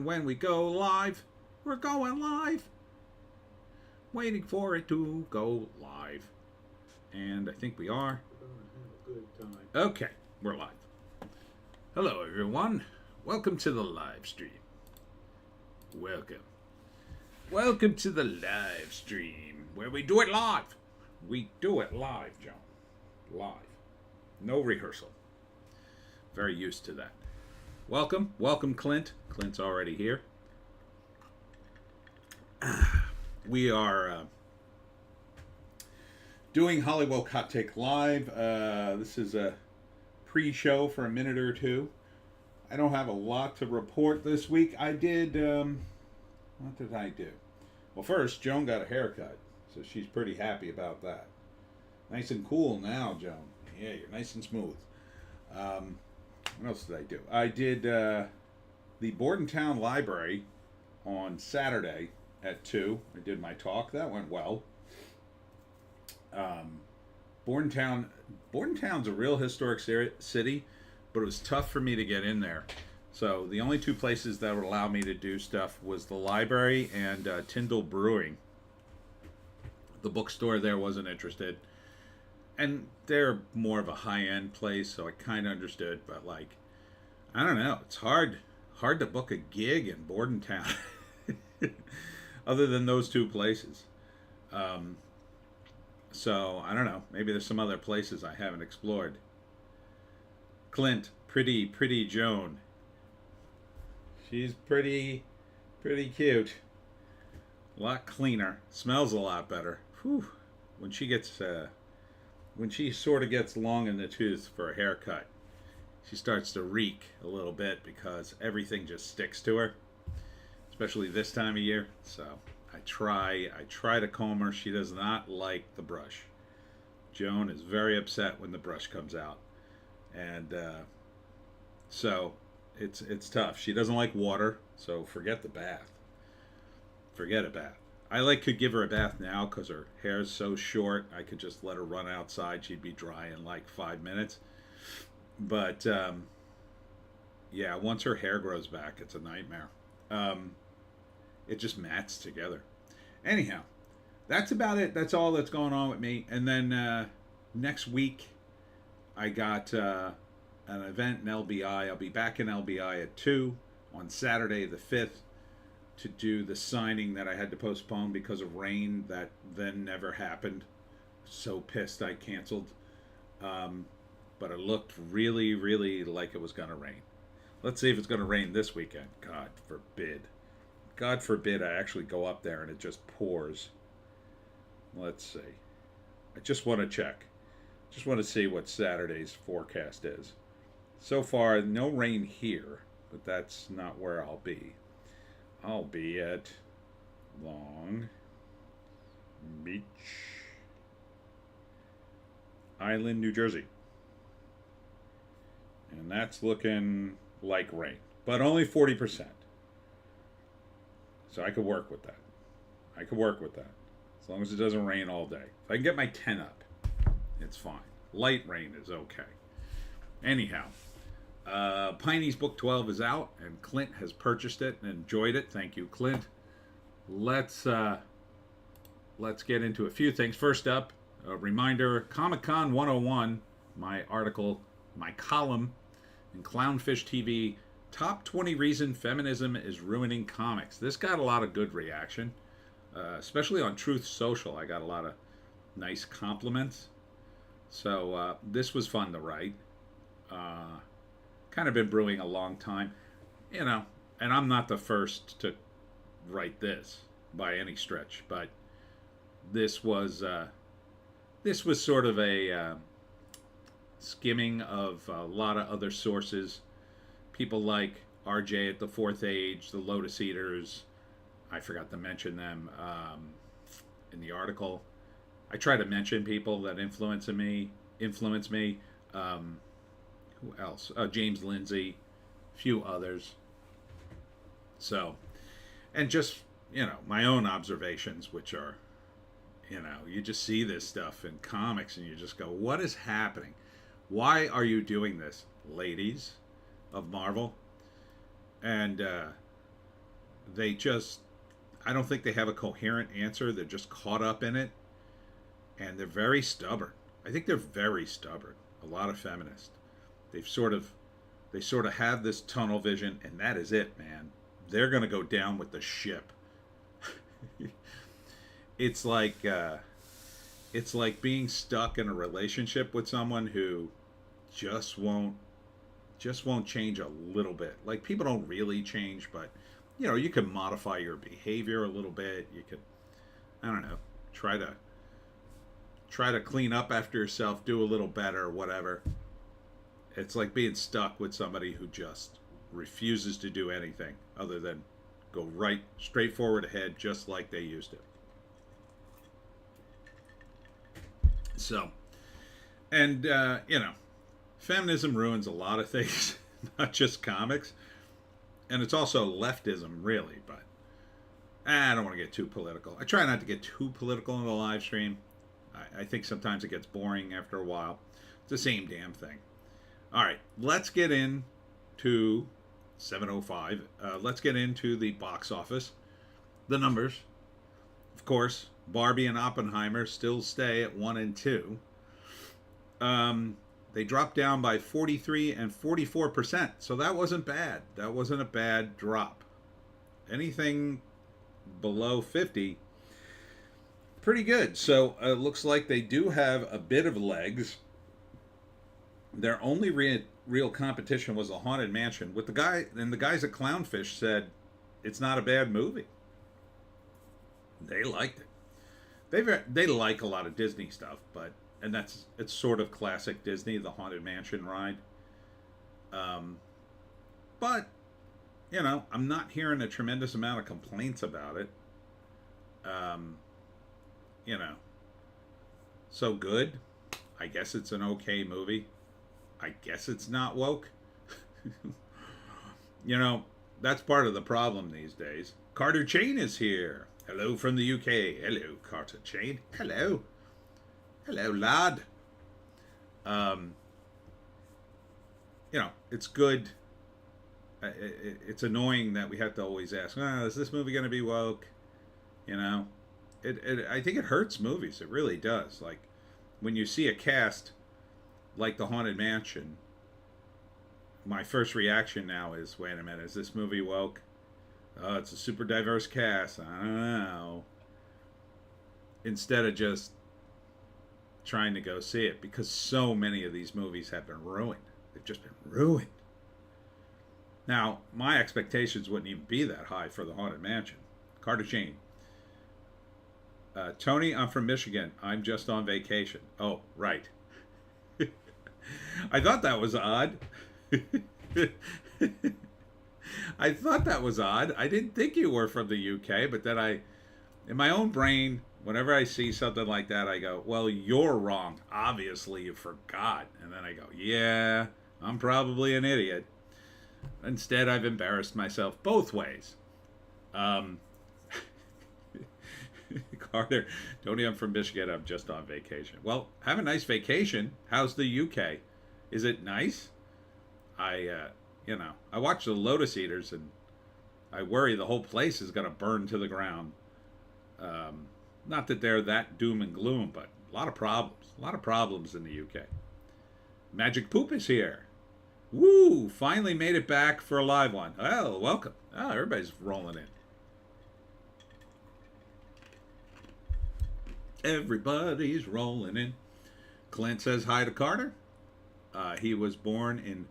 And when we go live, we're going live. Waiting for it to go live. And I think we are. We're going to have a good time. Okay, we're live. Hello, everyone. Welcome to the live stream. Welcome to the live stream where we do it live. We do it live, Joan. Live. No rehearsal. Very used to that. Welcome, Clint. Clint's already here. We are doing Hollywoke Hot Take live. This is a pre-show for a minute or two. I don't have a lot to report this week. I did, what did I do? Well, first, Joan got a haircut, so she's pretty happy about that. Nice and cool now, Joan. Yeah, you're nice and smooth. What else did I do? I did the Bordentown Library on Saturday at 2. I did my talk. That went well. Bordentown's a real historic city, but it was tough for me to get in there. So the only two places that would allow me to do stuff was the library and Tyndall Brewing. The bookstore there wasn't interested. And they're more of a high-end place, so I kind of understood. But, like, I don't know. It's hard to book a gig in Bordentown other than those two places. So, I don't know. Maybe there's some other places I haven't explored. Clint, pretty Joan. She's pretty cute. A lot cleaner. Smells a lot better. Whew. When she sort of gets long in the tooth for a haircut, she starts to reek a little bit because everything just sticks to her, especially this time of year. So I try to comb her. She does not like the brush. Joan is very upset when the brush comes out, and so it's tough. She doesn't like water, so forget the bath. Forget a bath. I could give her a bath now because her hair is so short. I could just let her run outside. She'd be dry in like 5 minutes. But, yeah, once her hair grows back, it's a nightmare. It just mats together. Anyhow, that's about it. That's all that's going on with me. And then next week, I got an event in LBI. I'll be back in LBI at 2 on Saturday the 5th. To do the signing that I had to postpone because of rain that then never happened. So pissed I canceled. But it looked really like it was going to rain. Let's see if it's going to rain this weekend. God forbid. God forbid I actually go up there and it just pours. Let's see. I just want to check. Just want to see what Saturday's forecast is. So far, no rain here, but that's not where I'll be. I'll be at Long Beach Island, New Jersey. And that's looking like rain, but only 40%. So I could work with that. As long as it doesn't rain all day. If I can get my tent up, it's fine. Light rain is okay. Anyhow. Pineys book 12 is out, and Clint has purchased it and enjoyed it. Thank you, Clint. Let's get into a few things. First up, a reminder: Comic-Con 101, my article, my column in Clownfish TV, top 20 reason feminism is ruining comics. This got a lot of good reaction, especially on Truth Social. I got a lot of nice compliments, so this was fun to write. Kind of been brewing a long time, and I'm not the first to write this by any stretch, but this was sort of a skimming of a lot of other sources, people like RJ at the Fourth Age, the Lotus Eaters. I forgot to mention them in the article. I try to mention people that influence me. Who else? James Lindsay, a few others. So, and just, my own observations, which are, you just see this stuff in comics and you just go, what is happening? Why are you doing this, ladies of Marvel? And they just, I don't think they have a coherent answer. They're just caught up in it, and they're very stubborn. I think they're very stubborn. A lot of feminists. They've sort of, they sort of have this tunnel vision, and that is it, man. They're gonna go down with the ship. It's like being stuck in a relationship with someone who just won't change a little bit. Like, people don't really change, but you know, you can modify your behavior a little bit. You could, I don't know, try to clean up after yourself, do a little better, whatever. It's like being stuck with somebody who just refuses to do anything other than go right straight forward ahead, just like they used to. So, and you know, feminism ruins a lot of things, not just comics, and it's also leftism, really. But I don't want to get too political. I try not to get too political in the live stream. I think sometimes it gets boring after a while. It's the same damn thing. All right, let's get into 7:05. Let's get into the box office. The numbers. Of course, Barbie and Oppenheimer still stay at 1 and 2. They dropped down by 43 and 44%, so that wasn't bad. That wasn't a bad drop. Anything below 50, pretty good. So it looks like they do have a bit of legs. Their only real competition was a Haunted Mansion. With the guy, and the guys at Clownfish said it's not a bad movie. They liked it. They like a lot of Disney stuff, and it's sort of classic Disney, the Haunted Mansion ride. But you know, I'm not hearing a tremendous amount of complaints about it. You know, so good. I guess it's an okay movie. I guess it's not woke. You know, that's part of the problem these days. Carter Chain is here. Hello from the UK. Hello, Carter Chain. Hello. Hello, lad. You know, it's good. It's annoying that we have to always ask, is this movie going to be woke? You know, I think it hurts movies. It really does. Like, when you see a cast like the Haunted Mansion, my first reaction now is, wait a minute, is this movie woke? Oh, it's a super diverse cast. I don't know. Instead of just trying to go see it, because so many of these movies have been ruined. They've just been ruined. Now, my expectations wouldn't even be that high for the Haunted Mansion. Carter Chain. Tony, I'm from Michigan. I'm just on vacation. Oh, right. I thought that was odd. I thought that was odd. I didn't think you were from the UK, but then in my own brain, whenever I see something like that, I go, well, you're wrong. Obviously, you forgot. And then I go, yeah, I'm probably an idiot. Instead, I've embarrassed myself both ways. Carter, Tony, I'm from Michigan. I'm just on vacation. Well, have a nice vacation. How's the UK? Is it nice? I watch the Lotus Eaters, and I worry the whole place is going to burn to the ground. Not that they're that doom and gloom, but a lot of problems in the UK. Magic Poop is here. Woo! Finally made it back for a live one. Well, welcome. Oh, everybody's rolling in. Everybody's rolling in. Clint says hi to Carter. He was born in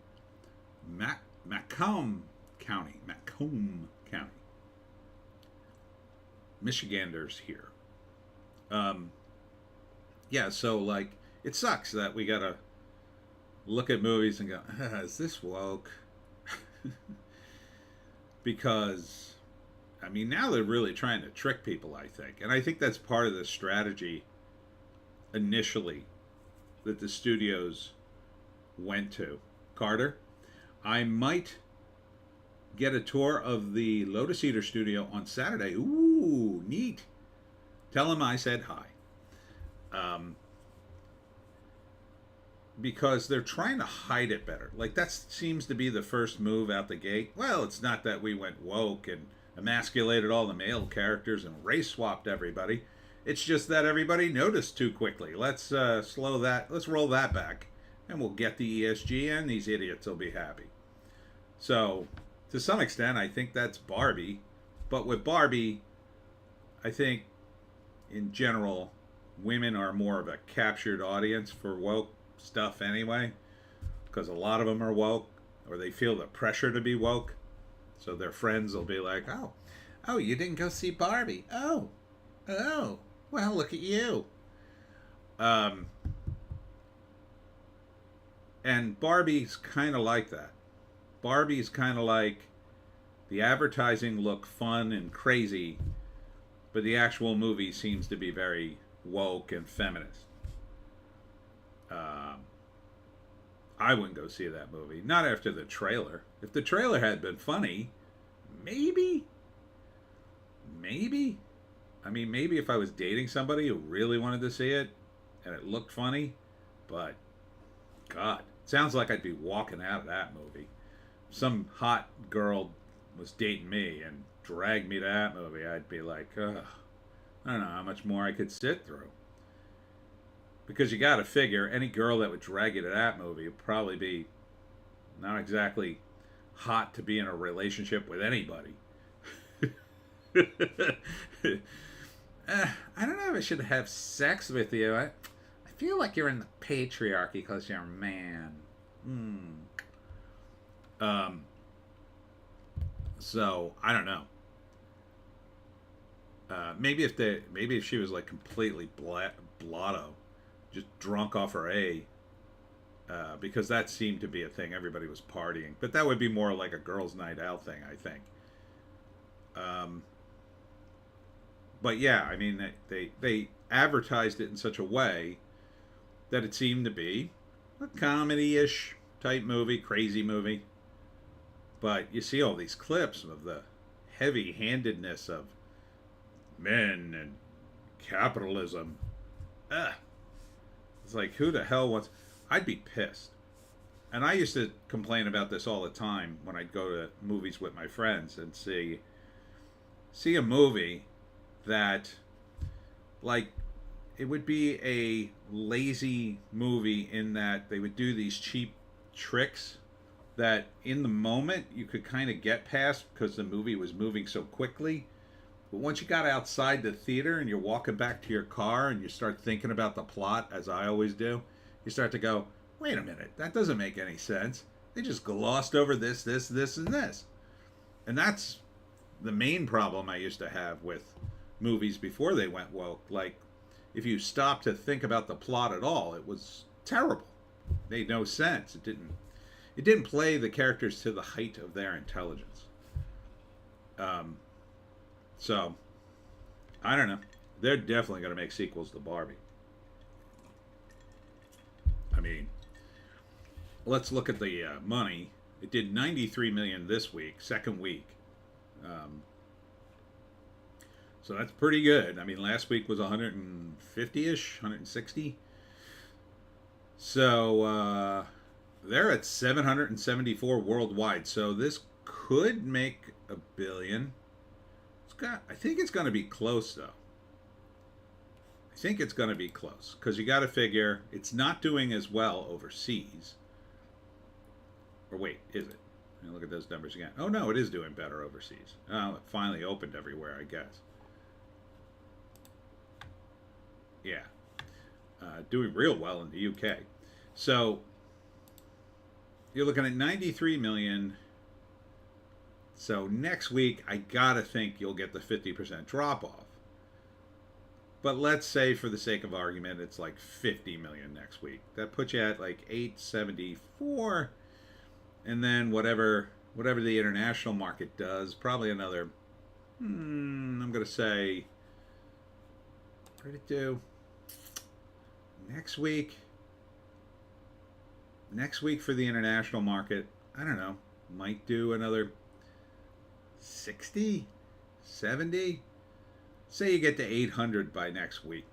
Macomb County. Michiganders here. Yeah, so, like, it sucks that we gotta look at movies and go, is this woke? Because, I mean, now they're really trying to trick people, I think. And I think that's part of the strategy initially that the studios went to. Carter, I might get a tour of the Lotus Eater studio on Saturday. Ooh, neat. Tell him I said hi. Because they're trying to hide it better. Like, that seems to be the first move out the gate. Well, it's not that we went woke and emasculated all the male characters and race swapped everybody. It's just that everybody noticed too quickly. Let's slow that. Let's roll that back, and we'll get the ESG, and these idiots will be happy. So, to some extent, I think that's Barbie. But with Barbie, I think, in general, women are more of a captured audience for woke stuff anyway, because a lot of them are woke, or they feel the pressure to be woke. So their friends will be like, oh, you didn't go see Barbie. Oh, well, look at you. And Barbie's kind of like that. Barbie's kind of like the advertising look fun and crazy, but the actual movie seems to be very woke and feminist. I wouldn't go see that movie. Not after the trailer. If the trailer had been funny, maybe. I mean, maybe if I was dating somebody who really wanted to see it and it looked funny, but God, it sounds like I'd be walking out of that movie. Some hot girl was dating me and dragged me to that movie, I'd be like, ugh, I don't know how much more I could sit through. Because you got to figure any girl that would drag you to that movie would probably be not exactly hot to be in a relationship with anybody. I don't know if I should have sex with you. I feel like you're in the patriarchy because you're a man. So I don't know. Maybe if she was like completely blotto, just drunk off her A, because that seemed to be a thing. Everybody was partying, but that would be more like a girls' night out thing, I think. But yeah, I mean, they advertised it in such a way that it seemed to be a comedy-ish type movie, crazy movie. But you see all these clips of the heavy-handedness of men and capitalism. It's like, who the hell wants... I'd be pissed. And I used to complain about this all the time when I'd go to movies with my friends and see a movie that, like, it would be a lazy movie in that they would do these cheap tricks that in the moment you could kind of get past because the movie was moving so quickly. But once you got outside the theater and you're walking back to your car and you start thinking about the plot, as I always do, you start to go, wait a minute, that doesn't make any sense. They just glossed over this, and this. And that's the main problem I used to have with movies before they went woke. Like, if you stopped to think about the plot at all, it was terrible. It made no sense. It didn't play the characters to the height of their intelligence. So, I don't know. They're definitely going to make sequels to Barbie. I mean, let's look at the money. It did $93 million this week, second week. So that's pretty good. I mean, last week was 150-ish, 160. So they're at 774 worldwide. So this could make $1 billion. I think it's going to be close, though. I think it's going to be close because you got to figure it's not doing as well overseas. Or wait, is it? Let me look at those numbers again. Oh no, it is doing better overseas. Oh, it finally opened everywhere, I guess. Yeah, doing real well in the UK. So you're looking at 93 million. So next week, I gotta think you'll get the 50% drop off. But let's say, for the sake of argument, it's like 50 million next week. That puts you at like 874, and then whatever the international market does, probably another. I'm gonna say. What did it do? Next week for the international market, I don't know, might do another 60, 70. Say you get to 800 by next week.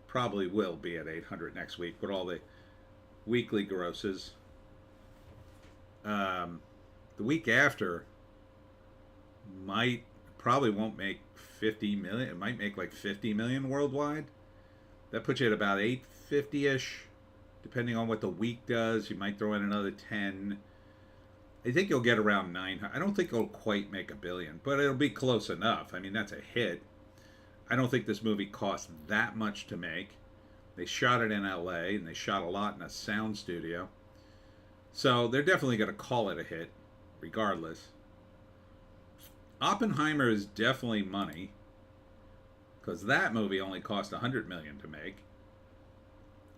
Probably will be at 800 next week with all the weekly grosses. The week after, probably won't make 50 million. It might make like 50 million worldwide. That puts you at about 850-ish, depending on what the week does. You might throw in another 10. I think you'll get around 900. I don't think it'll quite make a billion, but it'll be close enough. I mean, that's a hit. I don't think this movie cost that much to make. They shot it in LA, and they shot a lot in a sound studio. So they're definitely going to call it a hit, regardless. Oppenheimer is definitely money, because that movie only cost $100 million to make,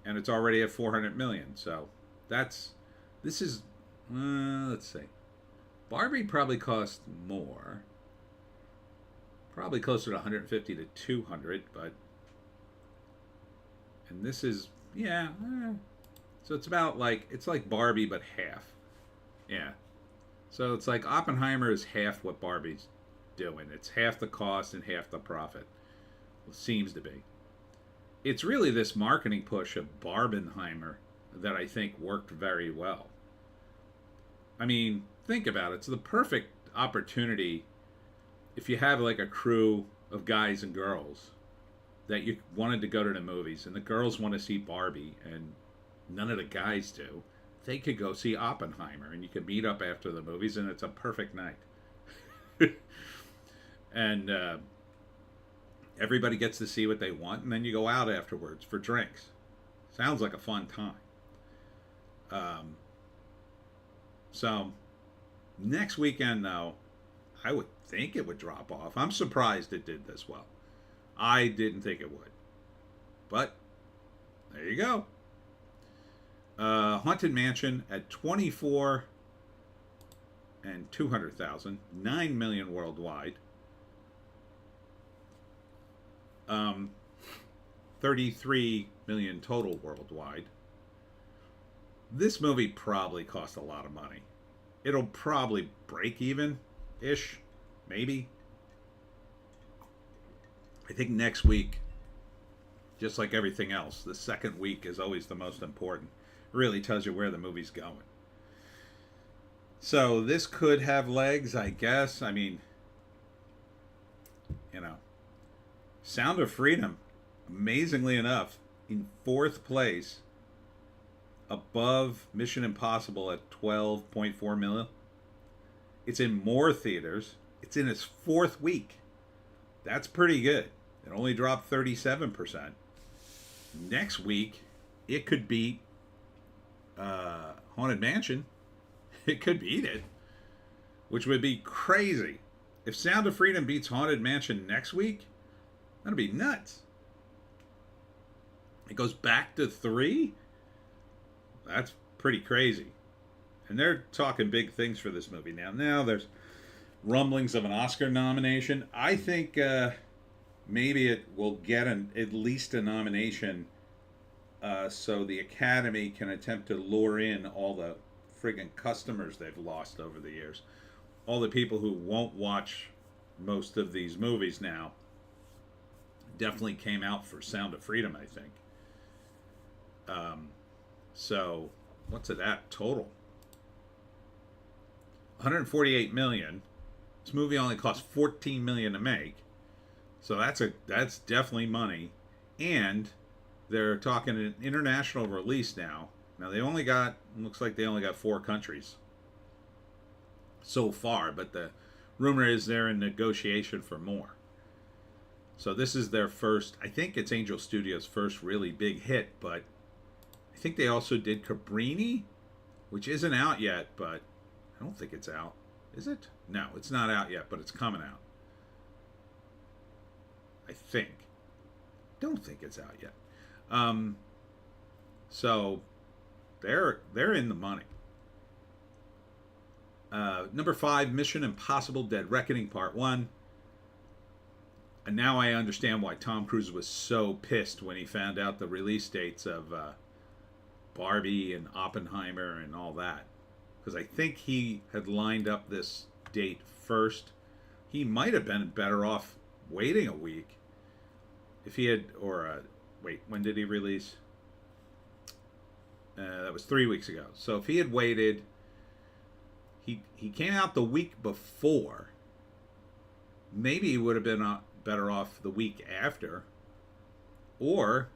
and it's already at $400 million. So let's see. Barbie probably cost more, probably closer to 150 to 200, but, and this is, yeah, so it's about like, it's like Barbie but half. Yeah. So it's like Oppenheimer is half what Barbie's doing. It's half the cost and half the profit. Well, seems to be. It's really this marketing push of Barbenheimer that I think worked very well. I mean, think about it. It's the perfect opportunity if you have like a crew of guys and girls that you wanted to go to the movies, and the girls want to see Barbie and none of the guys do. They could go see Oppenheimer, and you could meet up after the movies, and it's a perfect night. And everybody gets to see what they want, and then you go out afterwards for drinks. Sounds like a fun time. So next weekend, though, I would think it would drop off. I'm surprised it did this well. I didn't think it would. But there you go. Haunted Mansion at 24 and 200,000, 9 million worldwide. 33 million total worldwide. This movie probably cost a lot of money. It'll probably break even-ish, maybe. I think next week, just like everything else, the second week is always the most important. It really tells you where the movie's going. So this could have legs, I guess. I mean, you know, Sound of Freedom, amazingly enough, in 4th place, above Mission Impossible at 12.4 million. It's in more theaters. It's in its 4th week. That's pretty good. It only dropped 37%. Next week, it could beat Haunted Mansion. It could beat it, which would be crazy. If Sound of Freedom beats Haunted Mansion next week, that'd be nuts. It goes back to 3? That's pretty crazy. And they're talking big things for this movie now. Now there's rumblings of an Oscar nomination. I think maybe it will get at least a nomination, so the Academy can attempt to lure in all the friggin' customers they've lost over the years. All the people who won't watch most of these movies now definitely came out for Sound of Freedom, I think. So, what's it at total? 148 million. This movie only cost 14 million to make. So that's definitely money. And they're talking an international release now. Now looks like they only got 4 countries so far, but the rumor is they're in negotiation for more. So this is their first, I think it's Angel Studios' first really big hit, but I think they also did Cabrini, which isn't out yet, but I don't think it's out. Is it? No, it's not out yet, but it's coming out. I think. Don't think it's out yet. So they're in the money. Number 5, Mission Impossible: Dead Reckoning Part 1. And now I understand why Tom Cruise was so pissed when he found out the release dates of Barbie and Oppenheimer and all that. Because I think he had lined up this date first. He might have been better off waiting a week. If he had, wait, when did he release? That was 3 weeks ago. So if he had waited, he came out the week before. maybe he would have been better off the week after, or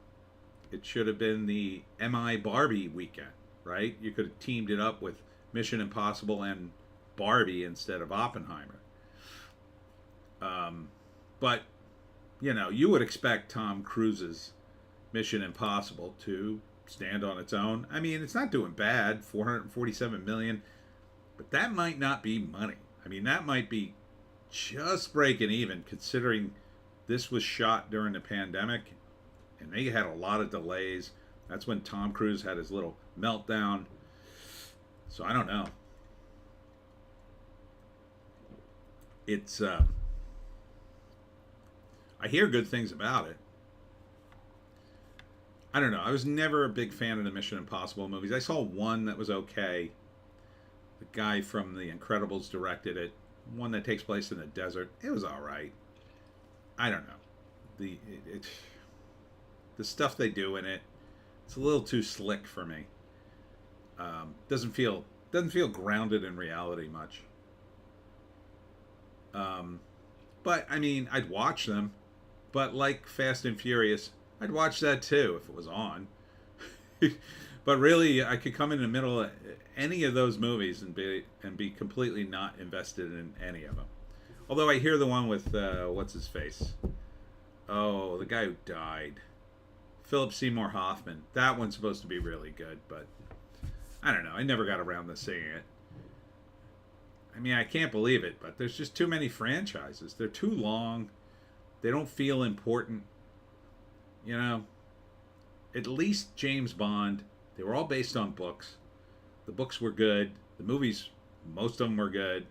it should have been the MI Barbie weekend, right? You could have teamed it up with Mission Impossible and Barbie instead of Oppenheimer. But, you know, you would expect Tom Cruise's Mission Impossible to stand on its own. I mean, it's not doing bad, 447 million, but that might not be money. I mean, that might be just breaking even, considering this was shot during the pandemic and they had a lot of delays. That's when Tom Cruise had his little meltdown. So I don't know. It's I hear good things about it. I don't know. I was never a big fan of the Mission Impossible movies. I saw one that was okay. The guy from The Incredibles directed it. One that takes place in the desert. It was all right. I don't know. The stuff they do in it, it's a little too slick for me. Doesn't feel grounded in reality much. But I mean, I'd watch them. But like Fast and Furious, I'd watch that too if it was on. But really, I could come in the middle of any of those movies and be completely not invested in any of them. Although I hear the one with what's his face? Oh, the guy who died, Philip Seymour Hoffman. That one's supposed to be really good, but I don't know. I never got around to seeing it. I mean, I can't believe it, but there's just too many franchises. They're too long. They don't feel important. You know, at least James Bond, they were all based on books. The books were good. The movies, most of them were good.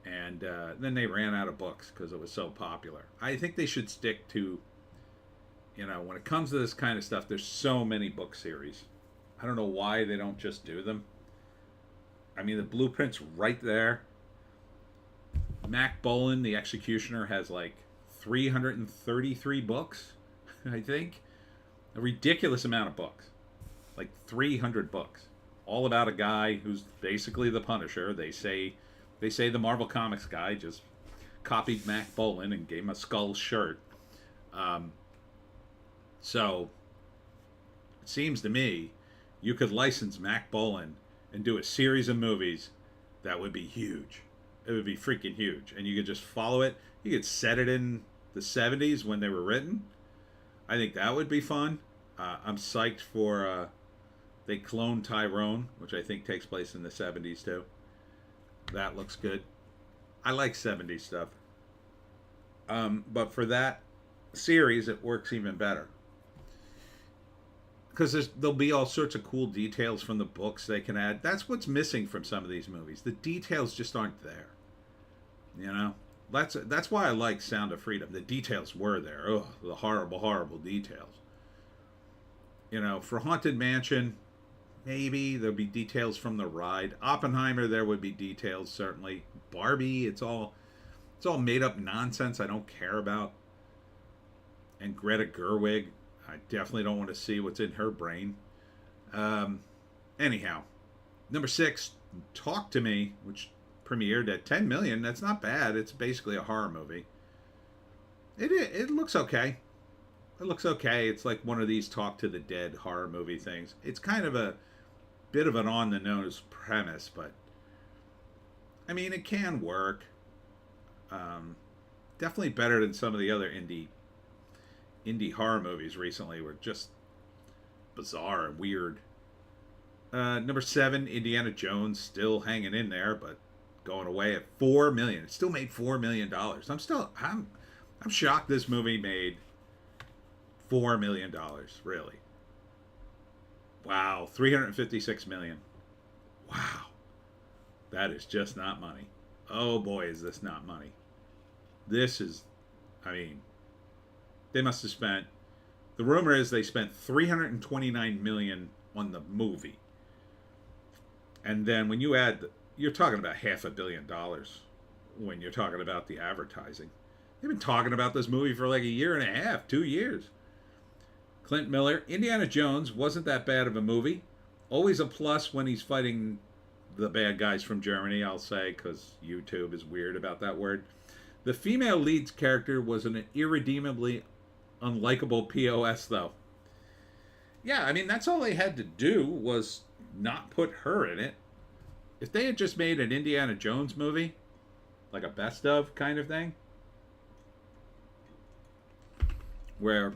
And then they ran out of books because it was so popular. I think they should stick to, you know, when it comes to this kind of stuff, there's so many book series. I don't know why they don't just do them. I mean, the blueprint's right there. Mac Bolan, the executioner, has like 333 books, I think. A ridiculous amount of books. Like 300 books. All about a guy who's basically the Punisher. They say the Marvel Comics guy just copied Mac Bolan and gave him a skull shirt. So, it seems to me, you could license Mac Bolan and do a series of movies that would be huge. It would be freaking huge. And you could just follow it. You could set it in the 70s when they were written. I think that would be fun. I'm psyched for they clone Tyrone, which I think takes place in the 70s too. That looks good. I like 70s stuff. But for that series, it works even better. Because there'll be all sorts of cool details from the books they can add. That's what's missing from some of these movies. The details just aren't there. You know? That's why I like Sound of Freedom. The details were there. Oh, the horrible, horrible details. You know, for Haunted Mansion, maybe there'll be details from the ride. Oppenheimer, there would be details, certainly. Barbie, it's all made up nonsense I don't care about. And Greta Gerwig, I definitely don't want to see what's in her brain. Anyhow, number 6, Talk to Me, which premiered at 10 million. That's not bad. It's basically a horror movie. It looks okay. It looks okay. It's like one of these Talk to the Dead horror movie things. It's kind of a bit of an on-the-nose premise, but I mean, it can work. Definitely better than some of the other indie horror movies recently were just bizarre and weird. Number 7, Indiana Jones, still hanging in there, but going away at $4 million. It still made $4 million. I'm shocked this movie made $4 million, really. Wow, 356 million. Wow. That is just not money. Oh boy, is this not money. This is, I mean, they must have spent, the rumor is they spent $329 million on the movie. And then when you add, you're talking about $500 million when you're talking about the advertising. They've been talking about this movie for like a year and a half, 2 years. Clint Miller, Indiana Jones wasn't that bad of a movie. Always a plus when he's fighting the bad guys from Germany, I'll say, because YouTube is weird about that word. The female lead's character was an irredeemably unlikable POS, though. Yeah, I mean, that's all they had to do was not put her in it. If they had just made an Indiana Jones movie, like a best of kind of thing, where,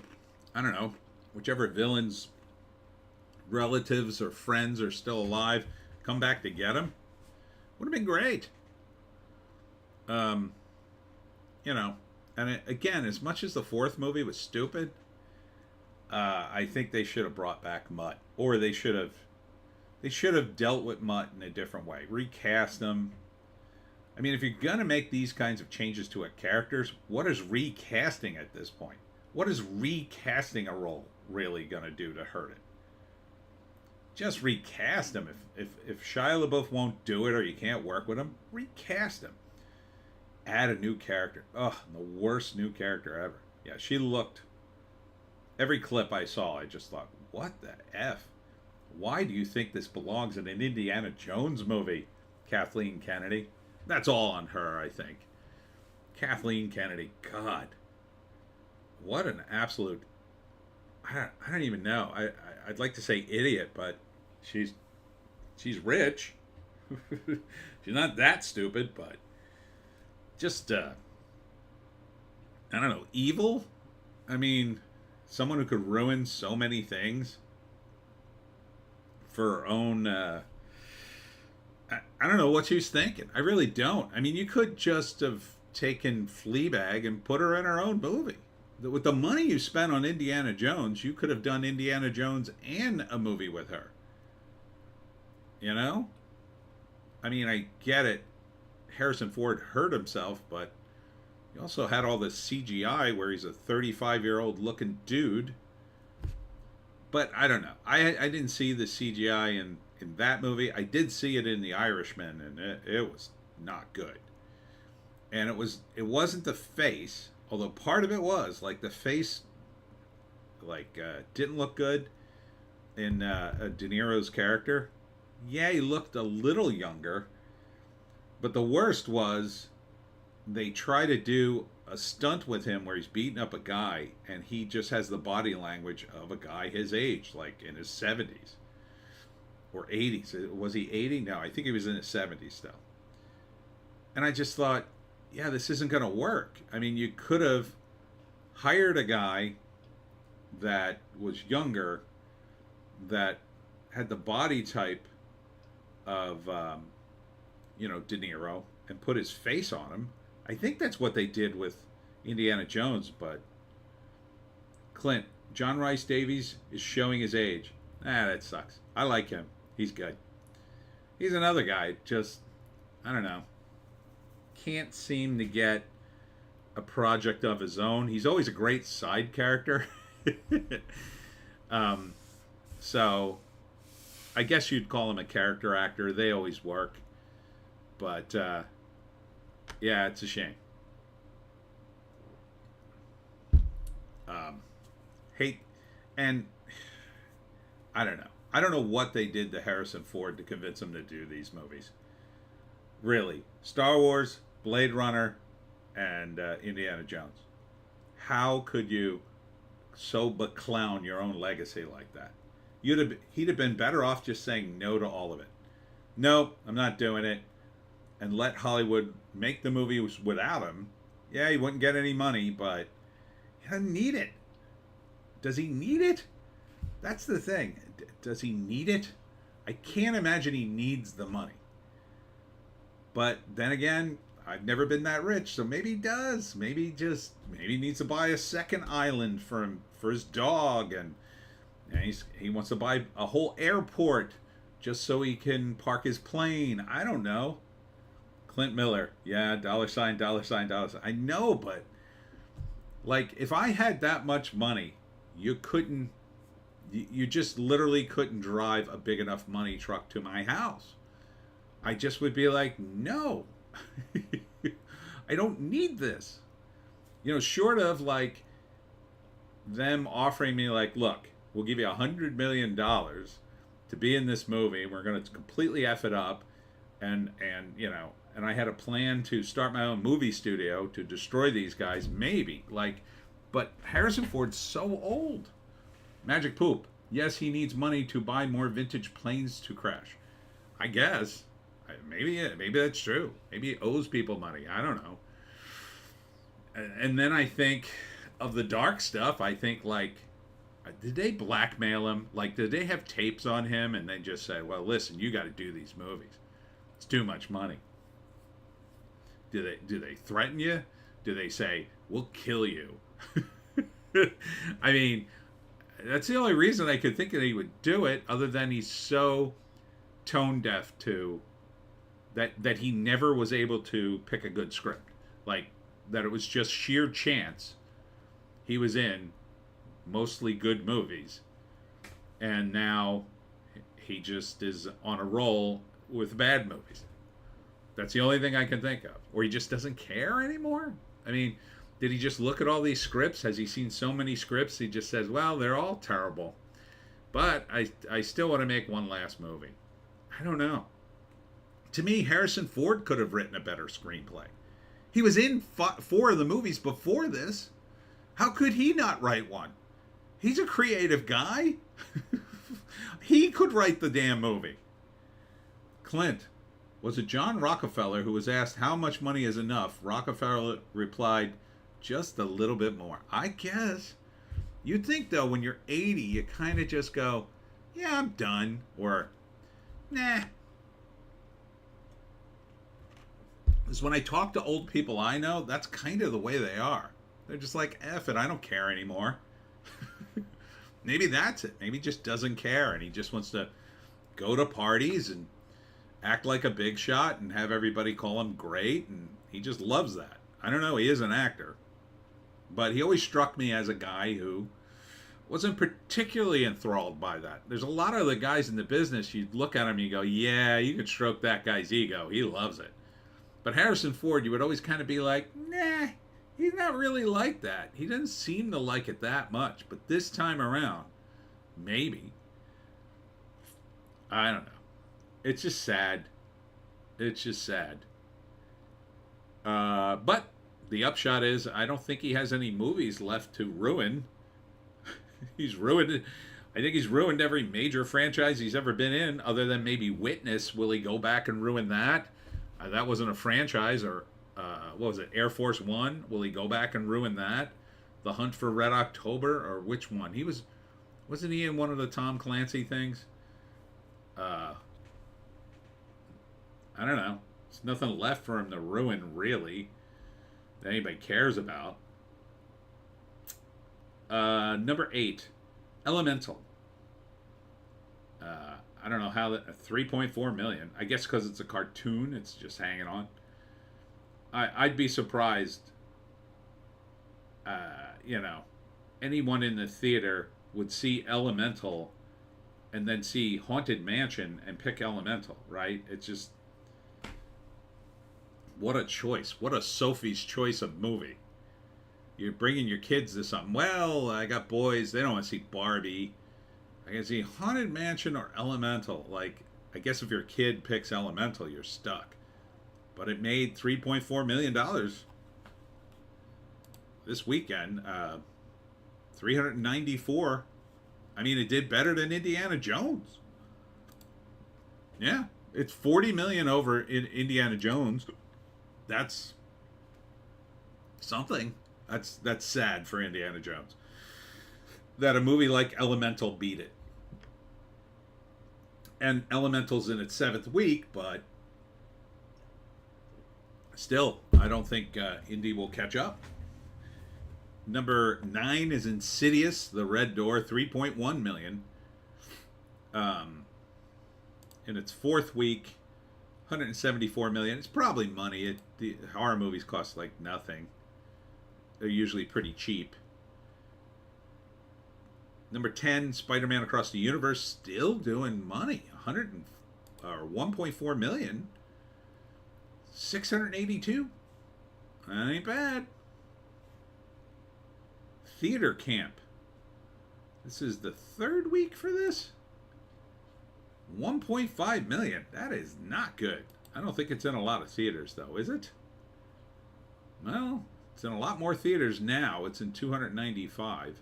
I don't know, whichever villain's relatives or friends are still alive come back to get him, would have been great. You know, and again, as much as the fourth movie was stupid, I think they should have brought back Mutt, or they should have dealt with Mutt in a different way, recast him. I mean, if you're gonna make these kinds of changes to a characters, what is recasting at this point? What is recasting a role really gonna do to hurt it? Just recast him. If Shia LaBeouf won't do it, or you can't work with him, recast him. Add a new character. Ugh, the worst new character ever. Yeah, she looked... Every clip I saw, I just thought, what the F? Why do you think this belongs in an Indiana Jones movie, Kathleen Kennedy? That's all on her, I think. Kathleen Kennedy, God. What an absolute... I don't even know. I'd like to say idiot, but she's rich. She's not that stupid, but... Just, I don't know, evil? I mean, someone who could ruin so many things for her own, I don't know what she was thinking. I really don't. I mean, you could just have taken Fleabag and put her in her own movie. With the money you spent on Indiana Jones, you could have done Indiana Jones and a movie with her. You know? I mean, I get it. Harrison Ford hurt himself, but he also had all this CGI where he's a 35-year-old looking dude. But I don't know. I didn't see the CGI in that movie. I did see it in The Irishman, and it was not good. And it wasn't the face, although part of it was. Like, the face didn't look good in De Niro's character. Yeah, he looked a little younger. But the worst was they try to do a stunt with him where he's beating up a guy and he just has the body language of a guy his age, like in his 70s or 80s. Was he 80? No, I think he was in his 70s still. And I just thought, yeah, this isn't going to work. I mean, you could have hired a guy that was younger, that had the body type of... De Niro, and put his face on him. I think that's what they did with Indiana Jones, but John Rhys Davies is showing his age. That sucks. I like him. He's good. He's another guy, just, I don't know, can't seem to get a project of his own. He's always a great side character. So, I guess you'd call him a character actor. They always work. But, yeah, it's a shame. And I don't know. I don't know what they did to Harrison Ford to convince him to do these movies. Really. Star Wars, Blade Runner, and Indiana Jones. How could you so but clown your own legacy like that? He'd have been better off just saying no to all of it. Nope, I'm not doing it. And let Hollywood make the movies without him. Yeah, he wouldn't get any money, but he doesn't need it. Does he need it? That's the thing. Does he need it? I can't imagine he needs the money. But then again, I've never been that rich, so maybe he does. Maybe he needs to buy a second island for his dog, and he wants to buy a whole airport just so he can park his plane. I don't know. Clint Miller, yeah, $, $. I know, but like, if I had that much money, you just literally couldn't drive a big enough money truck to my house. I just would be like, no, I don't need this. Short of like them offering me like, look, we'll give you $100 million to be in this movie. We're going to completely F it up. And and I had a plan to start my own movie studio to destroy these guys, maybe. But Harrison Ford's so old. Magic Poop. Yes, he needs money to buy more vintage planes to crash. I guess. Maybe that's true. Maybe he owes people money. I don't know. And then I think of the dark stuff. I think, like, did they blackmail him? Like, did they have tapes on him and then just say, well, listen, you got to do these movies. It's too much money. Do they threaten you? Do they say, we'll kill you? I mean, that's the only reason I could think that he would do it, other than he's so tone deaf to that he never was able to pick a good script. Like, that it was just sheer chance he was in mostly good movies, and now he just is on a roll with bad movies. That's the only thing I can think of. Or he just doesn't care anymore. I mean, did he just look at all these scripts? Has he seen so many scripts he just says, well, they're all terrible, but I still want to make one last movie? I don't know. To me, Harrison Ford could have written a better screenplay. He was in 4 of the movies before this. How could he not write one? He's a creative guy. He could write the damn movie. Clint. Was it John Rockefeller who was asked how much money is enough? Rockefeller replied, just a little bit more. I guess. You'd think, though, when you're 80, you kind of just go, yeah, I'm done. Or, nah. Because when I talk to old people I know, that's kind of the way they are. They're just like, F it, I don't care anymore. Maybe that's it. Maybe he just doesn't care, and he just wants to go to parties and act like a big shot and have everybody call him great, and he just loves that. I don't know, he is an actor. But he always struck me as a guy who wasn't particularly enthralled by that. There's a lot of the guys in the business, you'd look at him and you go, yeah, you could stroke that guy's ego. He loves it. But Harrison Ford, you would always kind of be like, nah, he's not really like that. He doesn't seem to like it that much. But this time around, maybe. I don't know. It's just sad. It's just sad. But the upshot is, I don't think he has any movies left to ruin. He's ruined. I think he's ruined every major franchise he's ever been in, other than maybe Witness. Will he go back and ruin that? That wasn't a franchise. Or what was it? Air Force One. Will he go back and ruin that? The Hunt for Red October, or which one? Wasn't he in one of the Tom Clancy things? I don't know. There's nothing left for him to ruin, really, that anybody cares about. Number 8, Elemental. I don't know how that, 3.4 million. I guess because it's a cartoon, it's just hanging on. I'd be surprised. Anyone in the theater would see Elemental and then see Haunted Mansion and pick Elemental, right? It's just, what a choice. What a Sophie's Choice of movie. You're bringing your kids to something. Well, I got boys. They don't want to see Barbie. I can see Haunted Mansion or Elemental. Like, I guess if your kid picks Elemental, you're stuck. But it made $3.4 million this weekend. 394. I mean, it did better than Indiana Jones. Yeah, it's 40 million over in Indiana Jones. That's something. That's sad for Indiana Jones. That a movie like Elemental beat it. And Elemental's in its 7th week, but still, I don't think Indy will catch up. Number 9 is Insidious, The Red Door, 3.1 million. In its 4th week, 174 million. It's probably money. The horror movies cost like nothing. They're usually pretty cheap. Number 10, Spider-Man Across the Universe, still doing money. 1.4 million. 682. That ain't bad. Theater Camp. This is the 3rd week for this. 1.5 million. That is not good. I don't think it's in a lot of theaters, though, is it? Well, it's in a lot more theaters now. It's in 295.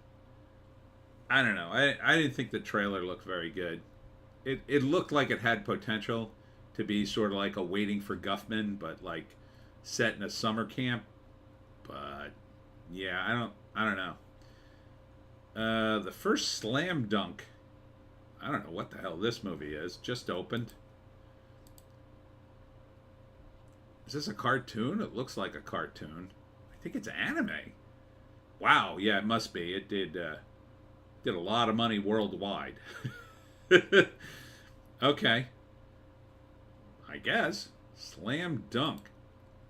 I don't know. I didn't think the trailer looked very good. It looked like it had potential to be sort of like a Waiting for Guffman, but like set in a summer camp. But yeah, I don't know. The first Slam Dunk. I don't know what the hell this movie is. Just opened. Is this a cartoon? It looks like a cartoon. I think it's anime. Wow, yeah, it must be. It did a lot of money worldwide. Okay. I guess. Slam Dunk.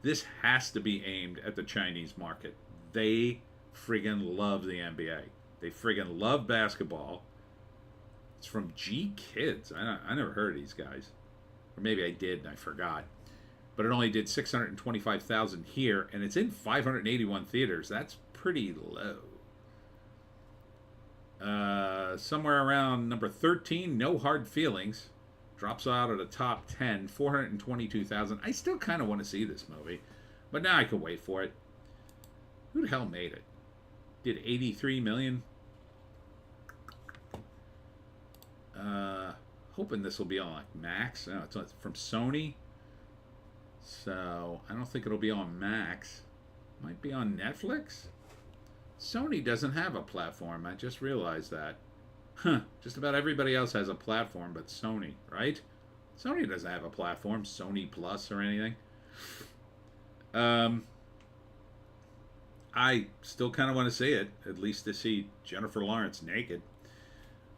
This has to be aimed at the Chinese market. They friggin' love the NBA. They friggin' love basketball. It's from G Kids. I never heard of these guys. Or maybe I did and I forgot. But it only did 625,000 here, and it's in 581 theaters. That's pretty low. Somewhere around number 13, No Hard Feelings. Drops out of the top 10, 422,000. I still kind of want to see this movie, but now I can wait for it. Who the hell made it? Did 83 million? Hoping this will be on like Max. No, it's from Sony. So I don't think it'll be on Max. Might be on Netflix. Sony doesn't have a platform. I just realized that. Just about everybody else has a platform but Sony, right? Sony doesn't have a platform, Sony Plus or anything. I still kind of want to see it, at least to see Jennifer Lawrence naked.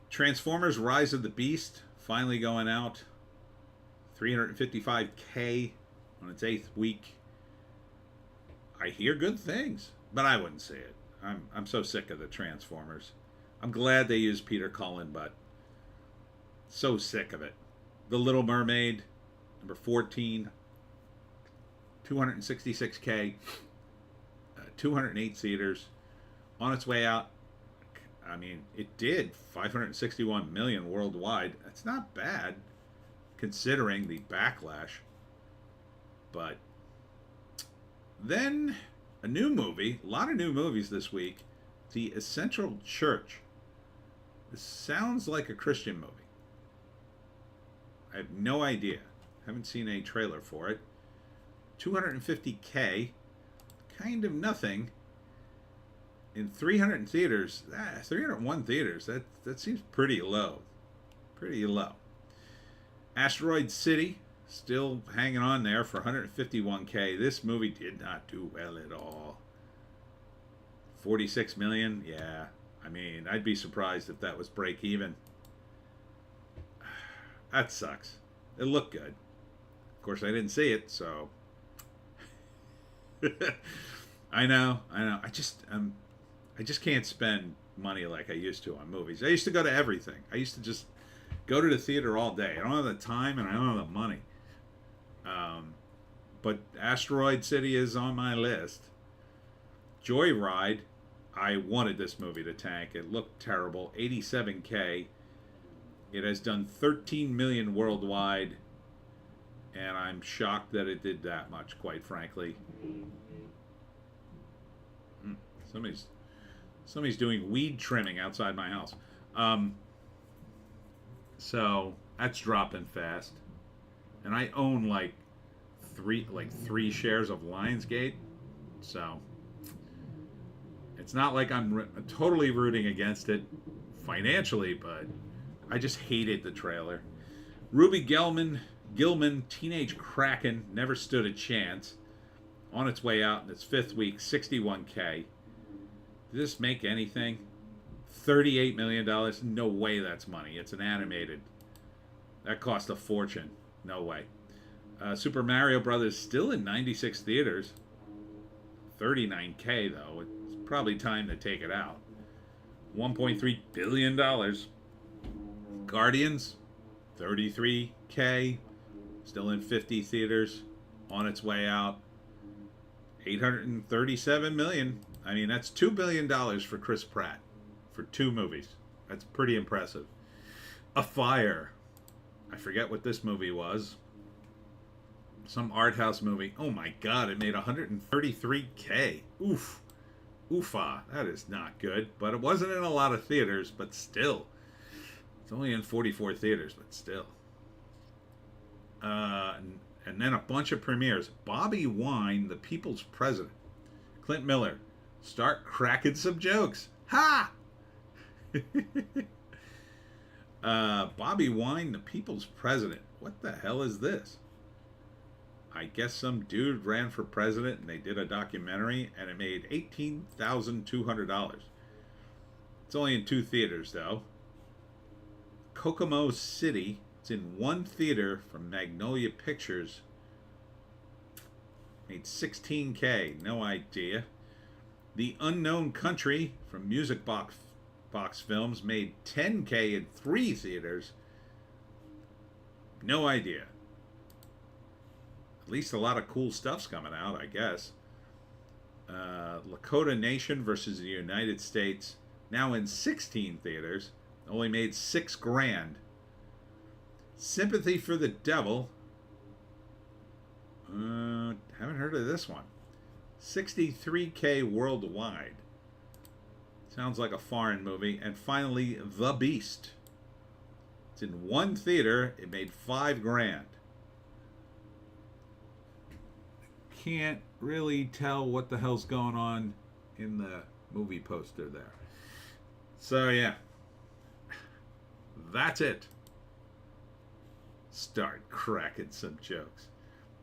Transformers Rise of the Beast finally going out. 355K on its 8th week. I hear good things, but I wouldn't see it. I'm so sick of the Transformers. I'm glad they used Peter Cullen, but so sick of it. The Little Mermaid, number 14, 266K, 208 theaters, on its way out. I mean, it did 561 million worldwide. That's not bad, considering the backlash. But then a new movie, a lot of new movies this week, The Essential Church. This sounds like a Christian movie. I have no idea. Haven't seen a trailer for it. 250K, kind of nothing. In 300 theaters, 301 theaters, that seems pretty low. Pretty low. Asteroid City, still hanging on there for 151K. This movie did not do well at all. 46 million, yeah. I mean, I'd be surprised if that was break even. That sucks. It looked good. Of course, I didn't see it, so. I know. I just can't spend money like I used to on movies. I used to go to everything. I used to just go to the theater all day. I don't have the time and I don't have the money. But Asteroid City is on my list. Joyride. I wanted this movie to tank. It looked terrible. 87K. It has done 13 million worldwide, and I'm shocked that it did that much, quite frankly. Somebody's doing weed trimming outside my house. So that's dropping fast, and I own like three shares of Lionsgate, so. It's not like I'm totally rooting against it financially, but I just hated the trailer. Ruby Gilman, Teenage Kraken, never stood a chance. On its way out in its 5th week, 61K. Did this make anything? $38 million? No way that's money. It's an animated. That cost a fortune. No way. Super Mario Brothers still in 96 theaters. 39K though. It's probably time to take it out. $1.3 billion. Guardians, 33K. Still in 50 theaters. On its way out. 837 million. I mean, that's $2 billion for Chris Pratt for 2 movies. That's pretty impressive. A Fire. I forget what this movie was. Some art house movie. Oh my god, it made 133K. Oof. Oofa. That is not good. But it wasn't in a lot of theaters, but still. It's only in 44 theaters, but still. And then a bunch of premieres. Bobby Wine, the People's President. Clint Miller. Start cracking some jokes. Ha! Bobby Wine, the People's President. What the hell is this? I guess some dude ran for president and they did a documentary and it made $18,200. It's only in 2 theaters though. Kokomo City. It's in 1 theater from Magnolia Pictures. Made $16K. No idea. The Unknown Country from Music Box Films made $10K in 3 theaters. No idea. At least a lot of cool stuff's coming out, I guess. Lakota Nation versus the United States, now in 16 theaters, only made $6 grand. Sympathy for the Devil. Haven't heard of this one. 63K worldwide. Sounds like a foreign movie. And finally, The Beast. It's in 1 theater. It made $5 grand. Can't really tell what the hell's going on in the movie poster there. So yeah, that's it. Start cracking some jokes.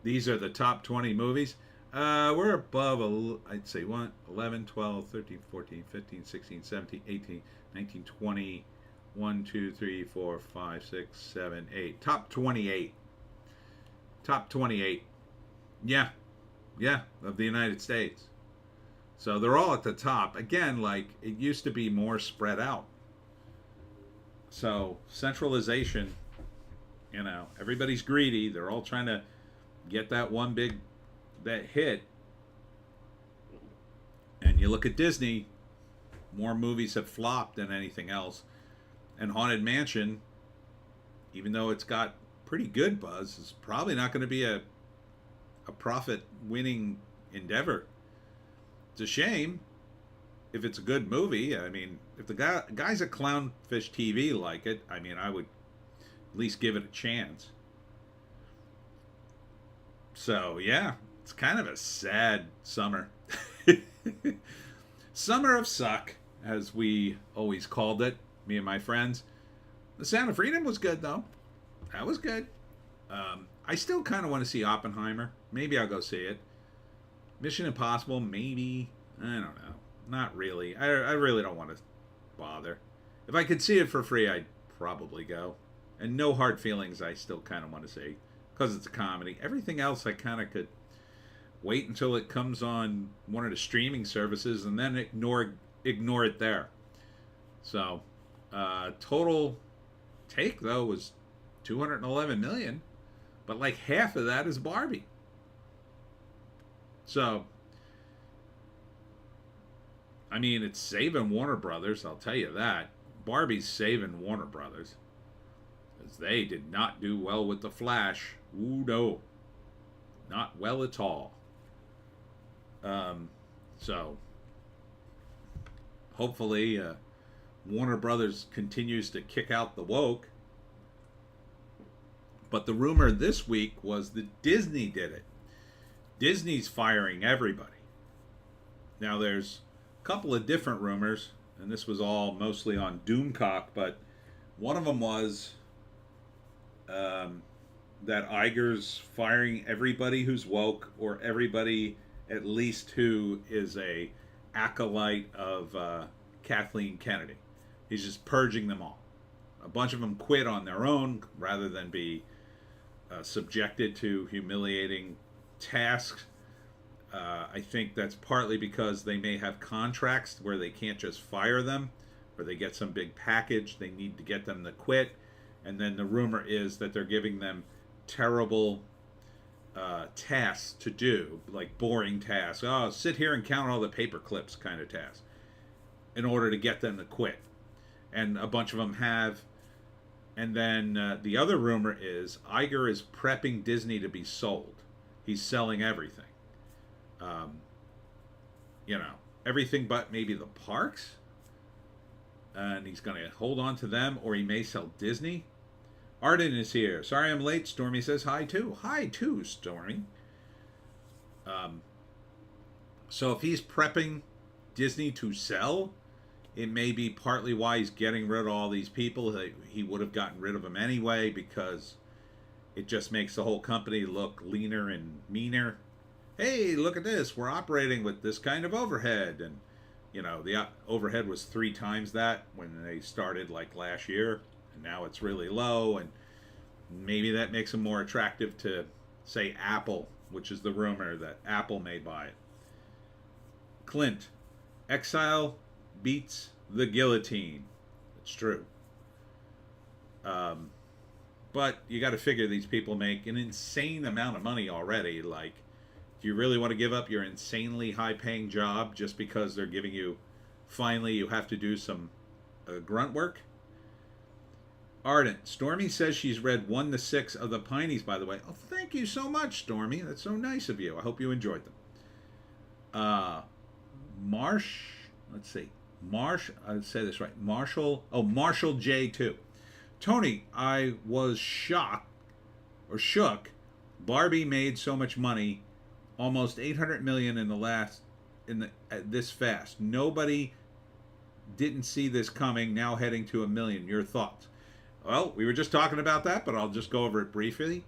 These are the top 20 movies. We're above, I'd say, 11, 12, 13, 14, 15, 16, 17, 18, 19, 20, 1, 2, 3, 4, 5, 6, 7, 8. Top 28. Top 28. Yeah, of the United States. So they're all at the top. Again, like, it used to be more spread out. So centralization, everybody's greedy. They're all trying to get that that hit. And you look at Disney, more movies have flopped than anything else. And Haunted Mansion, even though it's got pretty good buzz, is probably not going to be a profit-winning endeavor. It's a shame if it's a good movie. I mean, if the guys at Clownfish TV like it, I mean, I would at least give it a chance. So, yeah, it's kind of a sad summer. Summer of suck, as we always called it, me and my friends. The Sound of Freedom was good, though. That was good. I still kind of want to see Oppenheimer. Maybe I'll go see it. Mission Impossible, maybe. I don't know. Not really. I really don't want to bother. If I could see it for free, I'd probably go. And No Hard Feelings, I still kind of want to see. Because it's a comedy. Everything else, I kind of could wait until it comes on one of the streaming services and then ignore it there. So, total take, though, was $211 million. But like half of that is Barbie. So, I mean, it's saving Warner Brothers, I'll tell you that. Barbie's saving Warner Brothers. Because they did not do well with The Flash. Ooh, no. Not well at all. So, hopefully, Warner Brothers continues to kick out the woke. But the rumor this week was that Disney did it. Disney's firing everybody. Now, there's a couple of different rumors, and this was all mostly on Doomcock, but one of them was that Iger's firing everybody who's woke, or everybody at least who is a acolyte of Kathleen Kennedy. He's just purging them all. A bunch of them quit on their own rather than be subjected to humiliating tasks. I think that's partly because they may have contracts where they can't just fire them, or they get some big package. They need to get them to quit. And then the rumor is that they're giving them terrible tasks to do, like boring tasks. Oh, sit here and count all the paper clips kind of tasks, in order to get them to quit. And a bunch of them have. And then the other rumor is Iger is prepping Disney to be sold. He's selling everything. You know, everything but maybe the parks. And he's going to hold on to them, or he may sell Disney. Arden is here. Sorry I'm late. Stormy says hi too. Hi too, Stormy. So if he's prepping Disney to sell, it may be partly why he's getting rid of all these people. He would have gotten rid of them anyway, because it just makes the whole company look leaner and meaner. Hey, look at this. We're operating with this kind of overhead. And, you know, the overhead was 3 times that when they started like last year. And now it's really low. And maybe that makes them more attractive to, say, Apple, which is the rumor that Apple may buy it. Clint, exile beats the guillotine. It's true. But you got to figure these people make an insane amount of money already. Like, do you really want to give up your insanely high-paying job just because they're giving you, finally, you have to do some grunt work? Ardent, Stormy says she's read 1 to 6 of the Pineys, by the way. Oh, thank you so much, Stormy. That's so nice of you. I hope you enjoyed them. Let's see. I'll say this right. Marshall J2. Tony, I was shook. Barbie made so much money, almost 800 million this fast. Nobody didn't see this coming, now heading to 1 million. Your thoughts? Well, we were just talking about that, but I'll just go over it briefly.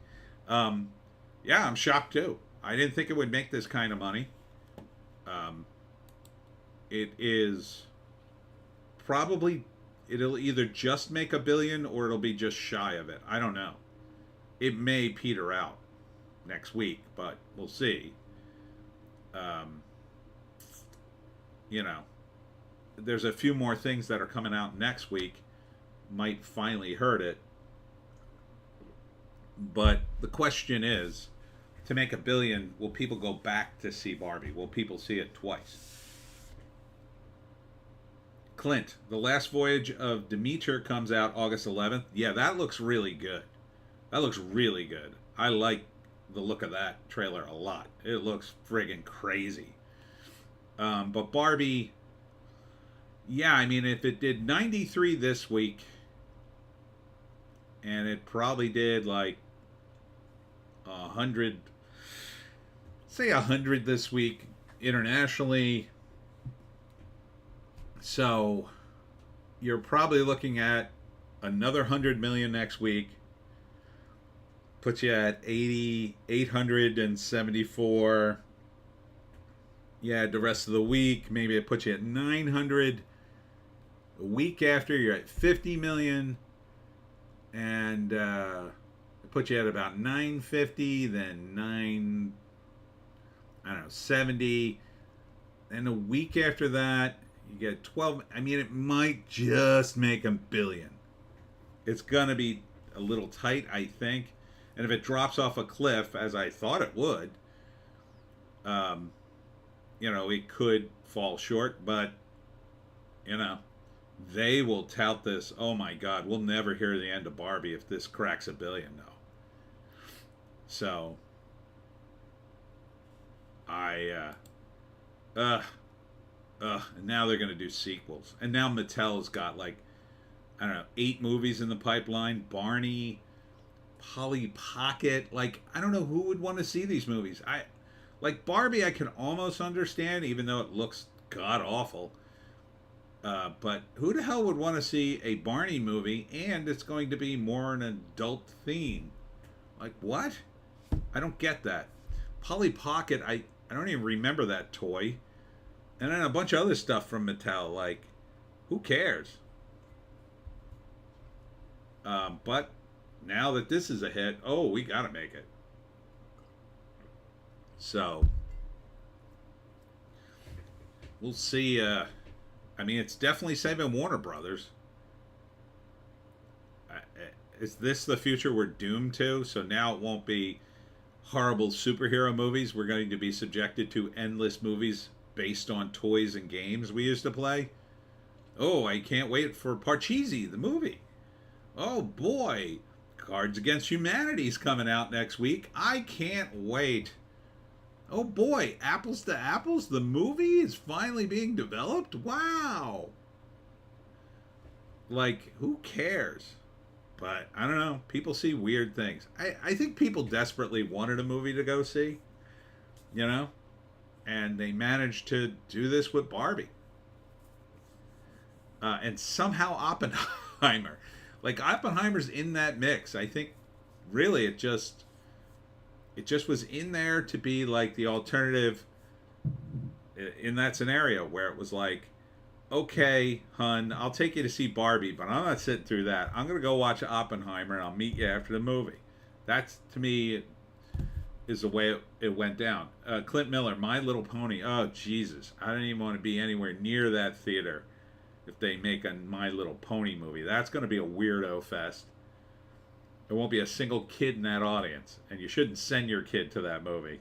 Yeah, I'm shocked too. I didn't think it would make this kind of money. It is probably, it'll either just make 1 billion or it'll be just shy of it. I don't know. It may peter out next week, but we'll see. You know, there's a few more things that are coming out next week, might finally hurt it. But the question is, to make 1 billion, will people go back to see Barbie? Will people see it twice? Clint, The Last Voyage of Demeter comes out August 11th. Yeah, that looks really good. That looks really good. I like the look of that trailer a lot. It looks friggin' crazy. But Barbie, yeah, I mean, if it did 93 this week, and it probably did like 100, say 100 this week internationally, so you're probably looking at another 100 million next week. Puts you at 874. Yeah, the rest of the week, maybe it puts you at 900. A week after, you're at 50 million. And it puts you at about 950, then 70. And a week after that, you get 12. I mean, it might just make 1 billion. It's going to be a little tight, I think. And if it drops off a cliff, as I thought it would, it could fall short. But, they will tout this. Oh, my God, we'll never hear the end of Barbie if this cracks 1 billion, though. So, and now they're going to do sequels. And now Mattel's got 8 movies in the pipeline. Barney, Polly Pocket. I don't know who would want to see these movies. Barbie, I can almost understand, even though it looks god-awful. But who the hell would want to see a Barney movie, and it's going to be more an adult theme? What? I don't get that. Polly Pocket, I don't even remember that toy. And then a bunch of other stuff from Mattel. Who cares? But now that this is a hit, we got to make it. So, we'll see. It's definitely saving Warner Brothers. Is this the future we're doomed to? So now it won't be horrible superhero movies. We're going to be subjected to endless movies based on toys and games we used to play. Oh, I can't wait for Parcheesi, the movie. Oh, boy. Cards Against Humanity's coming out next week. I can't wait. Oh boy, Apples to Apples, the movie is finally being developed? Wow. Like, who cares? But I don't know. People see weird things. I think people desperately wanted a movie to go see, you know? And they managed to do this with Barbie. And somehow Oppenheimer. Like, Oppenheimer's in that mix. I think, really, it just was in there to be like the alternative in that scenario where it was like, okay, hun, I'll take you to see Barbie, but I'm not sitting through that. I'm going to go watch Oppenheimer and I'll meet you after the movie. That's, to me, is the way it went down. Clint Miller, My Little Pony. Oh, Jesus. I don't even want to be anywhere near that theater if they make a My Little Pony movie. That's going to be a weirdo fest. There won't be a single kid in that audience, and you shouldn't send your kid to that movie.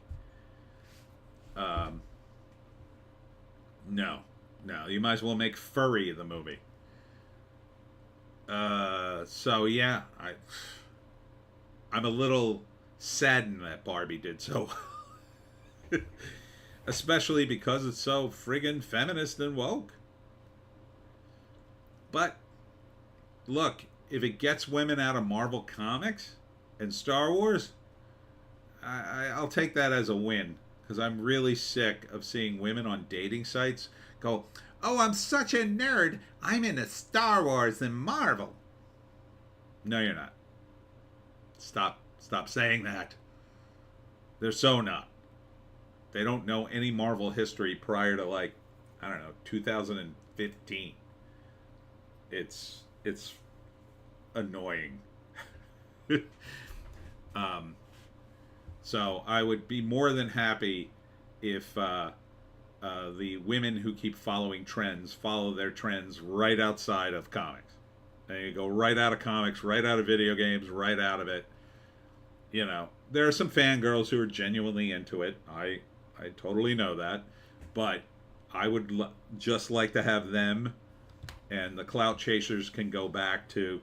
No, you might as well make Furry the movie. So yeah, I'm a little saddened that Barbie did so, especially because it's so friggin' feminist and woke. But look, if it gets women out of Marvel Comics and Star Wars, I'll take that as a win. Because I'm really sick of seeing women on dating sites go, oh, I'm such a nerd. I'm into Star Wars and Marvel. No, you're not. Stop saying that. They're so not. They don't know any Marvel history prior to, like, I don't know, 2015. It's annoying. So I would be more than happy if the women who keep following trends follow their trends right outside of comics. They go right out of comics, right out of video games, right out of it. You know, there are some fangirls who are genuinely into it. I totally know that. But I would just like to have them, and the clout chasers can go back to,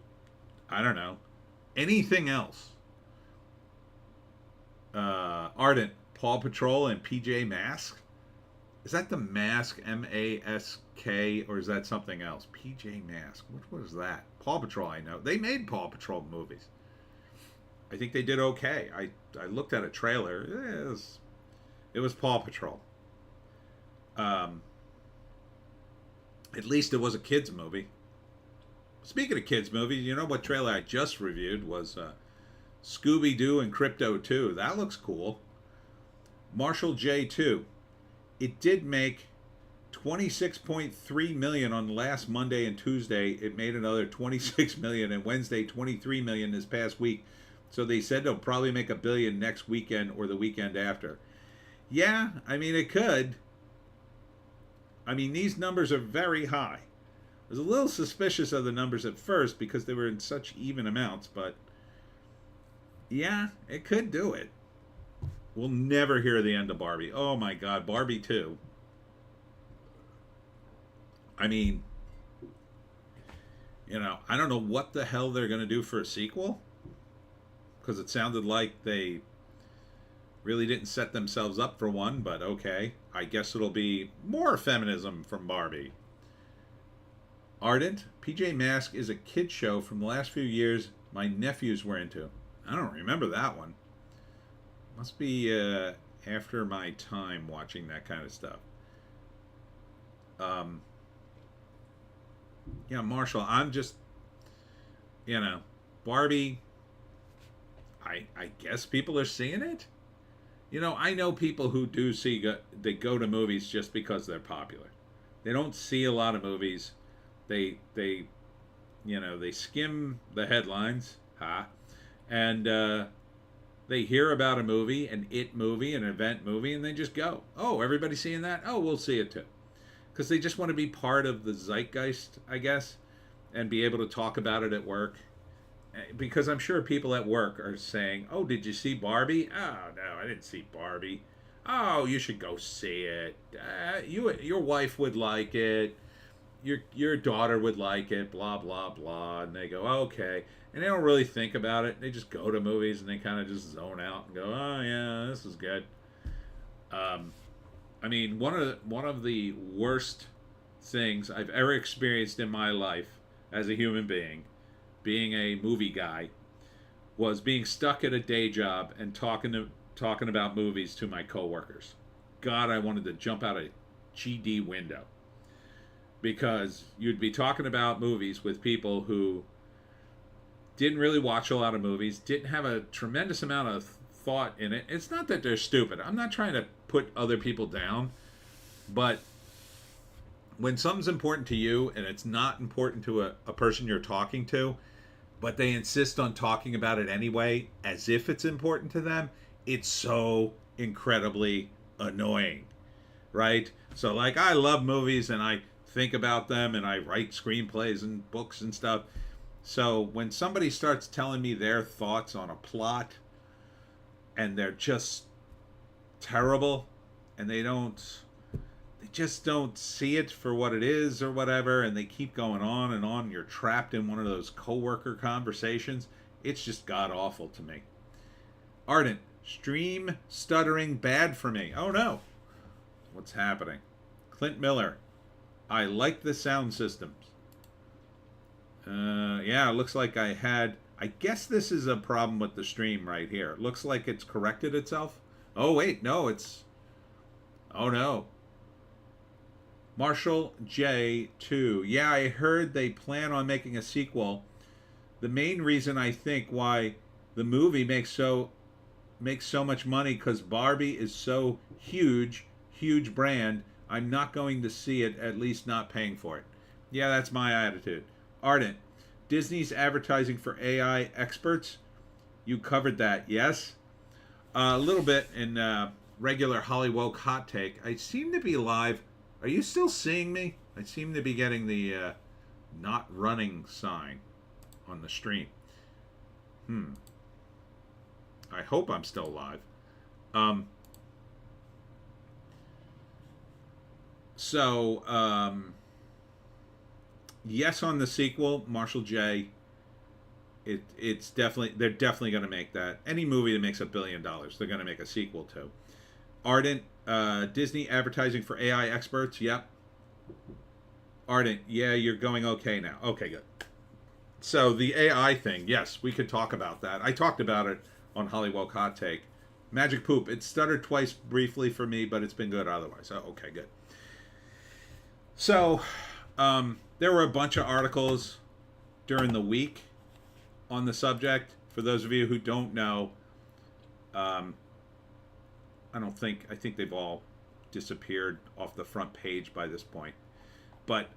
I don't know, anything else. Ardent, Paw Patrol and PJ Masks? Is that the Mask, M-A-S-K, or is that something else? PJ Masks. What was that? Paw Patrol, I know. They made Paw Patrol movies. I think they did okay. I looked at a trailer. It was Paw Patrol. At least it was a kids movie. Speaking of kids movies, you know what trailer I just reviewed was Scooby-Doo and Crypto 2. That looks cool. Marshall J 2. It did make $26.3 million on last Monday and Tuesday. It made another $26 million, and Wednesday $23 million this past week. So they said they'll probably make $1 billion next weekend or the weekend after. Yeah, I mean, it could. I mean, these numbers are very high. I was a little suspicious of the numbers at first because they were in such even amounts, but yeah, it could do it. We'll never hear the end of Barbie. Oh my God, Barbie 2. I mean, you know, I don't know what the hell they're going to do for a sequel, because it sounded like they really didn't set themselves up for one, but okay. I guess it'll be more feminism from Barbie. Ardent, PJ Masks is a kid show from the last few years my nephews were into. I don't remember that one. Must be after my time watching that kind of stuff. Yeah, Marshall, I'm just, you know, Barbie, I guess people are seeing it. You know, I know people who do they go to movies just because they're popular. They don't see a lot of movies. They you know, they skim the headlines, and they hear about a movie, an movie, an event movie, and they just go. Oh, everybody's seeing that? Oh, we'll see it too. Because they just want to be part of the zeitgeist, I guess, and be able to talk about it at work. Because I'm sure people at work are saying, oh, did you see Barbie? Oh, no, I didn't see Barbie. Oh, you should go see it. Your wife would like it. Your daughter would like it, blah, blah, blah. And they go, okay. And they don't really think about it. They just go to movies and they kind of just zone out and go, oh, yeah, this is good. I mean, one of the worst things I've ever experienced in my life as a human being a movie guy, was being stuck at a day job and talking about movies to my coworkers. God, I wanted to jump out a GD window, because you'd be talking about movies with people who didn't really watch a lot of movies, didn't have a tremendous amount of thought in it. It's not that they're stupid. I'm not trying to put other people down, but when something's important to you and it's not important to a person you're talking to, but they insist on talking about it anyway as if it's important to them, it's so incredibly annoying, right? So, like, I love movies and I think about them and I write screenplays and books and stuff. So when somebody starts telling me their thoughts on a plot and they're just terrible and they just don't see it for what it is or whatever, and they keep going on and on, you're trapped in one of those coworker conversations. It's just god awful to me. Ardent, stream stuttering bad for me. Oh no. What's happening? Clint Miller, I like the sound systems. Yeah, it looks like I guess this is a problem with the stream right here. It looks like it's corrected itself. Oh wait, no, oh no. Marshall J2. Yeah, I heard they plan on making a sequel. The main reason I think why the movie makes so much money, because Barbie is so huge brand. I'm not going to see it, at least not paying for it. Yeah, that's my attitude. Ardent, Disney's advertising for AI experts. You covered that, yes? A little bit in regular Hollywoke Hot Take. I seem to be live. Are you still seeing me? I seem to be getting the not running sign on the stream. I hope I'm still live. Yes on the sequel, Marshall J. It's definitely, they're definitely going to make that. Any movie that makes $1 billion, they're going to make a sequel to. Ardent, Disney advertising for AI experts. Yep. Ardent, yeah, you're going okay now. Okay, good. So the AI thing, yes, we could talk about that. I talked about it on Hollywoke Hot Take. Magic Poop, it stuttered twice briefly for me, but it's been good otherwise. Oh, okay, good. So, there were a bunch of articles during the week on the subject. For those of you who don't know, I think they've all disappeared off the front page by this point. But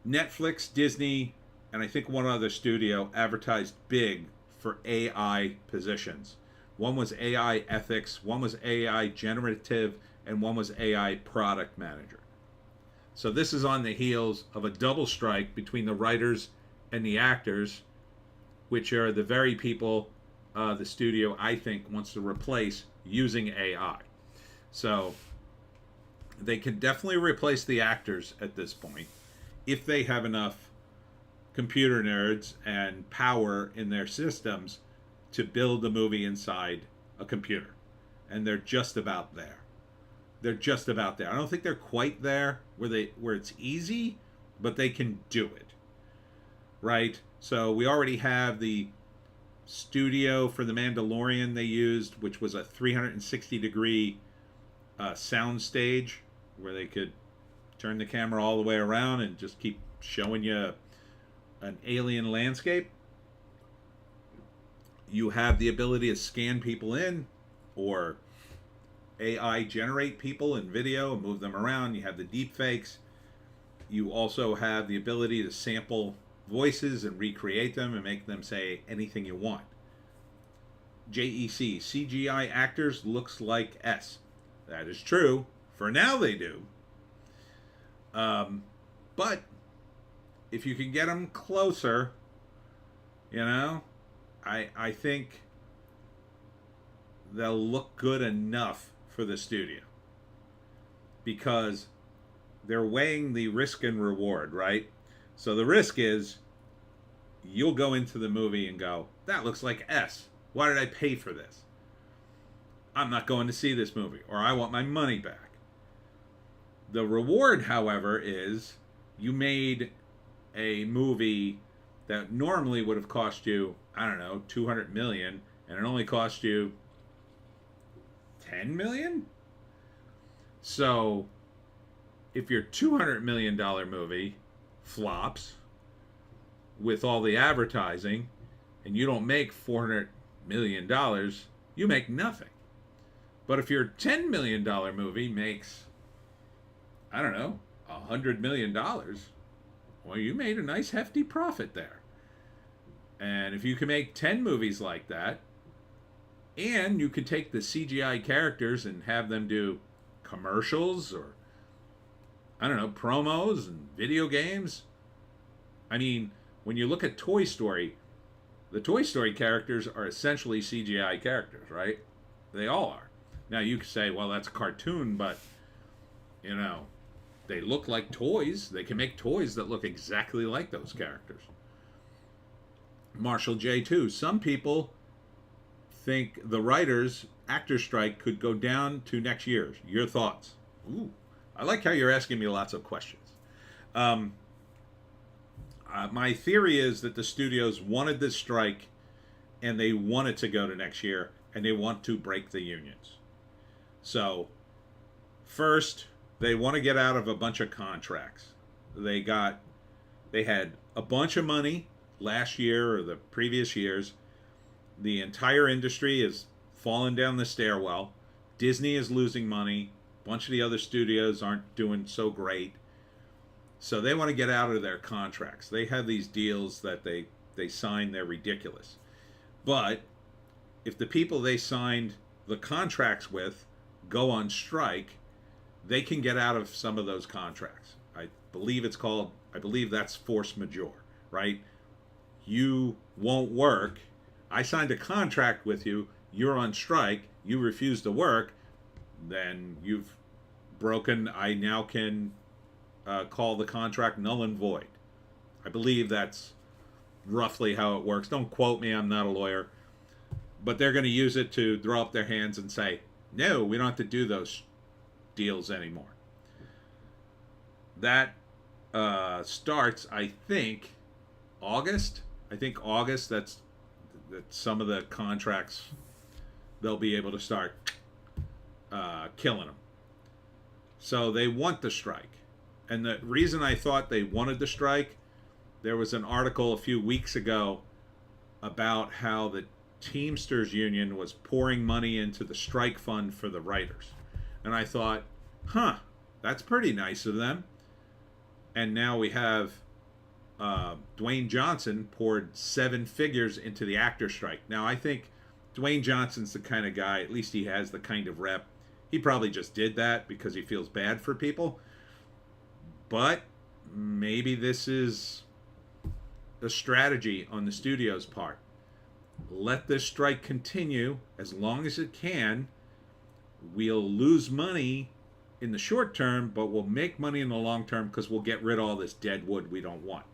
Netflix, Disney, and I think one other studio advertised big for AI positions. One was AI ethics, one was AI generative, and one was AI product manager. So this is on the heels of a double strike between the writers and the actors, which are the very people the studio, I think, wants to replace using AI. So they can definitely replace the actors at this point if they have enough computer nerds and power in their systems to build a movie inside a computer. And they're just about there. They're just about there. I don't think they're quite there where it's easy, but they can do it. Right? So we already have the studio for The Mandalorian they used, which was a 360-degree sound stage where they could turn the camera all the way around and just keep showing you an alien landscape. You have the ability to scan people in or AI generate people in video and move them around. You have the deep fakes. You also have the ability to sample voices and recreate them and make them say anything you want. JEC, CGI actors looks like S. That is true. For now they do. But if you can get them closer, I think they'll look good enough for the studio, because they're weighing the risk and reward, right? So the risk is you'll go into the movie and go, that looks like S. Why did I pay for this? I'm not going to see this movie, or I want my money back. The reward, however, is you made a movie that normally would have cost you, I don't know, 200 million, and it only cost you 10 million? So, if your $200 million movie flops with all the advertising and you don't make $400 million, you make nothing. But if your $10 million movie makes, I don't know, $100 million, well, you made a nice hefty profit there. And if you can make 10 movies like that, and you could take the CGI characters and have them do commercials or, I don't know, promos and video games. I mean, when you look at Toy Story, the Toy Story characters are essentially CGI characters, right? They all are. Now, you could say, well, that's a cartoon, but, you know, they look like toys. They can make toys that look exactly like those characters. Marshall J. too. Some people think the writers' actor strike could go down to next year's. Your thoughts? Ooh, I like how you're asking me lots of questions. My theory is that the studios wanted this strike, and they want it to go to next year, and they want to break the unions. So, first, they want to get out of a bunch of contracts. They had a bunch of money last year or the previous years. The entire industry is falling down the stairwell. Disney is losing money. A bunch of the other studios aren't doing so great. So they want to get out of their contracts. They have these deals that they sign. They're ridiculous. But if the people they signed the contracts with go on strike, they can get out of some of those contracts. I believe that's force majeure, right? You won't work. I signed a contract with you. You're on strike. You refuse to work. Then you've broken. I now can call the contract null and void. I believe that's roughly how it works. Don't quote me. I'm not a lawyer. But they're going to use it to throw up their hands and say, no, we don't have to do those deals anymore. That starts, I think, August. That's some of the contracts they'll be able to start killing them. So they want the strike. And the reason I thought they wanted the strike, there was an article a few weeks ago about how the Teamsters Union was pouring money into the strike fund for the writers. And I thought, that's pretty nice of them. And now we have Dwayne Johnson poured 7 figures into the actor strike. Now, I think Dwayne Johnson's the kind of guy, at least he has the kind of rep. He probably just did that because he feels bad for people. But maybe this is a strategy on the studio's part. Let this strike continue as long as it can. We'll lose money in the short term, but we'll make money in the long term because we'll get rid of all this dead wood we don't want.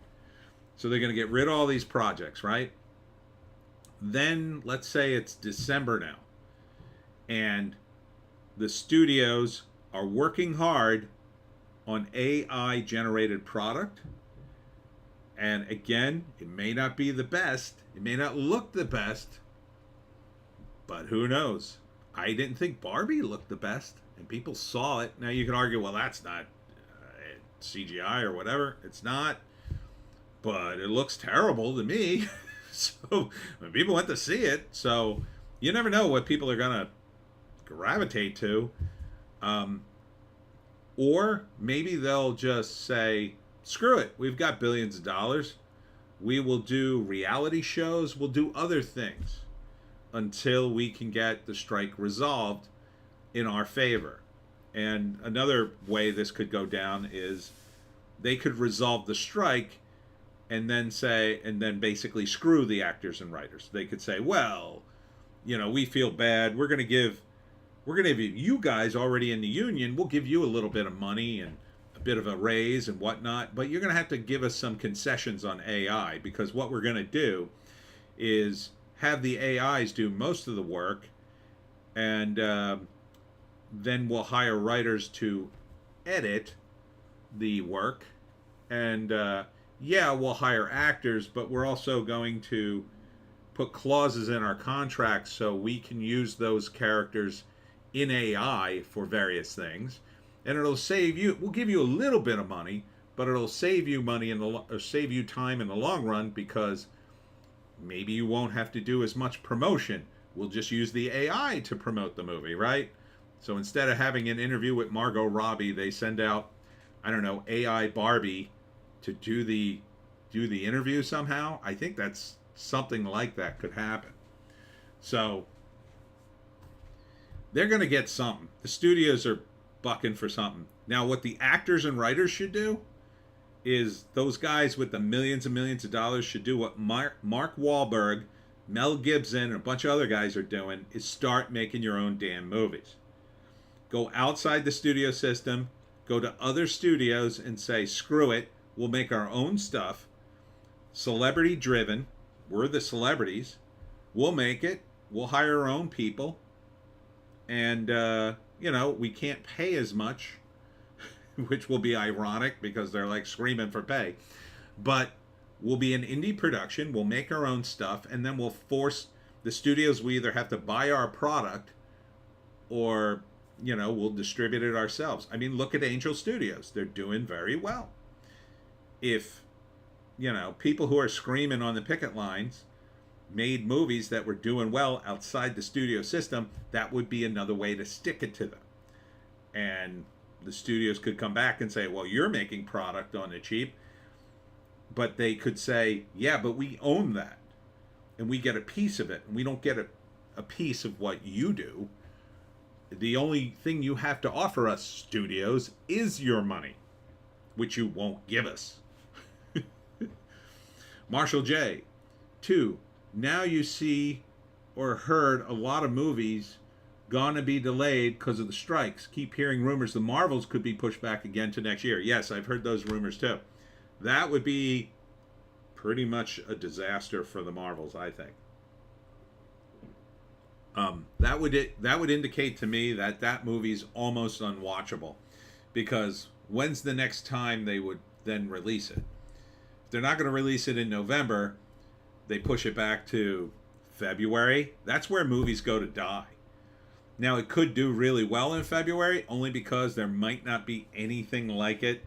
So they're going to get rid of all these projects, right? Then let's say it's December now, and the studios are working hard on AI generated product. And again, it may not be the best. It may not look the best. But who knows? I didn't think Barbie looked the best. And people saw it. Now you can argue, well, that's not CGI or whatever. It's not. But it looks terrible to me. So when people went to see it. So you never know what people are going to gravitate to. Or maybe they'll just say, screw it. We've got billions of dollars. We will do reality shows. We'll do other things until we can get the strike resolved in our favor. And another way this could go down is they could resolve the strike and then basically screw the actors and writers. They could say, well, we feel bad. We're going to give you guys already in the union, we'll give you a little bit of money and a bit of a raise and whatnot, but you're going to have to give us some concessions on AI, because what we're going to do is have the AIs do most of the work, and then we'll hire writers to edit the work, and yeah, we'll hire actors, but we're also going to put clauses in our contracts so we can use those characters in AI for various things, and it'll save you. We'll give you a little bit of money, but it'll save you money or save you time in the long run, because maybe you won't have to do as much promotion. We'll just use the AI to promote the movie, right? So instead of having an interview with Margot Robbie, they send out, I don't know, AI Barbie to do the interview somehow. I think that's something like that could happen. So they're going to get something. The studios are bucking for something. Now, what the actors and writers should do is those guys with the millions and millions of dollars should do what Mark Wahlberg, Mel Gibson, and a bunch of other guys are doing, is start making your own damn movies. Go outside the studio system, go to other studios and say, screw it, we'll make our own stuff, celebrity driven, we're the celebrities, we'll make it, we'll hire our own people, and, we can't pay as much, which will be ironic because they're like screaming for pay. But we'll be an indie production, we'll make our own stuff, and then we'll force the studios, we either have to buy our product or, we'll distribute it ourselves. I mean, look at Angel Studios. They're doing very well. If, people who are screaming on the picket lines made movies that were doing well outside the studio system, that would be another way to stick it to them. And the studios could come back and say, well, you're making product on the cheap. But they could say, yeah, but we own that. And we get a piece of it. And we don't get a piece of what you do. The only thing you have to offer us, studios, is your money, which you won't give us. Marshall J. 2. Now you see or heard a lot of movies gonna be delayed because of the strikes. Keep hearing rumors the Marvels could be pushed back again to next year. Yes, I've heard those rumors too. That would be pretty much a disaster for the Marvels, I think. That would indicate to me that that movie's almost unwatchable, because when's the next time they would then release it? If they're not going to release it in November, they push it back to February. That's where movies go to die. Now, it could do really well in February, only because there might not be anything like it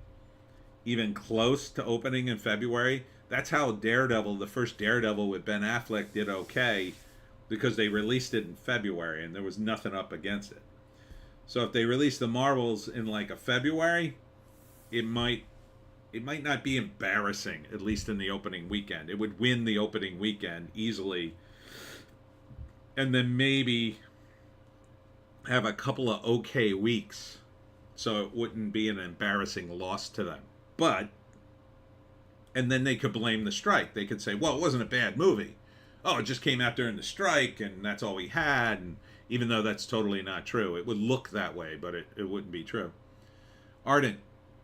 even close to opening in February. That's how Daredevil, the first Daredevil with Ben Affleck, did okay, because they released it in February and there was nothing up against it. So if they release the Marvels in like a February, it might not be embarrassing, at least in the opening weekend. It would win the opening weekend easily, and then maybe have a couple of okay weeks, so it wouldn't be an embarrassing loss to them. And then they could blame the strike. They could say, well, it wasn't a bad movie. Oh, it just came out during the strike, and that's all we had. And even though that's totally not true, it would look that way, but it wouldn't be true. Ardent,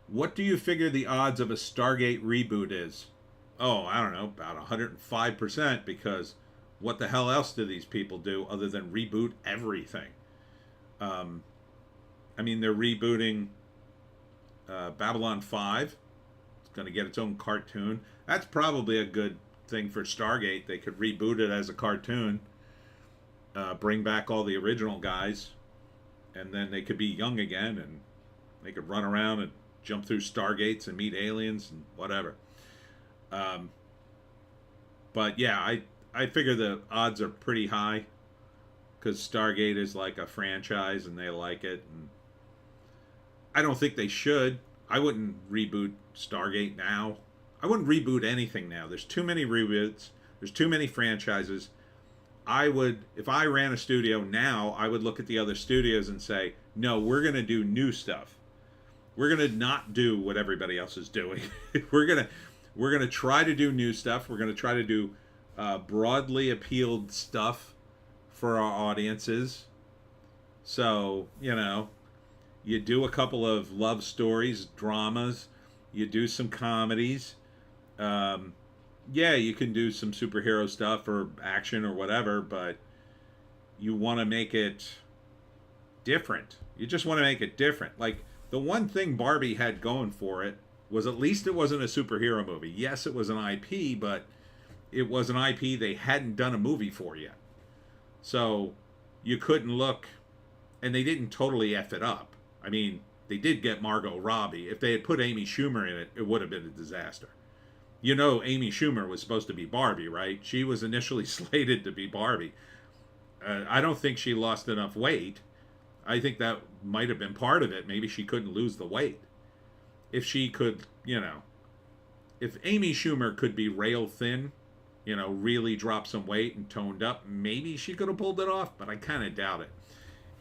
what do you figure the odds of a Stargate reboot is? Oh, I don't know, about 105%, because what the hell else do these people do other than reboot everything? I mean, they're rebooting Babylon 5. It's going to get its own cartoon. That's probably a good thing for Stargate. They could reboot it as a cartoon, bring back all the original guys, and then they could be young again, and they could run around and jump through Stargates and meet aliens and whatever. But yeah, I figure the odds are pretty high, because Stargate is like a franchise and they like it. And I don't think they should. I wouldn't reboot Stargate now. I wouldn't reboot anything now. There's too many reboots. There's too many franchises. If I ran a studio now, I would look at the other studios and say, no, we're going to do new stuff. We're going to not do what everybody else is doing. We're going to try to do new stuff. We're going to try to do broadly appealed stuff for our audiences. So, you do a couple of love stories, dramas, you do some comedies. Yeah, you can do some superhero stuff or action or whatever, but you want to make it different. You just want to make it different. Like, the one thing Barbie had going for it was at least it wasn't a superhero movie. Yes, it was an IP, but it was an IP they hadn't done a movie for yet. So you couldn't look, and they didn't totally F it up. I mean, they did get Margot Robbie. If they had put Amy Schumer in it, it would have been a disaster. You know, Amy Schumer was supposed to be Barbie, right? She was initially slated to be Barbie. I don't think she lost enough weight. I think that might have been part of it. Maybe she couldn't lose the weight. If she could, if Amy Schumer could be rail thin, really drop some weight and toned up, maybe she could have pulled it off, but I kind of doubt it.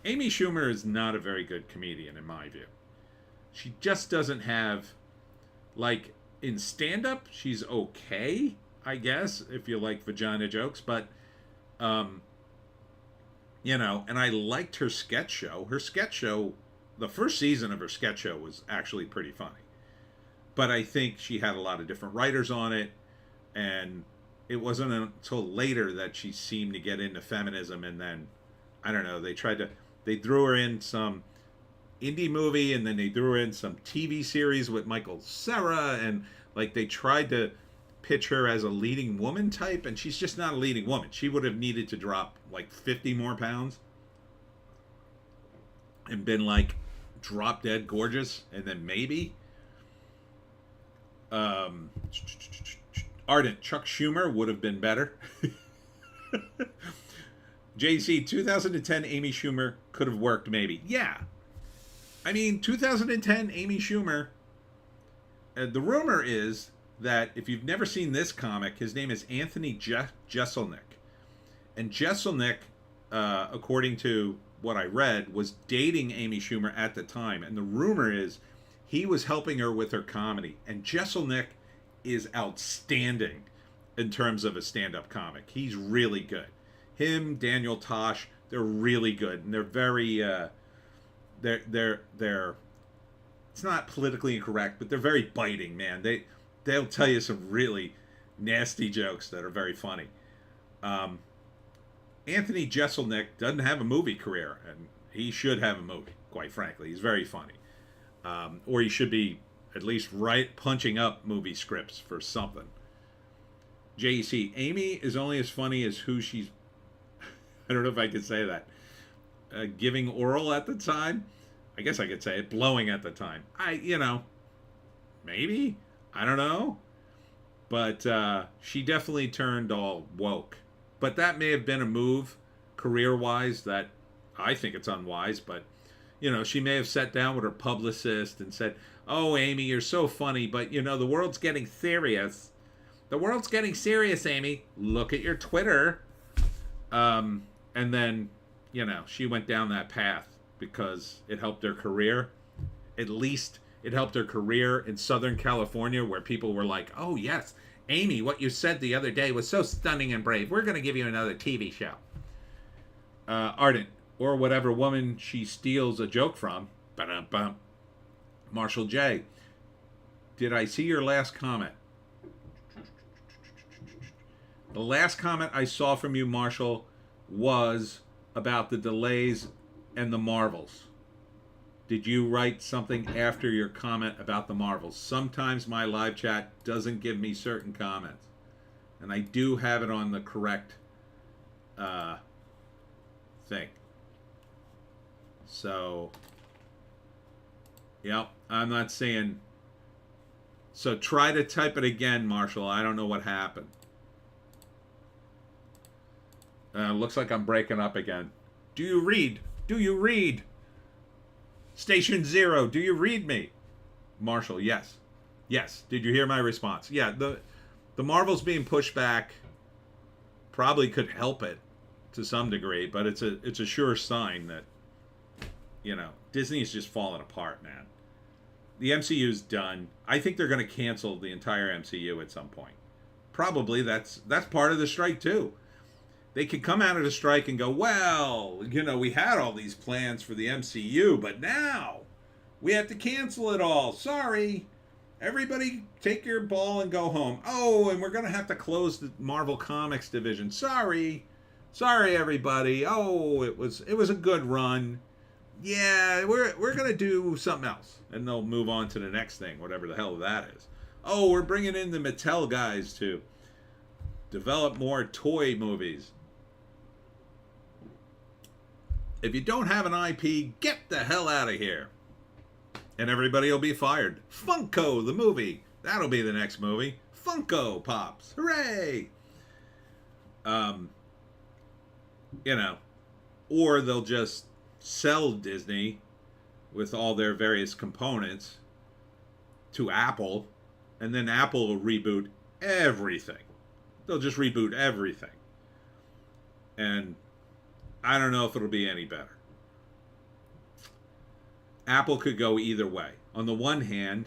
Amy Schumer is not a very good comedian, in my view. She just doesn't have, like, in stand-up, she's okay, I guess, if you like vagina jokes, but, and I liked her sketch show. Her sketch show, the first season of her sketch show was actually pretty funny. But I think she had a lot of different writers on it, and it wasn't until later that she seemed to get into feminism, and then, I don't know, they threw her in some indie movie, and then they threw her in some TV series with Michael Cera, and, like, they tried to pitch her as a leading woman type, and she's just not a leading woman. She would have needed to drop, like, 50 more pounds and been, like, drop dead gorgeous, and then maybe Ardent Chuck Schumer would have been better. JC, 2010 Amy Schumer could have worked maybe. Yeah. I mean, 2010 Amy Schumer, the rumor is that if you've never seen this comic, his name is Anthony Jeselnik. And Jeselnik, according to what I read, was dating Amy Schumer at the time. And the rumor is he was helping her with her comedy. And Jeselnik is outstanding in terms of a stand-up comic. He's really good. Him, Daniel Tosh, they're really good. And they're very, they're it's not politically incorrect, but they're very biting, man. They'll tell you some really nasty jokes that are very funny. Anthony Jeselnik doesn't have a movie career, and he should have a movie, quite frankly. He's very funny. Or he should be at least punching up movie scripts for something. JEC, Amy is only as funny as who she's, I don't know if I could say that, giving oral at the time. I guess I could say it, blowing at the time. Maybe, I don't know. But she definitely turned all woke. But that may have been a move, career-wise, that I think it's unwise. But, she may have sat down with her publicist and said, "Oh, Amy, you're so funny, but, the world's getting serious. The world's getting serious, Amy. Look at your Twitter." And then, she went down that path because it helped her career. At least it helped her career in Southern California, where people were like, "Oh, yes, Amy, what you said the other day was so stunning and brave. We're going to give you another TV show." Ardent, or whatever woman she steals a joke from. Ba-dum-bum. Marshall J. Did I see your last comment? The last comment I saw from you, Marshall, was about the delays and the Marvels. Did you write something after your comment about the Marvels? Sometimes my live chat doesn't give me certain comments. And I do have it on the correct thing. So, yep, I'm not saying... So try to type it again, Marshall. I don't know what happened. Looks like I'm breaking up again. Do you read? Do you read? Station 0, do you read me? Marshall, yes. Yes. Did you hear my response? Yeah, the Marvels being pushed back probably could help it to some degree, but it's a sure sign that, Disney's just falling apart, man. The MCU's done. I think they're going to cancel the entire MCU at some point. Probably that's part of the strike too. They could come out of the strike and go, well, we had all these plans for the MCU, but now we have to cancel it all. Sorry. Everybody take your ball and go home. Oh, and we're going to have to close the Marvel Comics division. Sorry. Sorry, everybody. Oh, it was a good run. yeah, we're gonna do something else, and they'll move on to the next thing, whatever the hell that is. Oh, we're bringing in the Mattel guys to develop more toy movies. If you don't have an IP, get the hell out of here. And everybody will be fired. Funko, the movie. That'll be the next movie. Funko Pops. Hooray! You know, or they'll just sell Disney with all their various components to Apple, and then Apple will reboot everything. They'll just reboot everything. And I don't know if it'll be any better. Apple could go either way. On the one hand,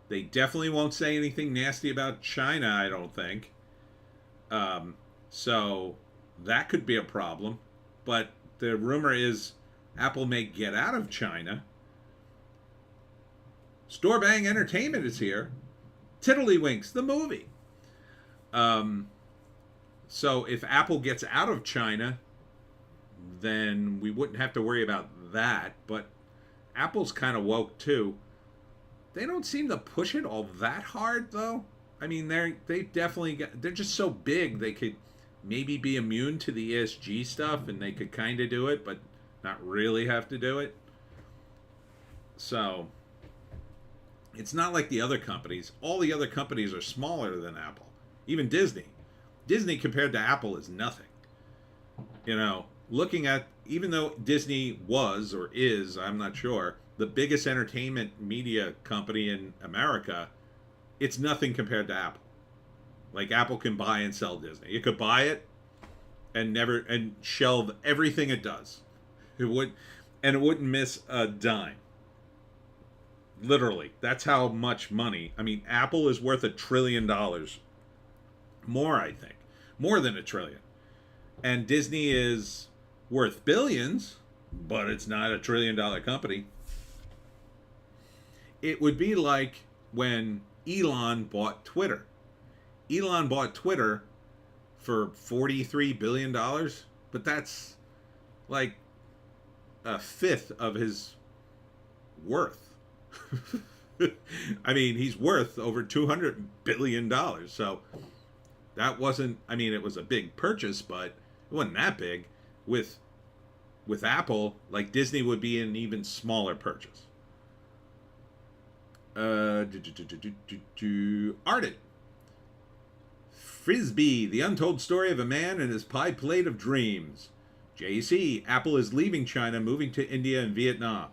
they definitely won't say anything nasty about China, I don't think. So that could be a problem. But the rumor is Apple may get out of China. Store Bang Entertainment is here. Tiddlywinks, the movie. So if Apple gets out of China, then we wouldn't have to worry about that. But Apple's kind of woke too. They don't seem to push it all that hard though. I mean, they're just so big they could maybe be immune to the ESG stuff, and they could kind of do it, but not really have to do it. So it's not like the other companies. All the other companies are smaller than Apple. Even Disney. Disney compared to Apple is nothing. You know, looking at, even though Disney was or is, I'm not sure, the biggest entertainment media company in America, it's nothing compared to Apple. Like, Apple can buy and sell Disney. It could buy it and shelve everything it does. It wouldn't miss a dime. Literally, that's how much money. I mean, Apple is worth $1 trillion. More, I think. More than $1 trillion. And Disney is worth billions, but it's not $1 trillion company. It would be like when Elon bought Twitter. Elon bought Twitter for $43 billion, but that's like a fifth of his worth. I mean, he's worth over $200 billion. So that wasn't, I mean, it was a big purchase, but it wasn't that big. With Apple, like, Disney would be an even smaller purchase. Ardent. Frisbee, the untold story of a man and his pie plate of dreams. JC, Apple is leaving China, moving to India and Vietnam.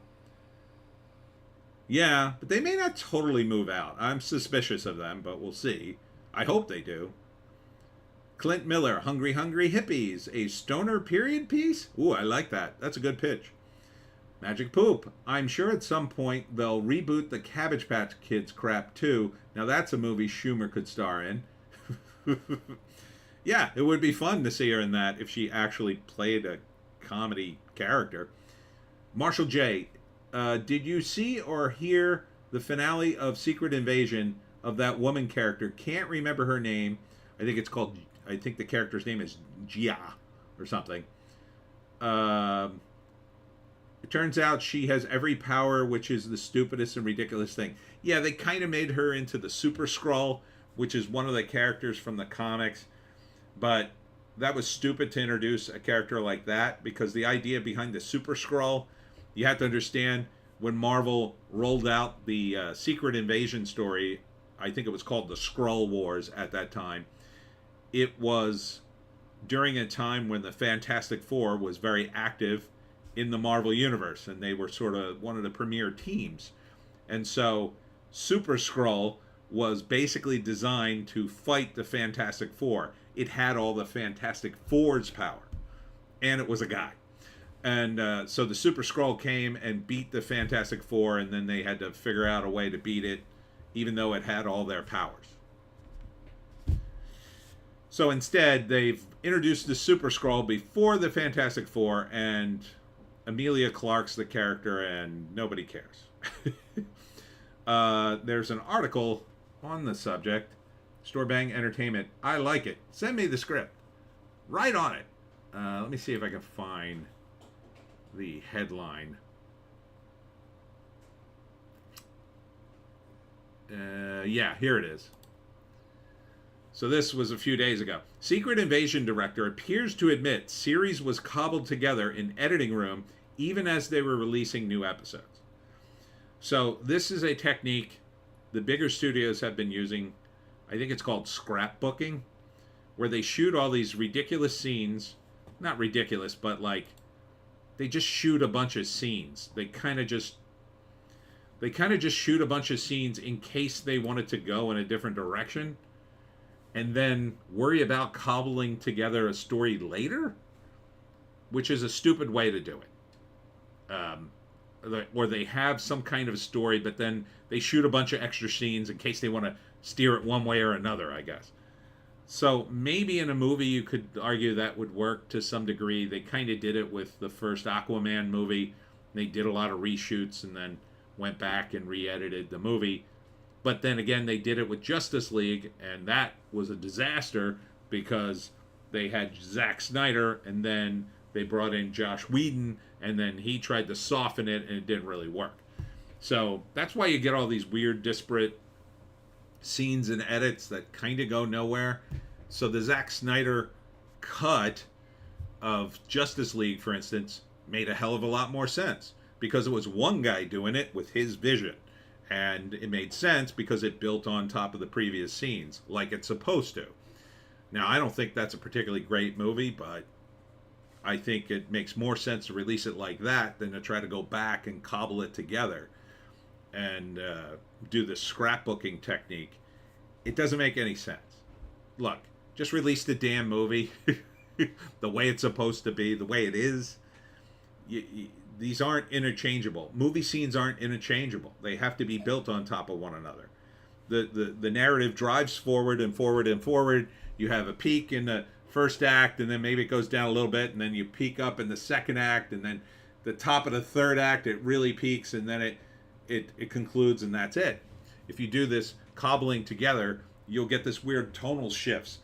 Yeah, but they may not totally move out. I'm suspicious of them, but we'll see. I hope they do. Clint Miller, Hungry Hungry Hippies, a stoner period piece? Ooh, I like that. That's a good pitch. Magic Poop, I'm sure at some point they'll reboot the Cabbage Patch Kids crap too. Now that's a movie Schumer could star in. Yeah, it would be fun to see her in that if she actually played a comedy character. Marshall J., did you see or hear the finale of Secret Invasion of that woman character? Can't remember her name. I think the character's name is Jia or something. It turns out she has every power, which is the stupidest and ridiculous thing. Yeah, they kind of made her into the Super Skrull, which is one of the characters from the comics. But that was stupid to introduce a character like that, because the idea behind the Super Skrull, you have to understand, when Marvel rolled out the Secret Invasion story, I think it was called the Skrull Wars at that time, it was during a time when the Fantastic Four was very active in the Marvel Universe, and they were sort of one of the premier teams. And so Super Skrull was basically designed to fight the Fantastic Four. It had all the Fantastic Four's power, and it was a guy. And so the Super Skrull came and beat the Fantastic Four, and then they had to figure out a way to beat it, even though it had all their powers. So instead, they've introduced the Super Skrull before the Fantastic Four, and Emilia Clarke's the character, and nobody cares. There's an article on the subject. Store Bang Entertainment. I like it. Send me the script. Write on it. Let me see if I can find the headline. Yeah, here it is. So this was a few days ago. Secret Invasion director appears to admit series was cobbled together in editing room even as they were releasing new episodes. So this is a technique the bigger studios have been using. I think it's called scrapbooking, where they shoot all these ridiculous scenes. Not ridiculous, but like they just shoot a bunch of scenes. They kind of just shoot a bunch of scenes in case they wanted to go in a different direction, and then worry about cobbling together a story later, which is a stupid way to do it. Or they have some kind of story, but then they shoot a bunch of extra scenes in case they want to steer it one way or another, I guess. So maybe in a movie you could argue that would work to some degree. They kind of did it with the first Aquaman movie. They did a lot of reshoots and then went back and re-edited the movie. But then again, they did it with Justice League, and that was a disaster because they had Zack Snyder, and then they brought in Josh Whedon, and then he tried to soften it, and it didn't really work. So that's why you get all these weird, disparate scenes and edits that kind of go nowhere. So the Zack Snyder cut of Justice League, for instance, made a hell of a lot more sense because it was one guy doing it with his vision. And it made sense because it built on top of the previous scenes, like it's supposed to. Now, I don't think that's a particularly great movie, but I think it makes more sense to release it like that than to try to go back and cobble it together and do the scrapbooking technique. It doesn't make any sense. Look, just release the damn movie the way it's supposed to be, the way it is. These aren't interchangeable. Movie scenes aren't interchangeable. They have to be built on top of one another. The narrative drives forward and forward and forward. You have a peak in the first act, and then maybe it goes down a little bit, and then you peak up in the second act, and then the top of the third act, it really peaks, and then it concludes, and that's it. If you do this cobbling together, you'll get this weird tonal shifts.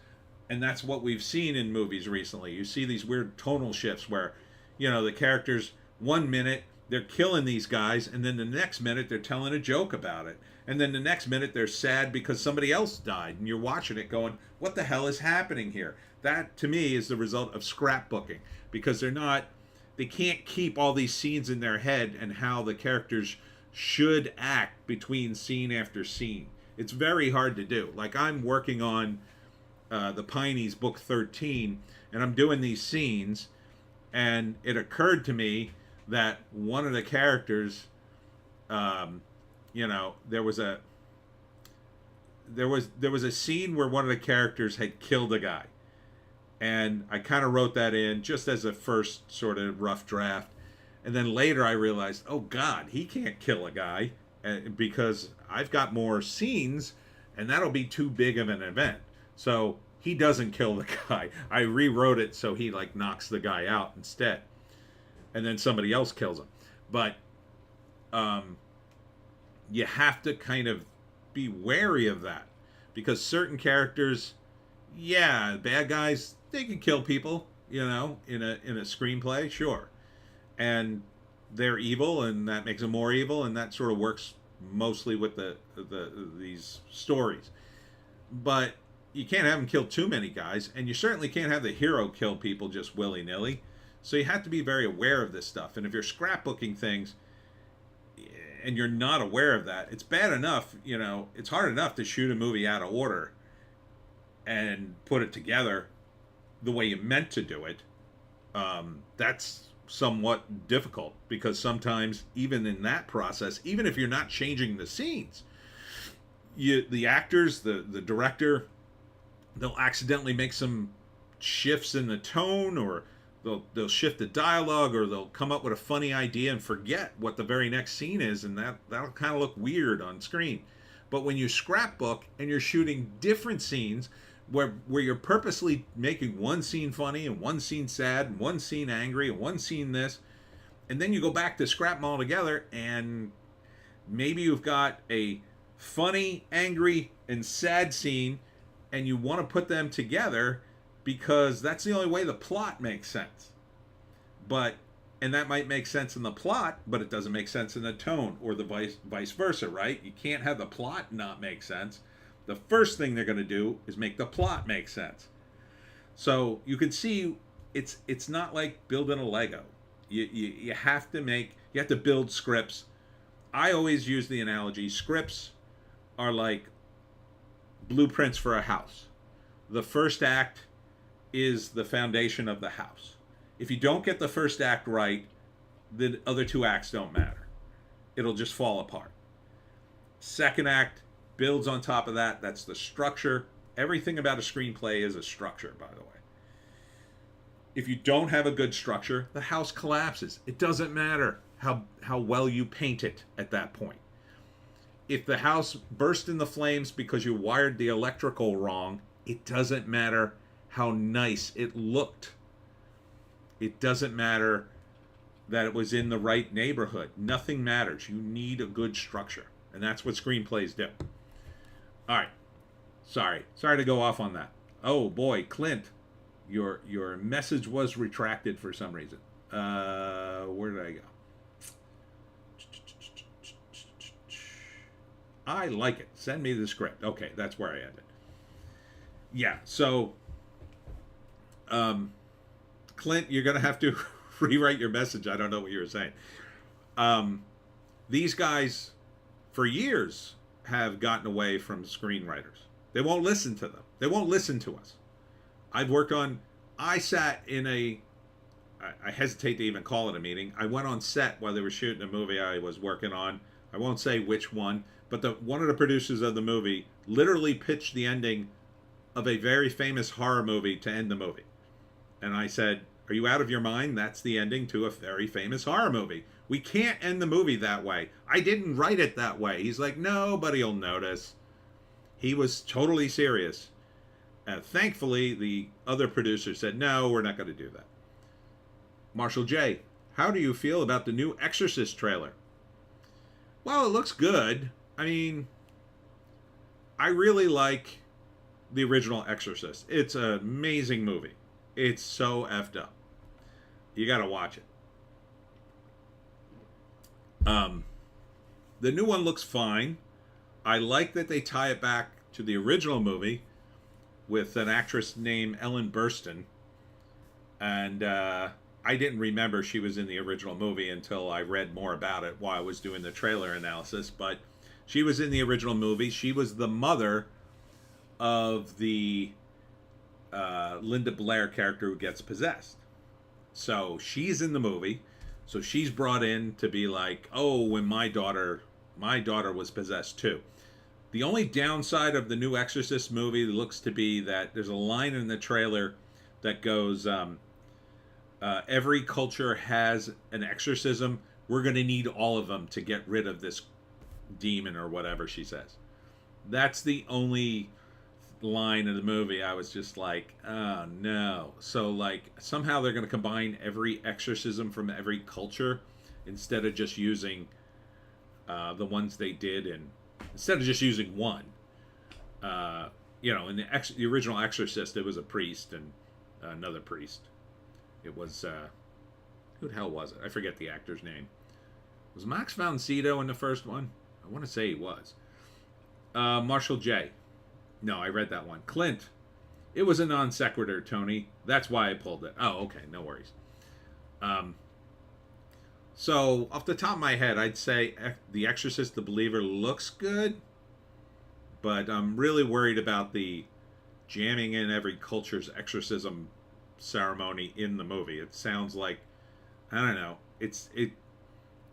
And that's what we've seen in movies recently. You see these weird tonal shifts where, the characters, 1 minute they're killing these guys, and then the next minute they're telling a joke about it, and then the next minute they're sad because somebody else died, and you're watching it going, what the hell is happening here? That to me is the result of scrapbooking, because they can't keep all these scenes in their head and how the characters should act between scene after scene. It's very hard to do. Like, I'm working on the Pineys book 13, and I'm doing these scenes, and it occurred to me that one of the characters, there was a scene where one of the characters had killed a guy, and I kind of wrote that in just as a first sort of rough draft, and then later I realized, oh God, he can't kill a guy because I've got more scenes, and that'll be too big of an event. So he doesn't kill the guy. I rewrote it so he knocks the guy out instead, and then somebody else kills him. But you have to kind of be wary of that, because certain characters, bad guys, they can kill people, in a screenplay, sure, and they're evil, and that makes them more evil, and that sort of works mostly with these stories. But you can't have them kill too many guys, and you certainly can't have the hero kill people just willy-nilly. So you have to be very aware of this stuff. And if you're scrapbooking things and you're not aware of that, it's bad enough, it's hard enough to shoot a movie out of order and put it together the way you meant to do it. That's somewhat difficult, because sometimes even in that process, even if you're not changing the scenes, the actors, the director, they'll accidentally make some shifts in the tone, or they'll shift the dialogue, or they'll come up with a funny idea and forget what the very next scene is, and that'll kind of look weird on screen. But when you scrapbook and you're shooting different scenes where you're purposely making one scene funny and one scene sad and one scene angry and one scene this, and then you go back to scrap them all together, and maybe you've got a funny, angry, and sad scene, and you want to put them together because that's the only way the plot makes sense. But And that might make sense in the plot, but it doesn't make sense in the tone, or the vice versa, right? You can't have the plot not make sense. The first thing they're going to do is make the plot make sense. So you can see it's not like building a Lego. You have to build scripts. I always use the analogy, scripts are like blueprints for a house. The first act is the foundation of the house. If you don't get the first act right, the other two acts don't matter. It'll just fall apart. Second act builds on top of that. That's the structure. Everything about a screenplay is a structure, by the way. If you don't have a good structure, the house collapses. It doesn't matter how well you paint it at that point. If the house burst into flames because you wired the electrical wrong, it doesn't matter how nice it looked. It doesn't matter that it was in the right neighborhood. Nothing matters. You need a good structure. And that's what screenplays do. All right. Sorry to go off on that. Oh boy, Clint, your message was retracted for some reason. Where did I go? I like it. Send me the script. Okay, that's where I ended. Yeah, so Clint, you're going to have to rewrite your message. I don't know what you were saying. These guys, for years, have gotten away from screenwriters. They won't listen to them. They won't listen to us. I sat in I hesitate to even call it a meeting. I went on set while they were shooting a movie I was working on. I won't say which one, but one of the producers of the movie literally pitched the ending of a very famous horror movie to end the movie. And I said, are you out of your mind? That's the ending to a very famous horror movie. We can't end the movie that way. I didn't write it that way. He's like, nobody will notice. He was totally serious. Thankfully, the other producer said, no, we're not going to do that. Marshall J., how do you feel about the new Exorcist trailer? Well, it looks good. I mean, I really like the original Exorcist. It's an amazing movie. It's so effed up. You got to watch it. The new one looks fine. I like that they tie it back to the original movie with an actress named Ellen Burstyn. And I didn't remember she was in the original movie until I read more about it while I was doing the trailer analysis. But she was in the original movie. She was the mother of the Linda Blair character who gets possessed. So she's in the movie. So she's brought in to be like, oh, when my daughter was possessed too. The only downside of the new Exorcist movie looks to be that there's a line in the trailer that goes, every culture has an exorcism. We're going to need all of them to get rid of this demon or whatever she says. That's the only line in the movie I was just like, oh no. So like somehow they're going to combine every exorcism from every culture instead of just using the ones they did, and instead of just using one. In the original Exorcist, it was a priest and another priest. It was who the hell was it? I forget the actor's name. Was Max von Sydow in the first one? I want to say he was. Marshall J. No, I read that one. Clint. It was a non sequitur, Tony. That's why I pulled it. Oh, okay. No worries. So, off the top of my head, I'd say The Exorcist, the Believer looks good. But I'm really worried about the jamming in every culture's exorcism ceremony in the movie. It sounds like, I don't know. It's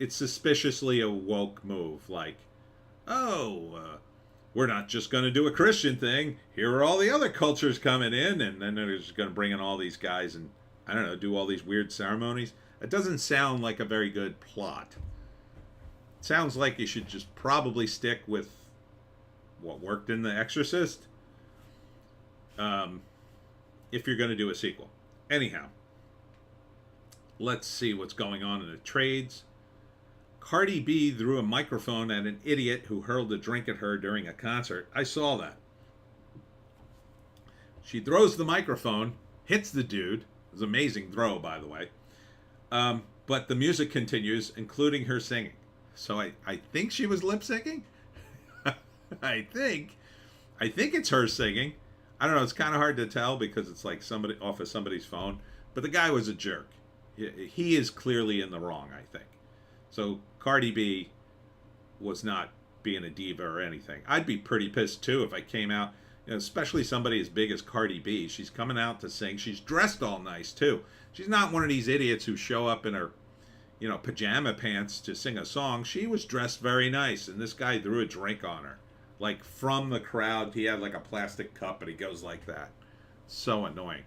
suspiciously a woke move. Like, we're not just going to do a Christian thing. Here are all the other cultures coming in, and then they're just going to bring in all these guys and, I don't know, do all these weird ceremonies. It doesn't sound like a very good plot. It sounds like you should just probably stick with what worked in The Exorcist if you're going to do a sequel. Anyhow, let's see what's going on in the trades. Cardi B threw a microphone at an idiot who hurled a drink at her during a concert. I saw that. She throws the microphone, hits the dude. It was an amazing throw, by the way. But the music continues, including her singing. So I think she was lip syncing. I think it's her singing. I don't know. It's kind of hard to tell because it's like somebody off of somebody's phone. But the guy was a jerk. He is clearly in the wrong, I think. So Cardi B was not being a diva or anything. I'd be pretty pissed too if I came out, especially somebody as big as Cardi B. She's coming out to sing. She's dressed all nice too. She's not one of these idiots who show up in her, pajama pants to sing a song. She was dressed very nice, and this guy threw a drink on her. Like from the crowd, he had like a plastic cup, and he goes like that. So annoying.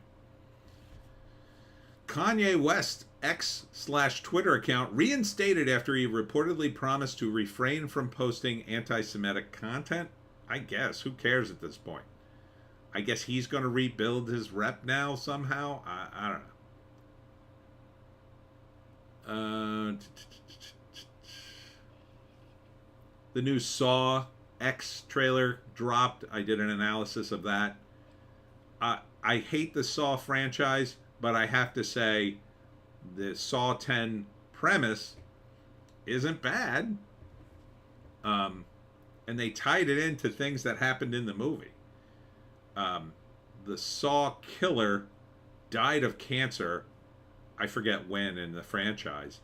Kanye West X/Twitter account reinstated after he reportedly promised to refrain from posting anti-Semitic content. I guess. Who cares at this point? I guess he's going to rebuild his rep now somehow. I don't know. The new Saw X trailer dropped. I did an analysis of that. I hate the Saw franchise, but I have to say the Saw 10 premise isn't bad. And they tied it into things that happened in the movie. The Saw killer died of cancer. I forget when in the franchise.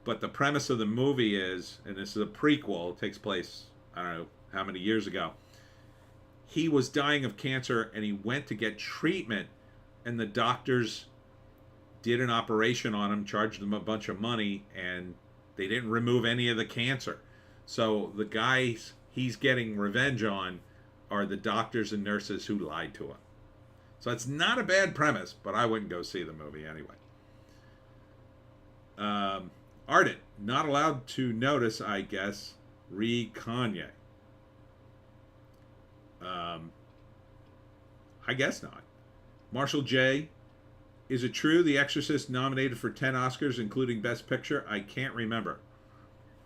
But the premise of the movie is, and this is a prequel, it takes place, I don't know how many years ago. He was dying of cancer and he went to get treatment, and the doctors did an operation on him, charged him a bunch of money, and they didn't remove any of the cancer. So the guys he's getting revenge on are the doctors and nurses who lied to him. So it's not a bad premise, but I wouldn't go see the movie anyway. Ardent, not allowed to notice, I guess, Kanye. I guess not. Marshall J. Is it true The Exorcist nominated for 10 Oscars, including Best Picture? I can't remember.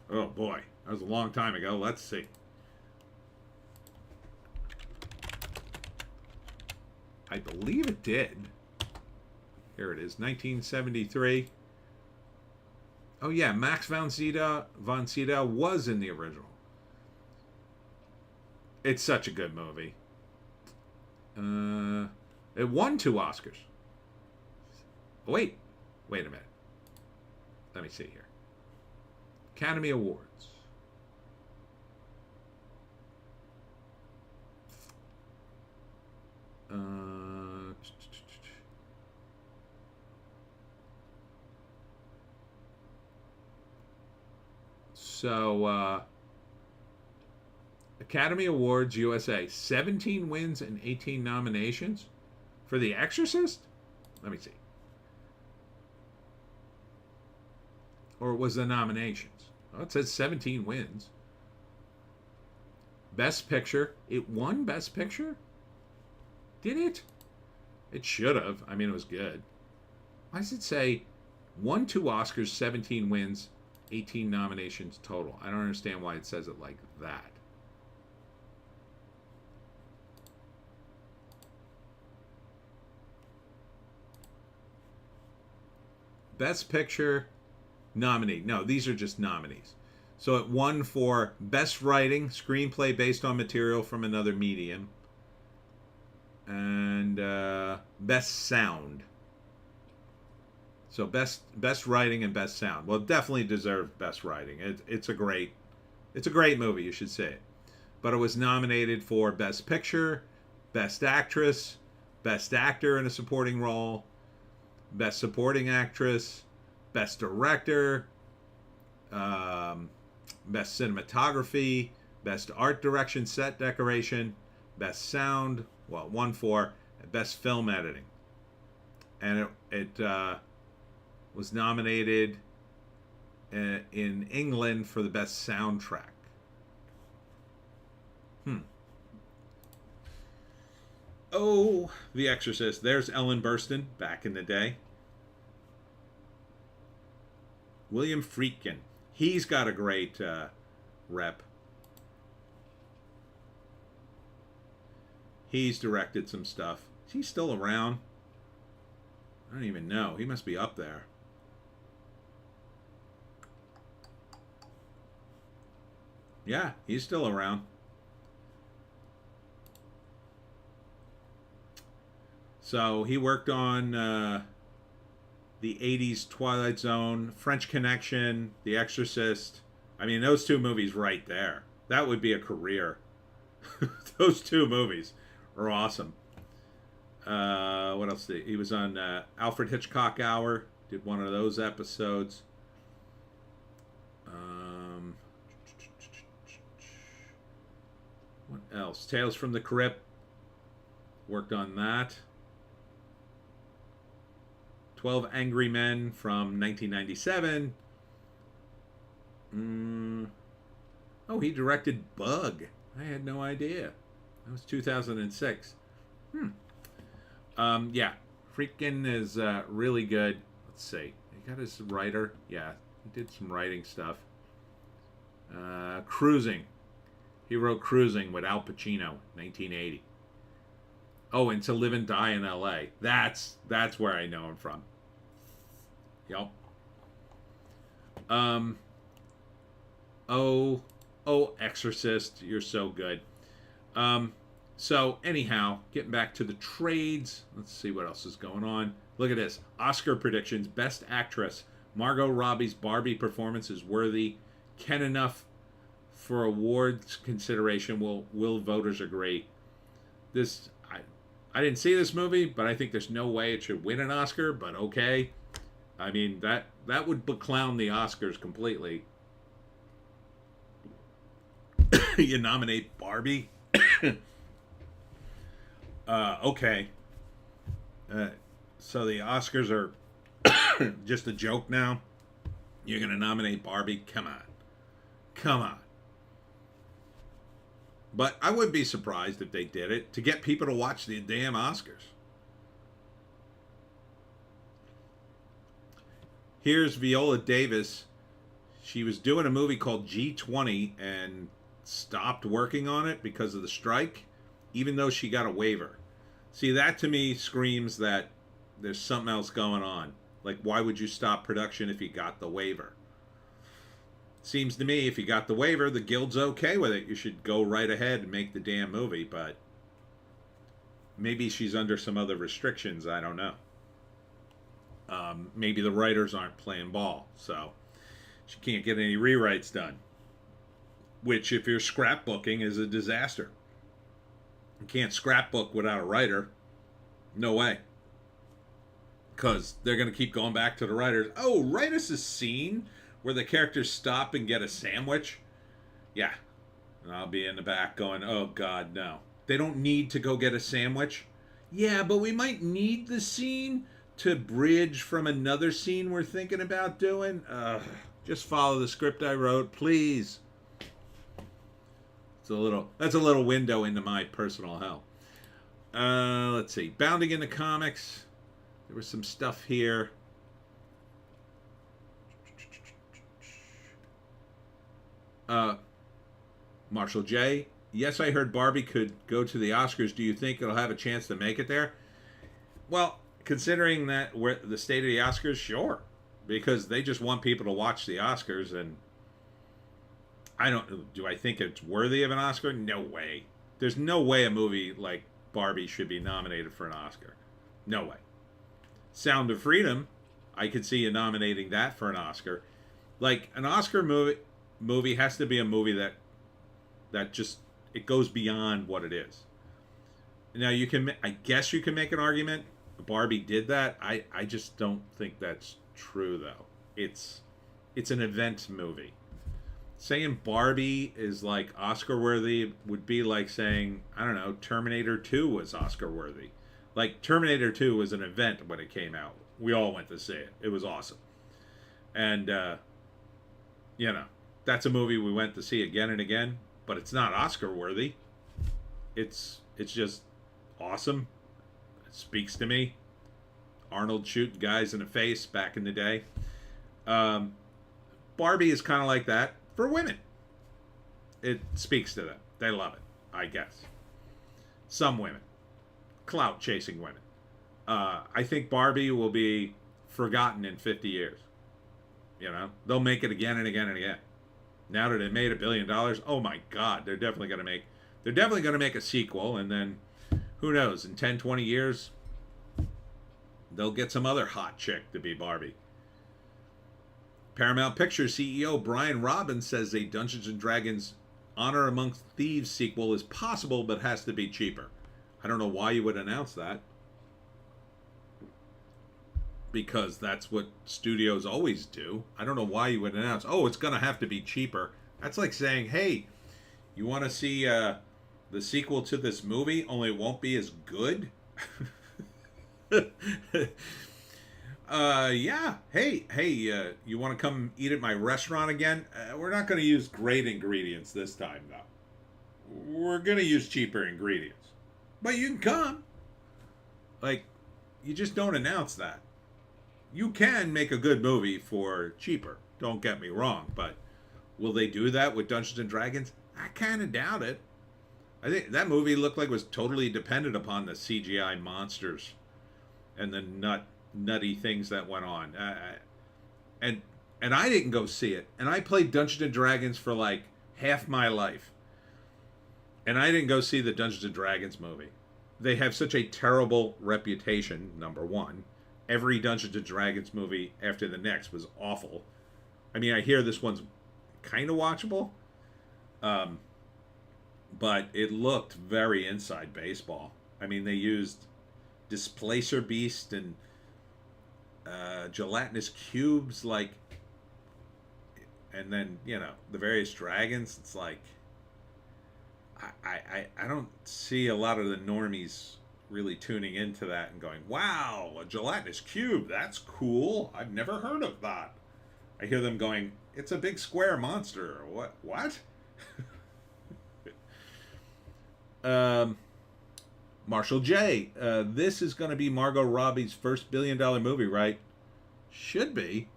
Oh boy, that was a long time ago. Let's see. I believe it did. Here it is, 1973. Oh yeah, Max von Sydow was in the original. It's such a good movie. It won 2 Oscars. Oh, wait a minute. Let me see here. Academy Awards. Academy Awards USA, 17 wins and 18 nominations for The Exorcist? Let me see. Or was the nominations? Oh, it says 17 wins. Best Picture. It won Best Picture? Did it? It should have. I mean, it was good. Why does it say won 2 Oscars, 17 wins, 18 nominations total? I don't understand why it says it like that. Best Picture nominee. No, these are just nominees. So it won for Best Writing, Screenplay based on material from another medium, and Best Sound. So best writing and best sound. Well, it definitely deserved best writing. It's a great movie. You should see it. But it was nominated for Best Picture, Best Actress, Best Actor in a Supporting Role, Best Supporting Actress, Best Director, Best Cinematography, Best Art Direction, Set Decoration, Best Sound. Well, it won for Best Film Editing, and it was nominated in England for the best soundtrack. Oh, The Exorcist. There's Ellen Burstyn back in the day. William Friedkin. He's got a great rep. He's directed some stuff. Is he still around? I don't even know. He must be up there. Yeah, he's still around. So he worked on the 80s Twilight Zone, French Connection, The Exorcist. I mean, those two movies right there. That would be a career. Those two movies are awesome. What else did he was on Alfred Hitchcock Hour, did one of those episodes. What else? Tales from the Crypt, worked on that. 12 Angry Men from 1997. Oh, he directed Bug. I had no idea. That was 2006. Yeah, Friedkin is really good. Let's see. He got his writer. Yeah, he did some writing stuff. Cruising. He wrote Cruising with Al Pacino, 1980. Oh, and To Live and Die in L.A. That's where I know him from. Yep. Oh, Exorcist, you're so good. So anyhow, getting back to the trades. Let's see what else is going on. Look at this. Oscar predictions. Best Actress. Margot Robbie's Barbie performance is worthy. Ken enough for awards consideration. Will voters agree? This I didn't see this movie, but I think there's no way it should win an Oscar, but okay. I mean, that would beclown the Oscars completely. You nominate Barbie? Okay. So the Oscars are just a joke now? You're going to nominate Barbie? Come on. Come on. But I wouldn't be surprised if they did it to get people to watch the damn Oscars. Here's Viola Davis. She was doing a movie called G20 and stopped working on it because of the strike, even though she got a waiver. See, that to me screams that there's something else going on. Like, why would you stop production if you got the waiver? Seems to me if you got the waiver, the guild's okay with it. You should go right ahead and make the damn movie, but maybe she's under some other restrictions. I don't know. Maybe the writers aren't playing ball, so she can't get any rewrites done. Which, if you're scrapbooking, is a disaster. You can't scrapbook without a writer. No way. Because they're going to keep going back to the writers. Oh, write us a scene where the characters stop and get a sandwich. Yeah. And I'll be in the back going, oh, God, no. They don't need to go get a sandwich. Yeah, but we might need the scene to bridge from another scene we're thinking about doing. Just follow the script I wrote, please. That's a little window into my personal hell. Let's see. Bounding into comics. There was some stuff here. Marshall J. Yes, I heard Barbie could go to the Oscars. Do you think it'll have a chance to make it there? Well, considering that we're the state of the Oscars, sure. Because they just want people to watch the Oscars, and do I think it's worthy of an Oscar? No way. There's no way a movie like Barbie should be nominated for an Oscar. No way. Sound of Freedom, I could see you nominating that for an Oscar. Like, an Oscar movie has to be a movie that just, it goes beyond what it is. Now, I guess you can make an argument Barbie did that. I just don't think that's true, though. It's an event movie. Saying Barbie is like Oscar worthy would be like saying, I don't know, Terminator 2 was Oscar worthy. Like, Terminator 2 was an event when it came out. We all went to see it. It was awesome. And that's a movie we went to see again and again, but it's not Oscar worthy. It's just awesome. It speaks to me. Arnold shooting guys in the face back in the day. Barbie is kind of like that for women. It speaks to them. They love it, I guess. Some women. Clout chasing women. I think Barbie will be forgotten in 50 years. They'll make it again and again and again. Now that it made $1 billion, oh my God, they're definitely gonna make a sequel, and then who knows? In 10, 20 years, they'll get some other hot chick to be Barbie. Paramount Pictures CEO Brian Robbins says a Dungeons and Dragons Honor Amongst Thieves sequel is possible, but has to be cheaper. I don't know why you would announce that, because that's what studios always do. I don't know why you would announce, oh, it's going to have to be cheaper. That's like saying, hey, you want to see the sequel to this movie, only it won't be as good? Yeah. Hey, you want to come eat at my restaurant again? We're not going to use great ingredients this time, though. We're going to use cheaper ingredients. But you can come. Like, you just don't announce that. You can make a good movie for cheaper. Don't get me wrong. But will they do that with Dungeons and Dragons? I kind of doubt it. I think that movie looked like it was totally dependent upon the CGI monsters and the nutty things that went on. And I didn't go see it. And I played Dungeons and Dragons for like half my life. And I didn't go see the Dungeons and Dragons movie. They have such a terrible reputation, number one. Every Dungeons and Dragons movie after the next was awful. I mean, I hear this one's kind of watchable. But it looked very inside baseball. I mean, they used Displacer Beast and gelatinous cubes, like, and then, you know, the various dragons. It's like, I don't see a lot of the normies really tuning into that and going, wow, a gelatinous cube, that's cool. I've never heard of that. I hear them going, it's a big square monster. What? Marshall J. This is going to be Margot Robbie's first $1 billion movie, right? Should be.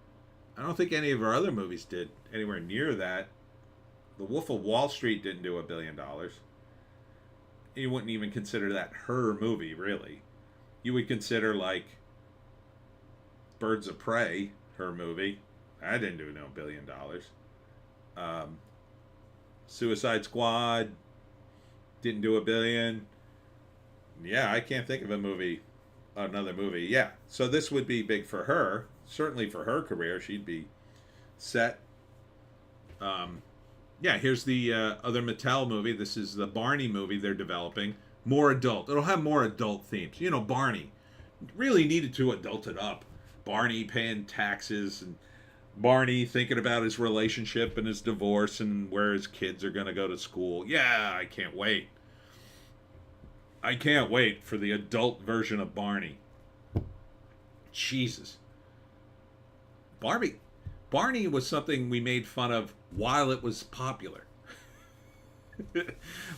I don't think any of her other movies did anywhere near that. The Wolf of Wall Street didn't do $1 billion. You wouldn't even consider that her movie, really. You would consider, like, Birds of Prey her movie. That didn't do no $1 billion. Suicide Squad didn't do $1 billion. Yeah, I can't think of another movie. Yeah, so this would be big for her. Certainly for her career, she'd be set. Yeah, here's the other Mattel movie. This is the Barney movie they're developing. More adult. It'll have more adult themes. You know, Barney really needed to adult it up. Barney paying taxes, and Barney thinking about his relationship and his divorce and where his kids are going to go to school. Yeah, I can't wait. I can't wait for the adult version of Barney. Jesus. Barney was something we made fun of while it was popular.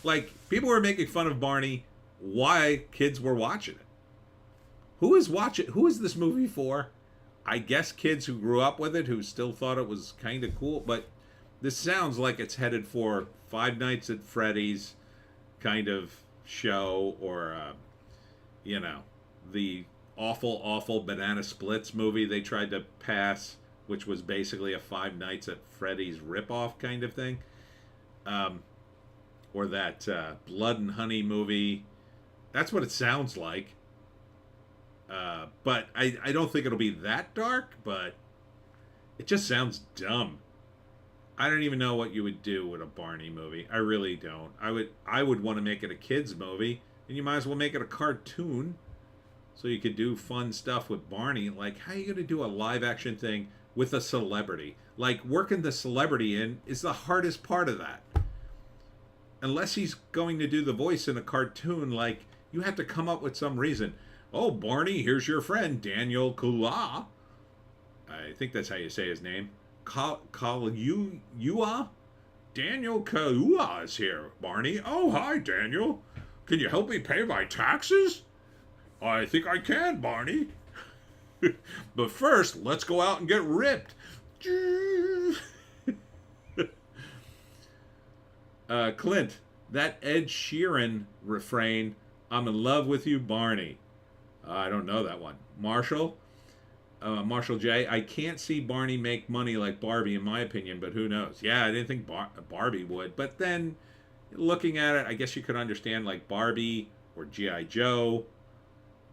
Like, people were making fun of Barney why kids were watching it. Who is this movie for? I guess kids who grew up with it, who still thought it was kind of cool, but this sounds like it's headed for Five Nights at Freddy's kind of show, or you know, the awful Banana Splits movie they tried to pass, which was basically a Five Nights at Freddy's ripoff kind of thing, or that Blood and Honey movie. That's what it sounds like. But I don't think it'll be that dark, but it just sounds dumb. I don't even know what you would do with a Barney movie. I really don't. I would want to make it a kids movie, and you might as well make it a cartoon, so you could do fun stuff with Barney. Like, how are you going to do a live action thing with a celebrity? Like, working the celebrity in is the hardest part of that. Unless he's going to do the voice in a cartoon, like, you have to come up with some reason. Oh, Barney, here's your friend, Daniel Kula. I think that's how you say his name. Kaluuya? Daniel Kaluuya is here, Barney. Oh, hi, Daniel. Can you help me pay my taxes? I think I can, Barney. But first, let's go out and get ripped. Clint, that Ed Sheeran refrain, I'm in love with you, Barney. I don't know that one. Marshall, Marshall J. I can't see Barney make money like Barbie, in my opinion, but who knows? Yeah, I didn't think Barbie would. But then, looking at it, I guess you could understand like Barbie or G.I. Joe.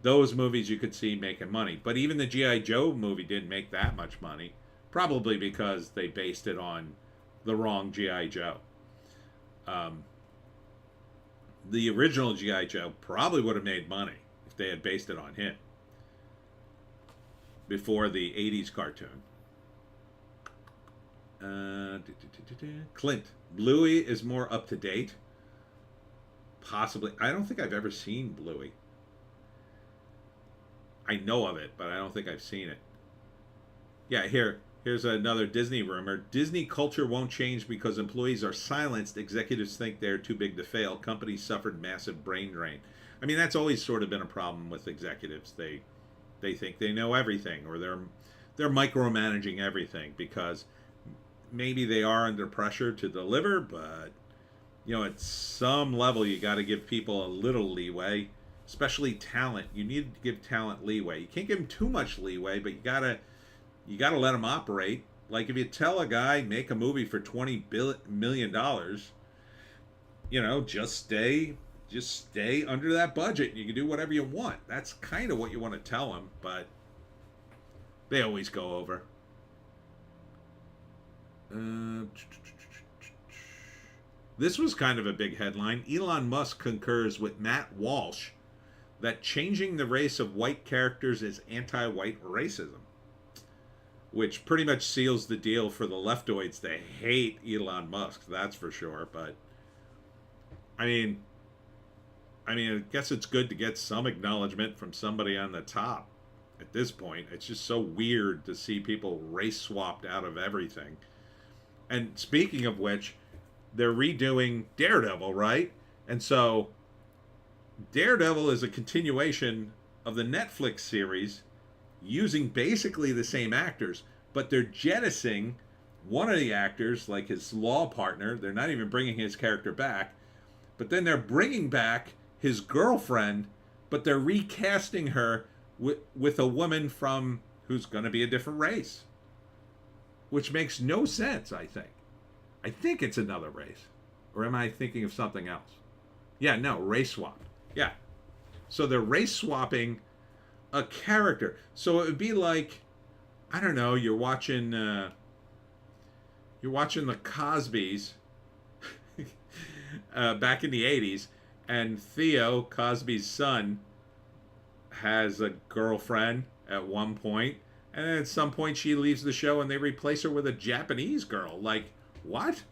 Those movies you could see making money. But even the G.I. Joe movie didn't make that much money. Probably because they based it on the wrong G.I. Joe. The original G.I. Joe probably would have made money if they had based it on him before the 80s cartoon. Clint. Bluey is more up to date. Possibly. I don't think I've ever seen Bluey. I know of it, but I don't think I've seen it. Yeah, here's another Disney rumor. Disney culture won't change because employees are silenced. Executives think they're too big to fail. Companies suffered massive brain drain. I mean, that's always sort of been a problem with executives. They think they know everything, or they're micromanaging everything because maybe they are under pressure to deliver, but at some level you got to give people a little leeway, especially talent. You need to give talent leeway. You can't give them too much leeway, but you gotta let them operate. Like if you tell a guy make a movie for $20 million, just stay under that budget. You can do whatever you want. That's kind of what you want to tell them, but they always go over. This was kind of a big headline. Elon Musk concurs with Matt Walsh that changing the race of white characters is anti-white racism, which pretty much seals the deal for the leftoids. They hate Elon Musk, that's for sure. But I guess it's good to get some acknowledgement from somebody on the top. At this point, it's just so weird to see people race swapped out of everything. And speaking of which, they're redoing Daredevil, right? And so Daredevil is a continuation of the Netflix series using basically the same actors, but they're jettisoning one of the actors, like his law partner. They're not even bringing his character back, but then they're bringing back his girlfriend, but they're recasting her with a woman from who's going to be a different race, which makes no sense. I think it's another race, or am I thinking of something else? Yeah, no, race swap. Yeah, so they're race swapping a character. So it would be like, I don't know, you're watching the Cosbys back in the 80s, and Theo, Cosby's son, has a girlfriend at one point, and then at some point she leaves the show and they replace her with a Japanese girl. Like, what?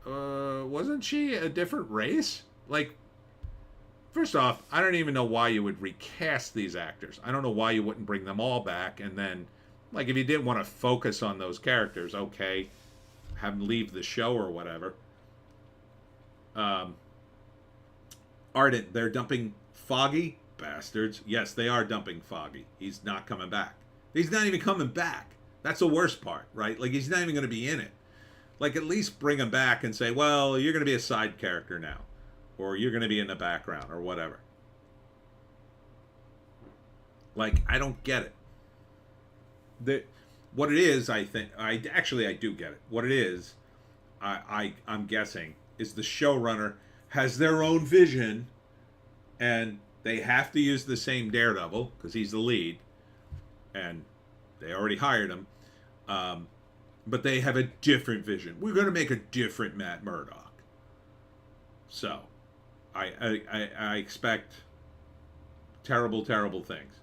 Wasn't she a different race? Like, first off, I don't even know why you would recast these actors. I don't know why you wouldn't bring them all back, and then, like, if you didn't want to focus on those characters, okay, have them leave the show or whatever. Ardent, they're dumping Foggy? Bastards. Yes, they are dumping Foggy. He's not coming back. He's not even coming back. That's the worst part, right? Like, he's not even going to be in it. Like, at least bring him back and say, well, you're going to be a side character now. Or you're going to be in the background, or whatever. Like, I don't get it. What it is, I think, I do get it. What it is, I'm guessing, is the showrunner has their own vision, and they have to use the same Daredevil, because he's the lead, and they already hired him, but they have a different vision. We're going to make a different Matt Murdock. So, I expect terrible, terrible things.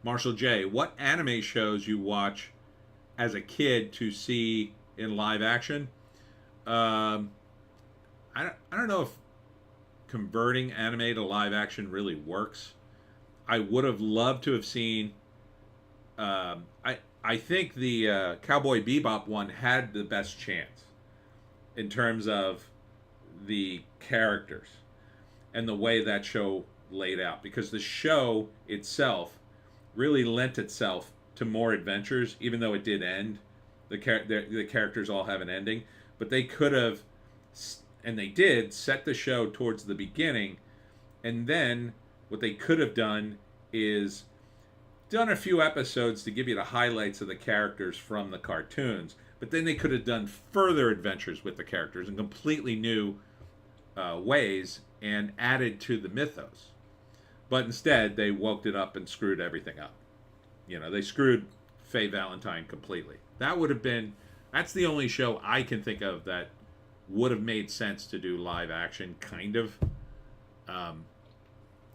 Marshall J., what anime shows you watch as a kid to see in live action? I don't know if converting anime to live action really works. I would have loved to have seen. I think the Cowboy Bebop one had the best chance in terms of the characters and the way that show laid out, because the show itself really lent itself to more adventures, even though it did end. The characters all have an ending, but they could have, and they did, set the show towards the beginning, and then what they could have done is done a few episodes to give you the highlights of the characters from the cartoons, but then they could have done further adventures with the characters in completely new ways and added to the mythos. But instead, they woke it up and screwed everything up. You know, they screwed Faye Valentine completely. That would have been... That's the only show I can think of that would have made sense to do live action, kind of.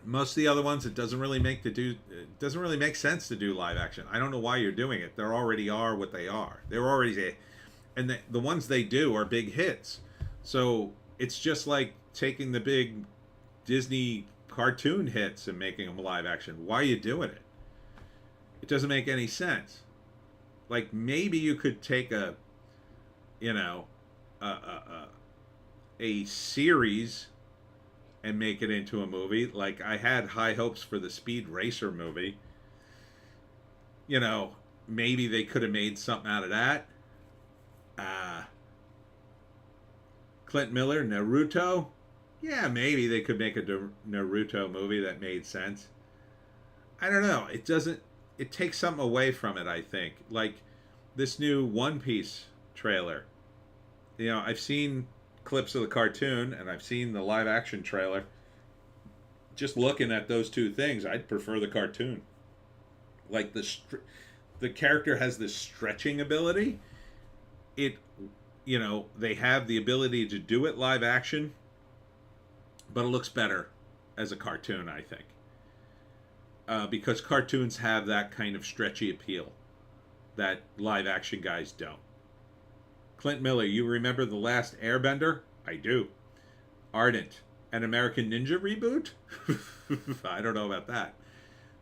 Most of the other ones, it doesn't really make sense to do live action. I don't know why you're doing it. They already are what they are. They're already... And the ones they do are big hits. So it's just like taking the big Disney cartoon hits and making them live action. Why are you doing it? It doesn't make any sense. Like, maybe you could take a series and make it into a movie. Like, I had high hopes for the Speed Racer movie. You know, maybe they could have made something out of that. Clint Miller, Naruto. Yeah, maybe they could make a Naruto movie that made sense. I don't know. It takes something away from it, I think. Like this new One Piece trailer. You know, I've seen clips of the cartoon and I've seen the live action trailer. Just looking at those two things, I'd prefer the cartoon. Like the character has this stretching ability. They have the ability to do it live action, but it looks better as a cartoon, I think. Because cartoons have that kind of stretchy appeal that live action guys don't. Clint Miller, you remember The Last Airbender? I do. Ardent, an American Ninja reboot? I don't know about that.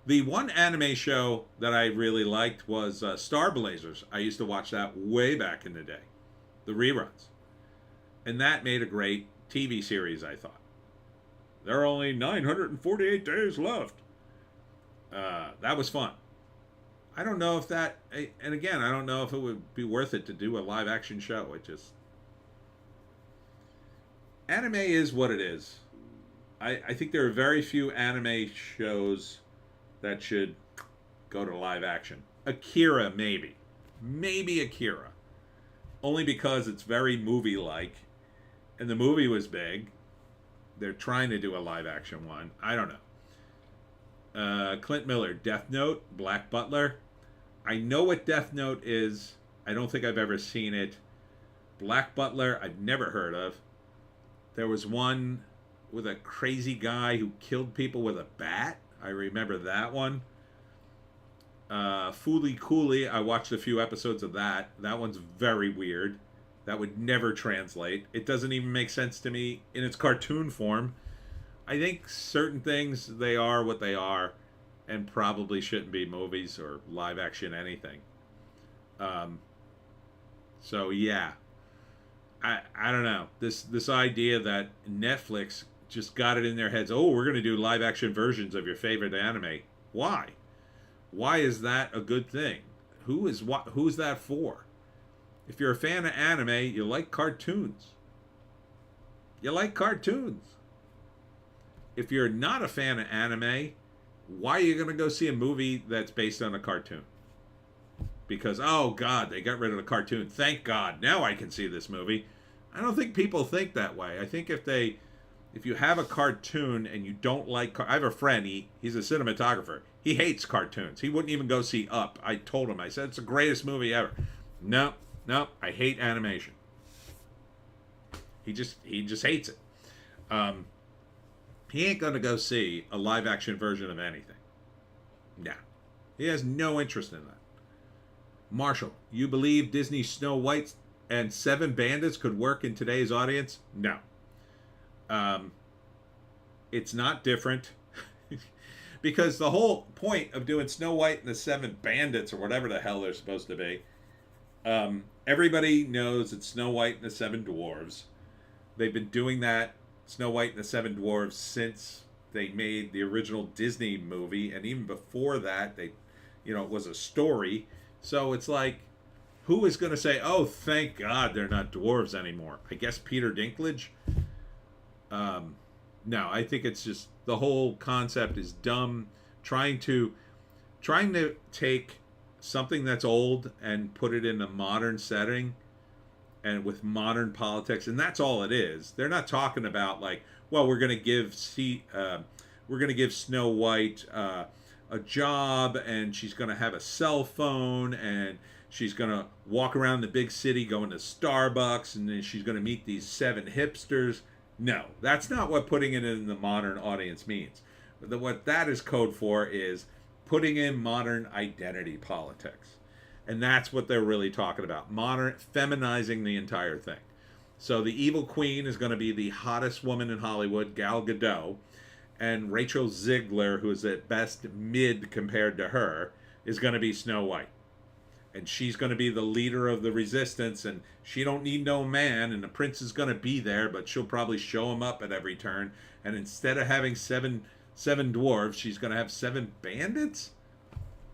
The one anime show that I really liked was Star Blazers. I used to watch that way back in the day. The reruns. And that made a great TV series, I thought. There are only 948 days left. That was fun. I don't know if that... And again, I don't know if it would be worth it to do a live action show. It just... Anime is what it is. I think there are very few anime shows that should go to live action. Akira, maybe. Maybe Akira. Only because it's very movie-like. And the movie was big. They're trying to do a live action one. I don't know. Clint Miller, Death Note, Black Butler. I know what Death Note is. I don't think I've ever seen it. Black Butler, I've never heard of. There was one with a crazy guy who killed people with a bat. I remember that one. Fooly Cooley, I watched a few episodes of that. That one's very weird. That would never translate. It doesn't even make sense to me in its cartoon form. I think certain things, they are what they are, and probably shouldn't be movies or live action anything. So yeah, I don't know. This idea that Netflix just got it in their heads. Oh, we're going to do live action versions of your favorite anime. Why? Why is that a good thing? Who's that for? If you're a fan of anime, you like cartoons. You like cartoons. If you're not a fan of anime, why are you going to go see a movie that's based on a cartoon? Because, oh God, they got rid of the cartoon. Thank God. Now I can see this movie. I don't think people think that way. I think if you have a cartoon and you don't like... I have a friend, he's a cinematographer. He hates cartoons. He wouldn't even go see Up. I told him, I said, it's the greatest movie ever. No, I hate animation. He just hates it. He ain't going to go see a live action version of anything. Nah. He has no interest in that. Marshall, you believe Disney's Snow White and Seven Bandits could work in today's audience? No. It's not different. Because the whole point of doing Snow White and the Seven Bandits, or whatever the hell they're supposed to be, everybody knows it's Snow White and the Seven Dwarves. They've been doing that, Snow White and the Seven Dwarves, since they made the original Disney movie, and even before that, it was a story. So it's like, who is going to say, oh, thank God they're not dwarves anymore? I guess Peter Dinklage? No, I think it's just, the whole concept is dumb. Trying to trying to take something that's old and put it in a modern setting and with modern politics, and that's all it is. They're not talking about like, well, we're going to give Snow White a job, and she's going to have a cell phone, and she's going to walk around the big city going to Starbucks, and then she's going to meet these 7 hipsters. No, that's not what putting it in the modern audience means. What that is code for is putting in modern identity politics. And that's what they're really talking about. Modern, feminizing the entire thing. So the evil queen is going to be the hottest woman in Hollywood, Gal Gadot. And Rachel Ziegler, who is at best mid compared to her, is going to be Snow White. And she's going to be the leader of the resistance, and she don't need no man, and the prince is going to be there, but she'll probably show him up at every turn. And instead of having seven dwarves, she's going to have 7 bandits?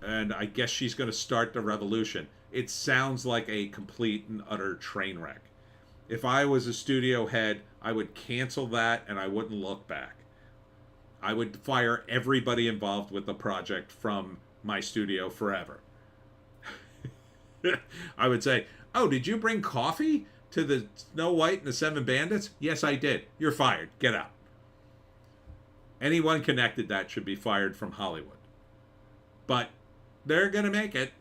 And I guess she's going to start the revolution. It sounds like a complete and utter train wreck. If I was a studio head, I would cancel that and I wouldn't look back. I would fire everybody involved with the project from my studio forever. I would say, oh, did you bring coffee to the Snow White and the 7 bandits? Yes, I did. You're fired. Get out. Anyone connected that should be fired from Hollywood. But they're going to make it.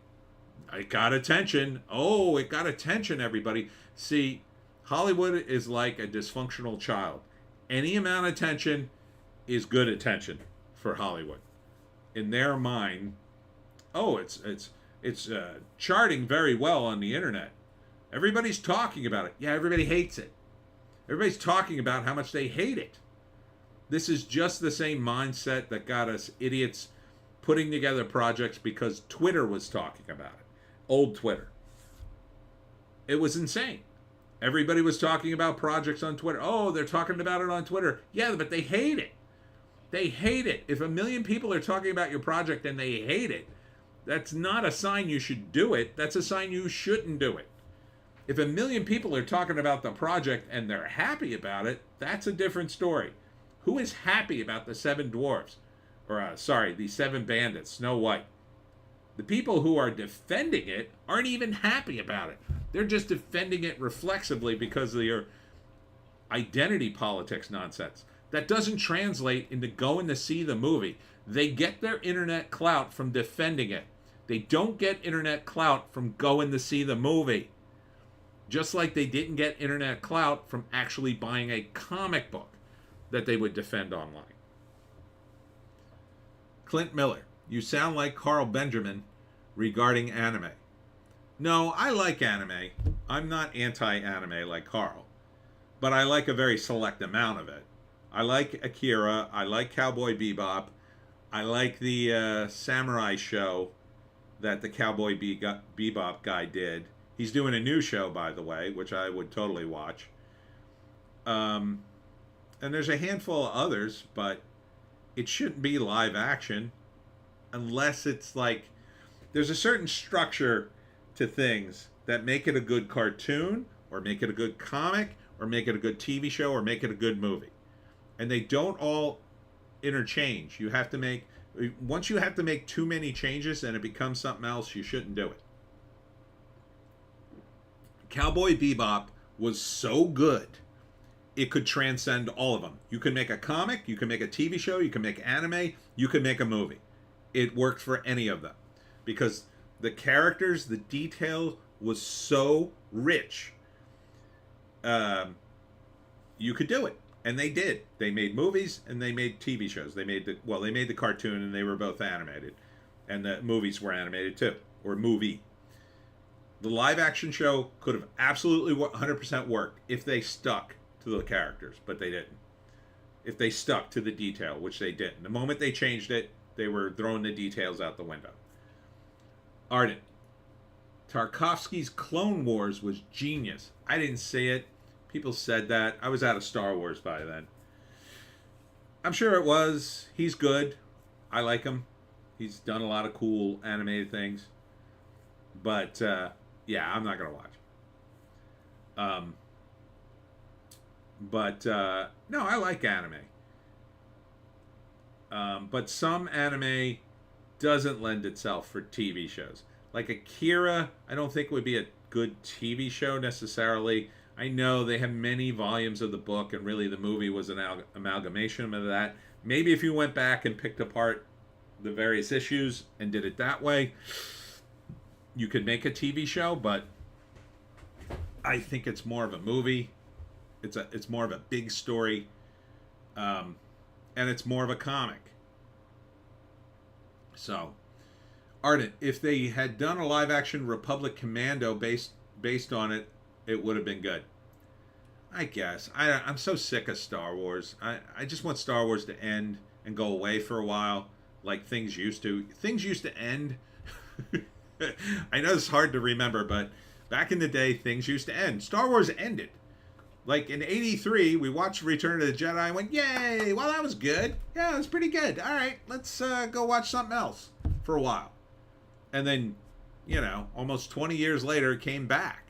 It got attention. Oh, it got attention, everybody. See, Hollywood is like a dysfunctional child. Any amount of attention is good attention for Hollywood. In their mind, oh, it's charting very well on the internet. Everybody's talking about it. Yeah, everybody hates it. Everybody's talking about how much they hate it. This is just the same mindset that got us idiots putting together projects because Twitter was talking about it. Old Twitter. It was insane. Everybody was talking about projects on Twitter. Oh, they're talking about it on Twitter. Yeah, but they hate it. They hate it. If 1 million people are talking about your project and they hate it, that's not a sign you should do it. That's a sign you shouldn't do it. If 1 million people are talking about the project and they're happy about it, that's a different story. Who is happy about the 7 dwarves? The 7 bandits, Snow White. The people who are defending it aren't even happy about it. They're just defending it reflexively because of your identity politics nonsense. That doesn't translate into going to see the movie. They get their internet clout from defending it. They don't get internet clout from going to see the movie. Just like they didn't get internet clout from actually buying a comic book that they would defend online. Clint Miller, you sound like Carl Benjamin regarding anime. No, I like anime. I'm not anti-anime like Carl. But I like a very select amount of it. I like Akira. I like Cowboy Bebop. I like the samurai show that the Cowboy Bebop guy did. He's doing a new show, by the way, which I would totally watch. And there's a handful of others, but it shouldn't be live action unless it's like there's a certain structure to things that make it a good cartoon or make it a good comic or make it a good TV show or make it a good movie. And they don't all interchange. Once you have to make too many changes and it becomes something else, you shouldn't do it. Cowboy Bebop was so good, it could transcend all of them. You can make a comic, you can make a TV show, you can make anime, you can make a movie. It worked for any of them because the characters, the detail was so rich. You could do it. And they did. They made movies and they made TV shows. They made the cartoon and they were both animated. And the movies were animated too. Or movie. The live action show could have absolutely 100% worked if they stuck to the characters, but they didn't. If they stuck to the detail, which they didn't. The moment they changed it, they were throwing the details out the window. Arden. Tarkovsky's Clone Wars was genius. I didn't see it. People said that. I was out of Star Wars by then. I'm sure it was. He's good. I like him. He's done a lot of cool animated things. But, yeah, I'm not going to watch. No, I like anime. But some anime doesn't lend itself for TV shows. Like Akira, I don't think would be a good TV show necessarily. I know they have many volumes of the book, and really the movie was an amalgamation of that. Maybe if you went back and picked apart the various issues and did it that way, you could make a TV show, but I think it's more of a movie. It's more of a big story, and it's more of a comic. So, Ardent, if they had done a live-action Republic Commando based on it, it would have been good. I guess. I'm so sick of Star Wars. I just want Star Wars to end and go away for a while, like things used to. Things used to end. I know it's hard to remember, but back in the day, things used to end. Star Wars ended. Like in '83, we watched Return of the Jedi and went, yay, well, that was good. Yeah, it was pretty good. All right, let's go watch something else for a while. And then, almost 20 years later, it came back.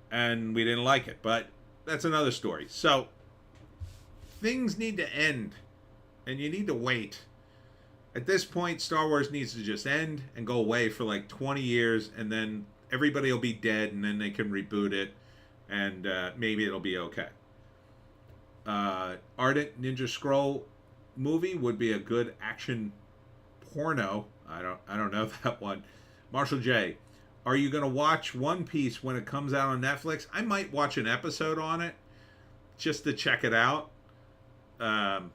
And we didn't like it. But that's another story. So, things need to end. And you need to wait. At this point, Star Wars needs to just end and go away for like 20 years. And then everybody will be dead. And then they can reboot it. And maybe it'll be okay. Ardent Ninja Scroll movie would be a good action porno. I don't know that one. Marshall J, are you going to watch One Piece when it comes out on Netflix? I might watch an episode on it just to check it out. Not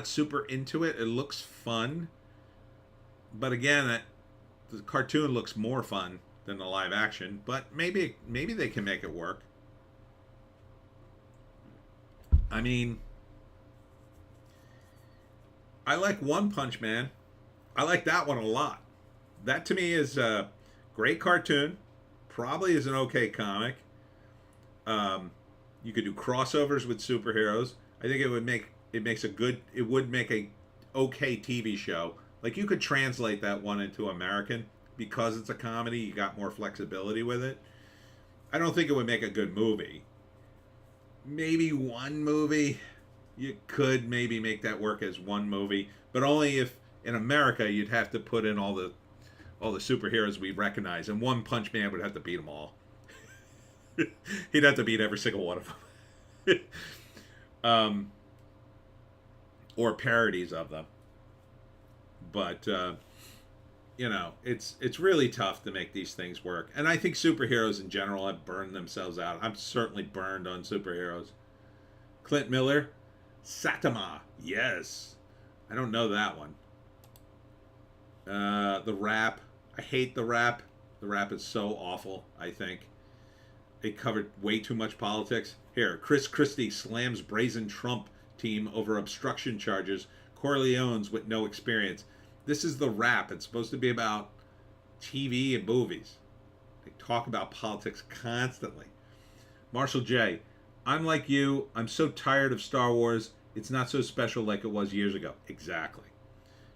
super into it. It looks fun. But again, the cartoon looks more fun than the live action. But maybe they can make it work. I mean, I like One Punch Man. I like that one a lot. That to me is a great cartoon. Probably is an okay comic. You could do crossovers with superheroes. I think it would make a okay TV show. Like you could translate that one into American because it's a comedy. You got more flexibility with it. I don't think it would make a good movie. Maybe one movie. You could maybe make that work as one movie, but only if in America you'd have to put in all the superheroes we recognize, and One Punch Man would have to beat them all. He'd have to beat every single one of them. Or parodies of them. But it's really tough to make these things work. And I think superheroes in general have burned themselves out. I'm certainly burned on superheroes. Clint Miller, Saitama, yes. I don't know that one. The rap. I hate the rap. The rap is so awful, I think. It covered way too much politics. Here, Chris Christie slams brazen Trump team over obstruction charges. Corleones with no experience. This is the rap. It's supposed to be about TV and movies. They talk about politics constantly. Marshall J. I'm like you. I'm so tired of Star Wars. It's not so special like it was years ago. Exactly.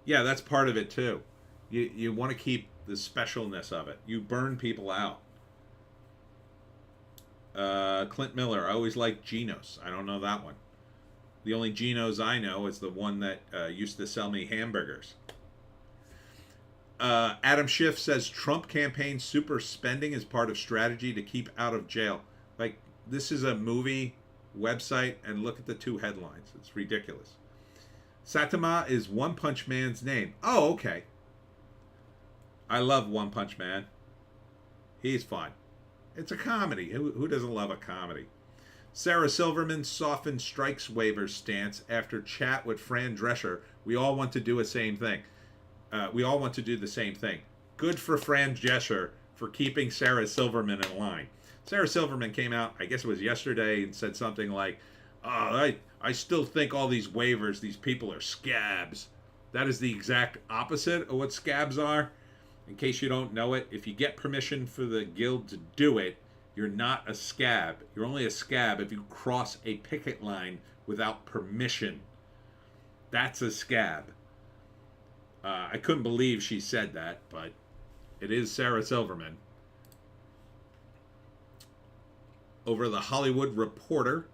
Yeah, that's part of it too. You want to keep the specialness of it. You burn people out. Clint Miller. I always liked Geno's. I don't know that one. The only Geno's I know is the one that used to sell me hamburgers. Adam Schiff says Trump campaign super spending is part of strategy to keep out of jail. Like, this is a movie website, and look at the two headlines. It's ridiculous. Saitama is One Punch Man's name. Oh, okay. I love One Punch Man. He's fun. It's a comedy. Who doesn't love a comedy? Sarah Silverman softened strikes waiver stance after chat with Fran Drescher. We all want to do the same thing. Good for Fran Drescher for keeping Sarah Silverman in line. Sarah Silverman came out, I guess it was yesterday, and said something like, I still think all these waivers, these people are scabs. That is the exact opposite of what scabs are. In case you don't know it, if you get permission for the guild to do it, you're not a scab. You're only a scab if you cross a picket line without permission. That's a scab. I couldn't believe she said that, but it is Sarah Silverman. Over the Hollywood Reporter.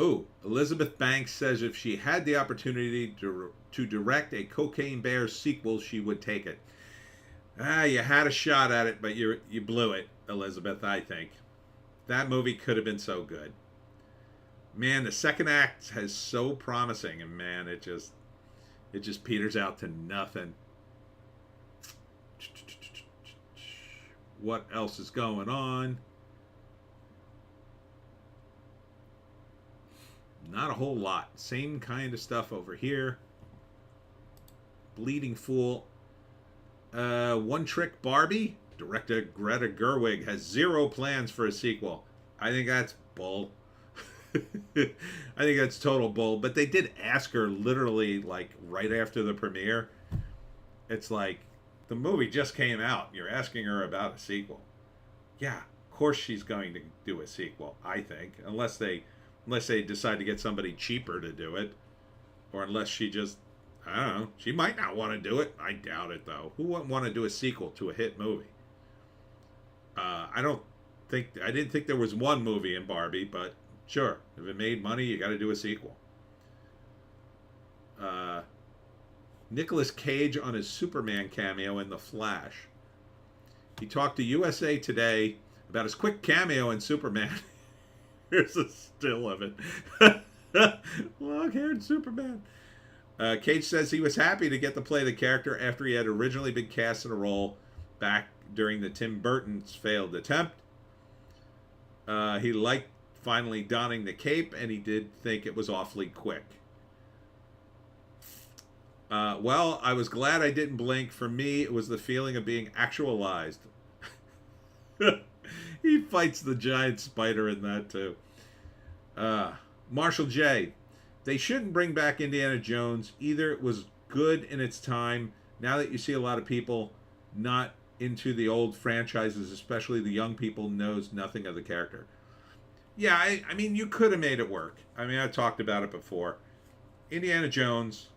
Oh, Elizabeth Banks says if she had the opportunity to direct a Cocaine Bear sequel, she would take it. You had a shot at it, but you blew it, Elizabeth, I think. That movie could have been so good. Man, the second act is so promising, and man, it just peters out to nothing. What else is going on? Not a whole lot. Same kind of stuff over here. Bleeding Fool. One Trick Barbie. Director Greta Gerwig has 0 plans for a sequel. I think that's bull. I think that's total bull. But they did ask her literally like right after the premiere. It's like, the movie just came out. You're asking her about a sequel. Yeah, of course she's going to do a sequel, I think. Unless they decide to get somebody cheaper to do it. Or unless she just, I don't know. She might not want to do it. I doubt it, though. Who wouldn't want to do a sequel to a hit movie? I didn't think there was one movie in Barbie, but sure. If it made money, you got to do a sequel. Nicolas Cage on his Superman cameo in The Flash. He talked to USA Today about his quick cameo in Superman. Here's a still of it. Long-haired Superman. Cage says he was happy to get to play the character after he had originally been cast in a role back during the Tim Burton's failed attempt. He liked finally donning the cape, and he did think it was awfully quick. Well, I was glad I didn't blink. For me, it was the feeling of being actualized. He fights the giant spider in that, too. Marshall J. They shouldn't bring back Indiana Jones. Either it was good in its time. Now that you see a lot of people not into the old franchises, especially the young people, knows nothing of the character. Yeah, I mean, you could have made it work. I mean, I talked about it before. Indiana Jones,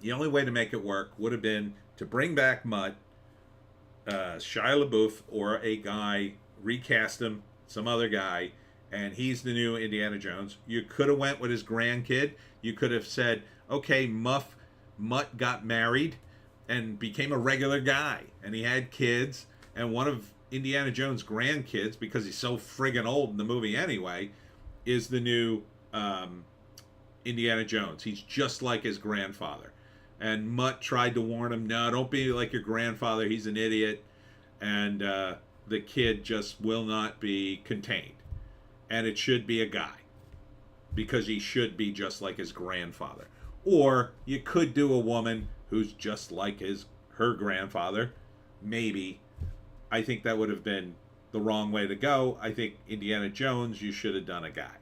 the only way to make it work would have been to bring back Mutt, Shia LaBeouf, or a guy, recast him, some other guy, and he's the new Indiana Jones. You could have went with his grandkid. You could have said, okay, Mutt got married and became a regular guy, and he had kids, and one of Indiana Jones' grandkids, because he's so friggin' old in the movie anyway, is the new Indiana Jones. He's just like his grandfather. And Mutt tried to warn him, no, don't be like your grandfather. He's an idiot. And the kid just will not be contained. And it should be a guy. Because he should be just like his grandfather. Or you could do a woman who's just like her grandfather. Maybe. I think that would have been the wrong way to go. I think Indiana Jones, you should have done a guy.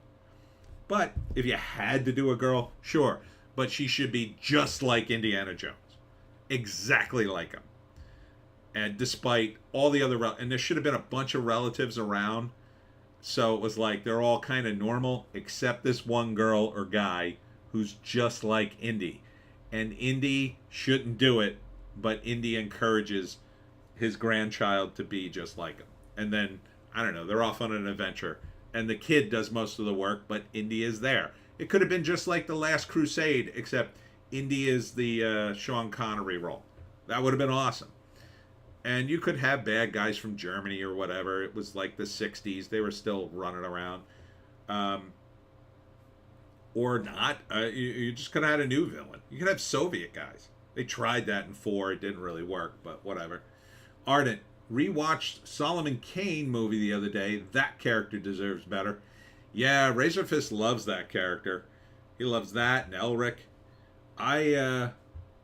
But if you had to do a girl, sure. But she should be just like Indiana Jones. Exactly like him. And despite all the other... And there should have been a bunch of relatives around. So it was like they're all kind of normal, except this one girl or guy who's just like Indy. And Indy shouldn't do it, but Indy encourages his grandchild to be just like him. And then, I don't know, they're off on an adventure. And the kid does most of the work, but Indy is there. It could have been just like The Last Crusade, except Indy is the Sean Connery role. That would have been awesome. And you could have bad guys from Germany or whatever. It was like the 60s. They were still running around. Or not. You just could have had a new villain. You could have Soviet guys. They tried that in 4. It didn't really work, but whatever. Ardent rewatched Solomon Kane movie the other day. That character deserves better. Yeah, Razorfist loves that character. He loves that and Elric. I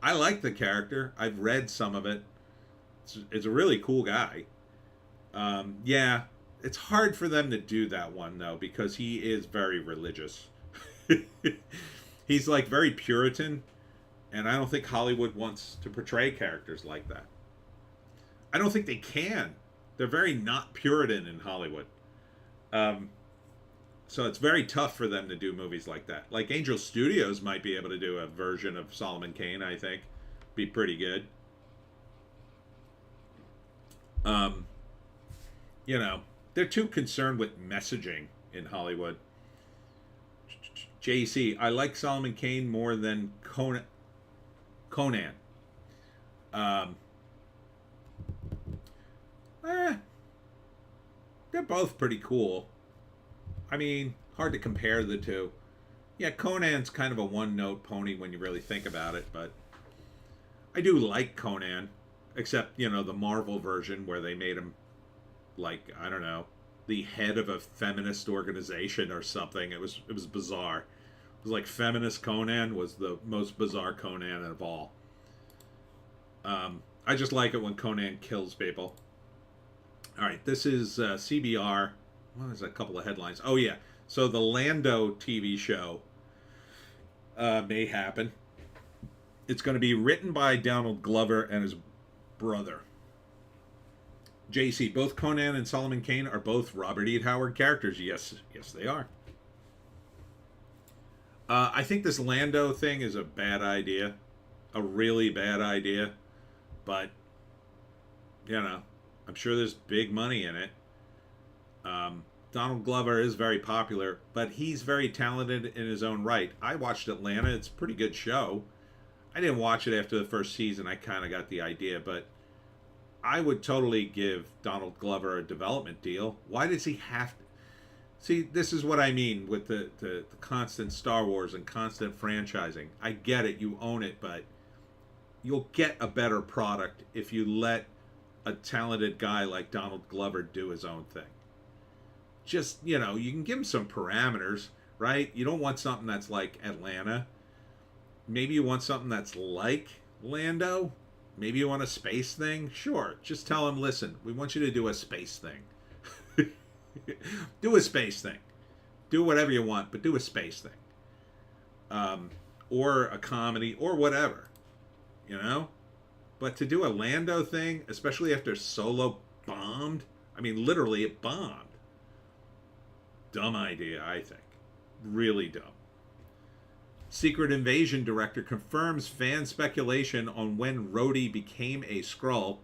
like the character. I've read some of it. It's a really cool guy. Yeah, it's hard for them to do that one though because he is very religious. He's like very Puritan, and I don't think Hollywood wants to portray characters like that. I don't think they can. They're very not Puritan in Hollywood. So it's very tough for them to do movies like that. Like Angel Studios might be able to do a version of Solomon Kane, I think. Be pretty good. You know, they're too concerned with messaging in Hollywood. JC, I like Solomon Kane more than Conan. Um, eh, they're both pretty cool. I mean, hard to compare the two. Yeah, Conan's kind of a one-note pony when you really think about it, but I do like Conan, except, the Marvel version where they made him, like, I don't know, the head of a feminist organization or something. It was bizarre. It was like Feminist Conan was the most bizarre Conan of all. I just like it when Conan kills people. All right, this is CBR. Well, there's a couple of headlines. Oh, yeah. So the Lando TV show may happen. It's going to be written by Donald Glover and his brother. JC, both Conan and Solomon Kane are both Robert E. Howard characters. Yes, they are. I think this Lando thing is a bad idea. A really bad idea. But, I'm sure there's big money in it. Donald Glover is very popular, but he's very talented in his own right. I watched Atlanta. It's a pretty good show. I didn't watch it after the first season. I kind of got the idea, but I would totally give Donald Glover a development deal. Why does he have to? See, this is what I mean with the constant Star Wars and constant franchising. I get it. You own it, but you'll get a better product if you let a talented guy like Donald Glover do his own thing. Just, you can give him some parameters, right? You don't want something that's like Atlanta. Maybe you want something that's like Lando. Maybe you want a space thing. Sure. Just tell him, listen, we want you to do a space thing. Do a space thing. Do whatever you want, but do a space thing. Or a comedy, or whatever. But to do a Lando thing, especially after Solo bombed, I mean, literally it bombed. Dumb idea, I think. Really dumb. Secret Invasion director confirms fan speculation on when Rhodey became a Skrull.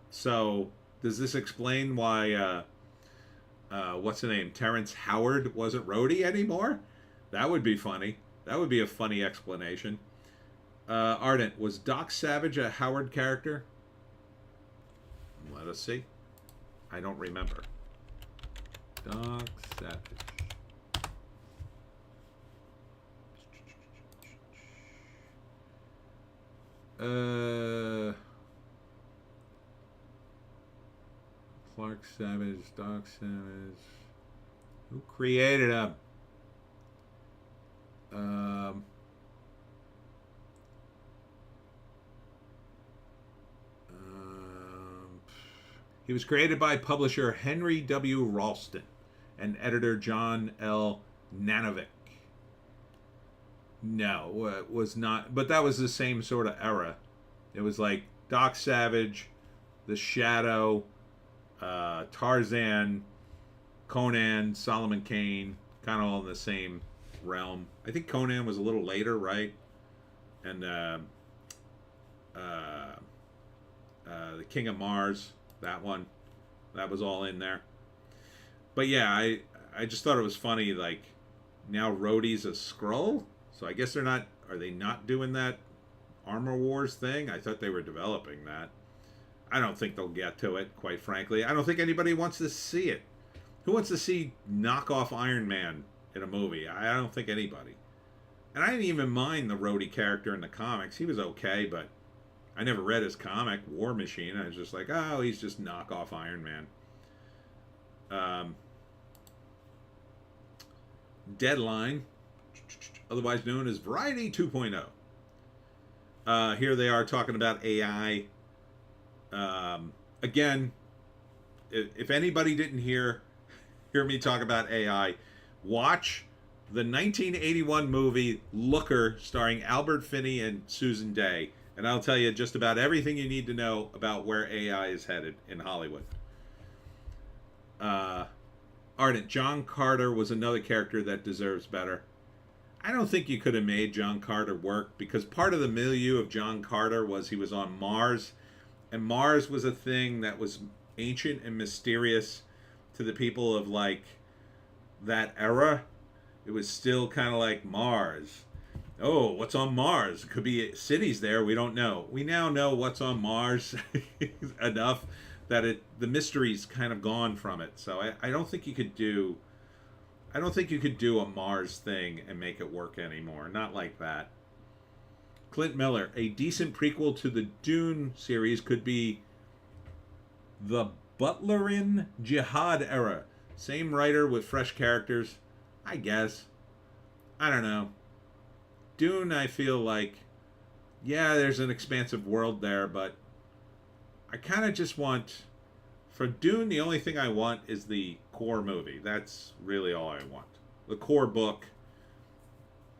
So, does this explain why, what's the name? Terrence Howard wasn't Rhodey anymore? That would be funny. That would be a funny explanation. Ardent, was Doc Savage a Howard character? Let us see. I don't remember. Doc Savage. Clark Savage, Doc Savage. Who created him? He was created by publisher Henry W. Ralston and editor John L. Nanovic. No, it was not. But that was the same sort of era. It was like Doc Savage, The Shadow, Tarzan, Conan, Solomon Kane, kind of all in the same realm. I think Conan was a little later, right? And The King of Mars, that one, that was all in there. But yeah, I just thought it was funny, like, now Rhodey's a Skrull? So I guess are they not doing that Armor Wars thing? I thought they were developing that. I don't think they'll get to it, quite frankly. I don't think anybody wants to see it. Who wants to see knockoff Iron Man in a movie? I don't think anybody. And I didn't even mind the Rhodey character in the comics. He was okay, but I never read his comic, War Machine. I was just like, oh, he's just knockoff Iron Man. Deadline, otherwise known as Variety 2.0. Here they are talking about AI. Again, if anybody didn't hear me talk about AI, watch the 1981 movie Looker starring Albert Finney and Susan Day. And I'll tell you just about everything you need to know about where AI is headed in Hollywood. Ardent, John Carter was another character that deserves better. I don't think you could have made John Carter work because part of the milieu of John Carter was he was on Mars. And Mars was a thing that was ancient and mysterious to the people of, like, that era. it was still kind of like Mars. Oh, what's on Mars? Could be cities there. We don't know. We now know what's on Mars enough that the mystery's kind of gone from it. So I don't think you could do. I don't think you could do a Mars thing and make it work anymore. Not like that. Clint Miller, a decent prequel to the Dune series could be the Butlerian Jihad era. Same writer with fresh characters. I guess. I don't know. Dune, I feel like, yeah, there's an expansive world there, but I kind of just want, for Dune, the only thing I want is the core movie. That's really all I want. The core book.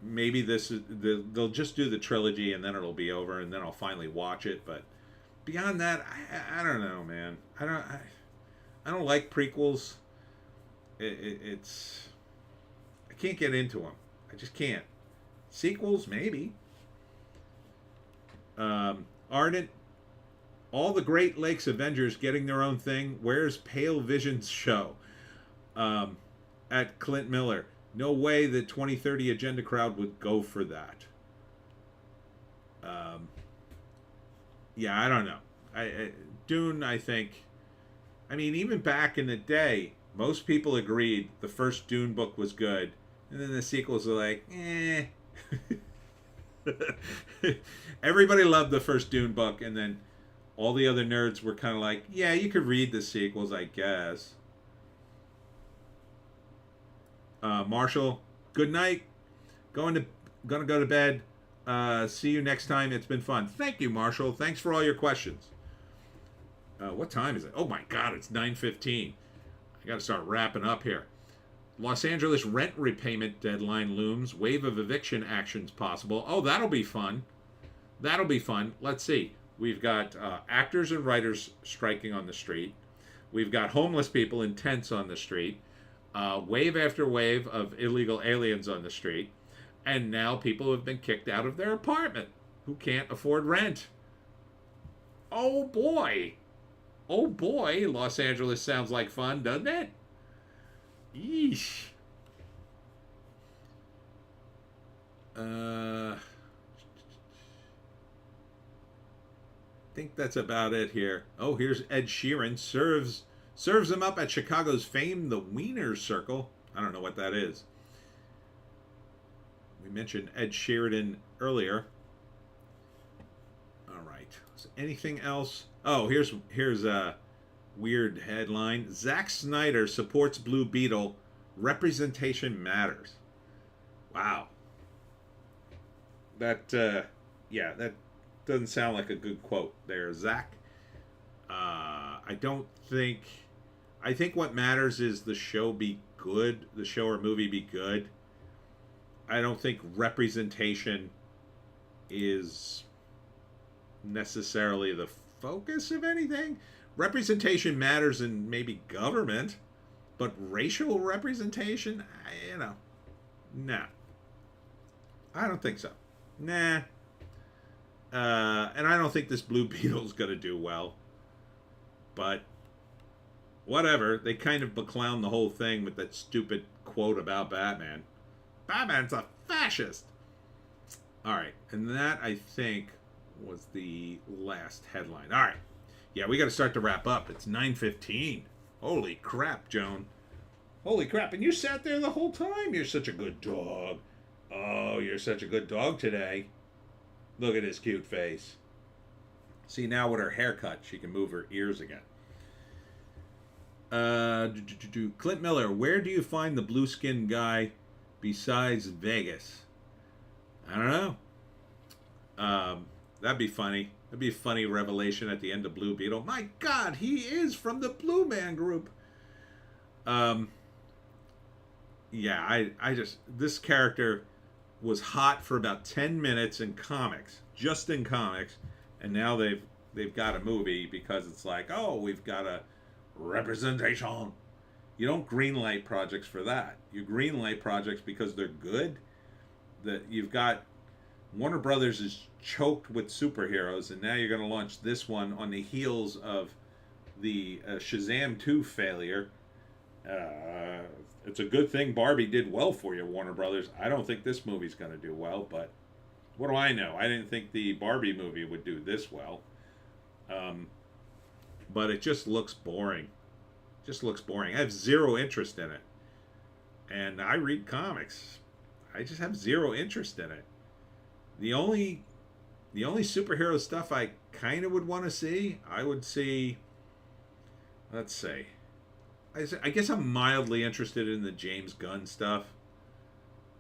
Maybe they'll just do the trilogy and then it'll be over and then I'll finally watch it. But beyond that, I don't know, man. I don't like prequels. It's I can't get into them. I just can't. Sequels, maybe. Ardent, all the Great Lakes Avengers getting their own thing. Where's Pale Vision's show? At Clint Miller. No way the 2030 Agenda crowd would go for that. Yeah, I don't know. Dune, I think. I mean, even back in the day, most people agreed the first Dune book was good. And then the sequels are like, eh. Everybody loved the first Dune book, and then all the other nerds were kind of like, yeah, you could read the sequels, I guess. Marshall, good night. Gonna go to bed. See you next time. It's been fun. Thank you, Marshall. Thanks for all your questions. What time is it? Oh my God, it's 9:15. I got to start wrapping up here. Los Angeles rent repayment deadline looms. Wave of eviction actions possible. Oh, that'll be fun. That'll be fun. Let's see. We've got actors and writers striking on the street. We've got homeless people in tents on the street. Wave after wave of illegal aliens on the street. And now people have been kicked out of their apartment who can't afford rent. Oh boy. Oh boy. Los Angeles sounds like fun, doesn't it? Yeesh. I think that's about it here. Oh, here's Ed Sheeran. Serves him up at Chicago's fame, the Wiener Circle. I don't know what that is. We mentioned Ed Sheridan earlier. All right. So anything else? Oh, here's a weird headline. Zack Snyder supports Blue Beetle. Representation matters. Wow. That that doesn't sound like a good quote there, Zack. I think what matters is the show be good, the show or movie be good. I don't think representation is necessarily the focus of anything. Representation matters in maybe government, but racial representation, nah. I don't think so. Nah. And I don't think this Blue Beetle's going to do well. But whatever. They kind of beclown the whole thing with that stupid quote about Batman. Batman's a fascist. All right. And that, I think, was the last headline. All right. Yeah, we got to start to wrap up. It's 9:15. Holy crap, Joan. Holy crap. And you sat there the whole time. You're such a good dog. Oh, you're such a good dog today. Look at his cute face. See, now with her haircut, she can move her ears again. Clint Miller, where do you find the blue-skinned guy besides Vegas? I don't know. That'd be funny. That'd be a funny revelation at the end of Blue Beetle. My God, he is from the Blue Man Group. Yeah, I just, this character was hot for about 10 minutes in comics, just in comics, and now they've got a movie because it's like, oh, we've got a representation. You don't greenlight projects for that. You greenlight projects because they're good. That you've got Warner Brothers is choked with superheroes, and now you're going to launch this one on the heels of the Shazam 2 failure. It's a good thing Barbie did well for you, Warner Brothers. I don't think this movie's going to do well, but what do I know? I didn't think the Barbie movie would do this well. Um, but it just looks boring. Just looks boring. I have zero interest in it. And I read comics. I just have zero interest in it. The only superhero stuff I kind of would want to see, I would see, let's see. I guess I'm mildly interested in the James Gunn stuff.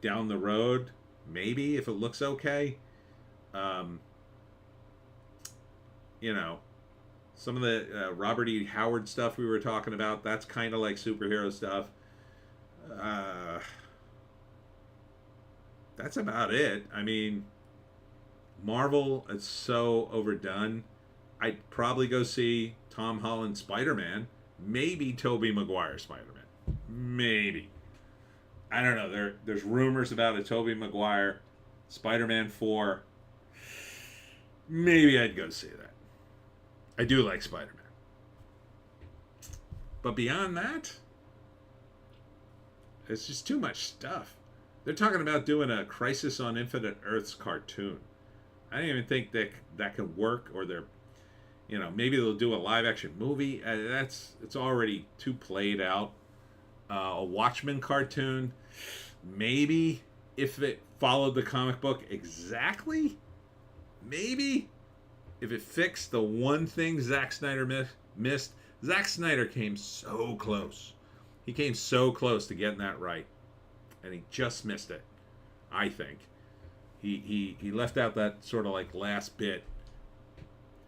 Down the road, maybe, if it looks okay. You know, some of the Robert E. Howard stuff we were talking about, that's kind of like superhero stuff. That's about it. I mean, Marvel is so overdone. I'd probably go see Tom Holland Spider-Man. Maybe Tobey Maguire Spider-Man. Maybe. I don't know. There's rumors about a Tobey Maguire Spider-Man 4. Maybe I'd go see that. I do like Spider-Man. But beyond that, it's just too much stuff. They're talking about doing a Crisis on Infinite Earths cartoon. I don't even think that could work, or they're, maybe they'll do a live action movie. It's already too played out. A Watchmen cartoon, maybe, if it followed the comic book exactly. Maybe if it fixed the one thing Zack Snyder missed. Zack Snyder came so close. He came so close to getting that right, and he just missed it. I think he left out that sort of like last bit,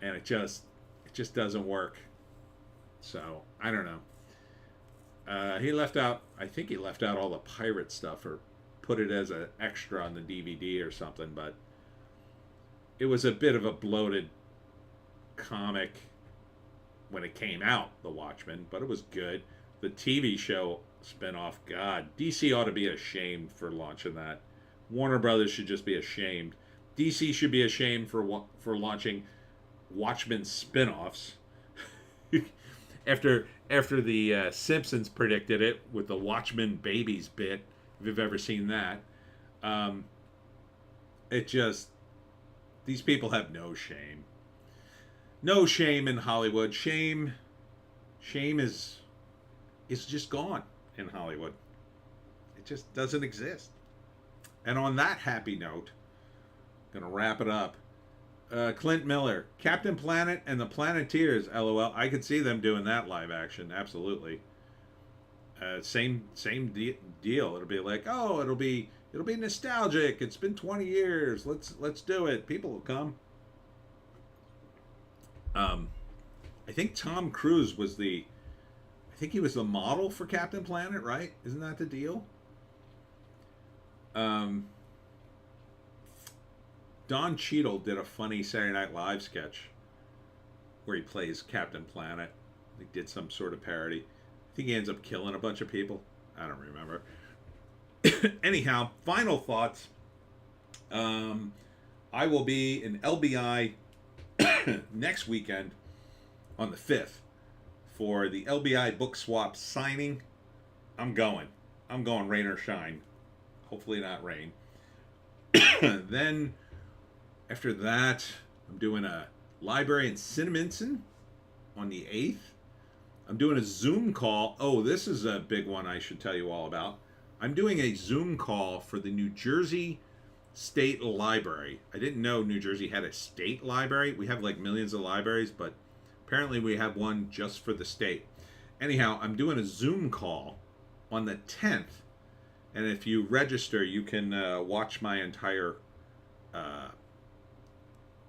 and it just doesn't work. So I don't know. He left out. I think he left out all the pirate stuff, or put it as an extra on the DVD or something. But it was a bit of a bloated comic when it came out, The Watchmen, but it was good. The TV show spinoff, God, DC ought to be ashamed for launching that. Warner Brothers should just be ashamed. DC should be ashamed for launching Watchmen spinoffs. after the Simpsons predicted it with the Watchmen babies bit, if you've ever seen that. These people have no shame. No shame in Hollywood. Shame is just gone in Hollywood. It just doesn't exist. And on that happy note, I'm going to wrap it up. Clint Miller, Captain Planet and the Planeteers, LOL. I could see them doing that live action, absolutely. Same deal. It'll be like, oh, it'll be nostalgic. It's been 20 years. Let's do it. People will come. I think Tom Cruise was the model for Captain Planet, right? Isn't that the deal? Don Cheadle did a funny Saturday Night Live sketch where he plays Captain Planet. He did some sort of parody. I think he ends up killing a bunch of people. I don't remember. Anyhow, final thoughts. I will be in LBI next weekend on the 5th for the LBI book swap signing. I'm going rain or shine. Hopefully not rain. Then after that, I'm doing a library in Cinnaminson on the 8th. I'm doing a Zoom call. Oh, this is a big one I should tell you all about. I'm doing a Zoom call for the New Jersey State Library. I didn't know New Jersey had a state library. We have like millions of libraries, but apparently we have one just for the state. Anyhow, I'm doing a Zoom call on the 10th. And if you register, you can watch my entire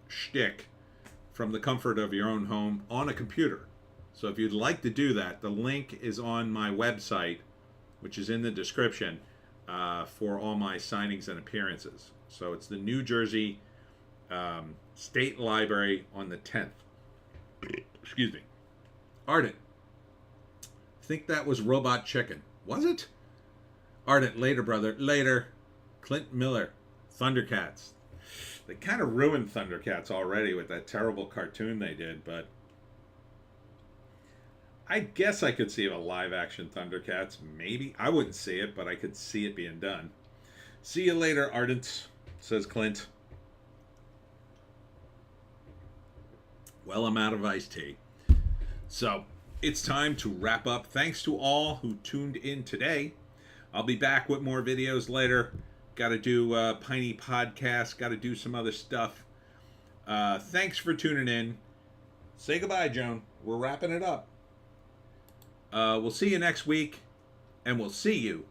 shtick from the comfort of your own home on a computer. So if you'd like to do that, the link is on my website, which is in the description, for all my signings and appearances. So it's the New Jersey State Library on the 10th. Excuse me. Ardent. I think that was Robot Chicken. Was it? Ardent, later, brother. Later. Clint Miller. Thundercats. They kind of ruined Thundercats already with that terrible cartoon they did, but I guess I could see a live action Thundercats. Maybe. I wouldn't see it, but I could see it being done. See you later, Ardent, says Clint. Well, I'm out of iced tea. So, it's time to wrap up. Thanks to all who tuned in today. I'll be back with more videos later. Got to do Piney podcast. Got to do some other stuff. Thanks for tuning in. Say goodbye, Joan. We're wrapping it up. We'll see you next week, and we'll see you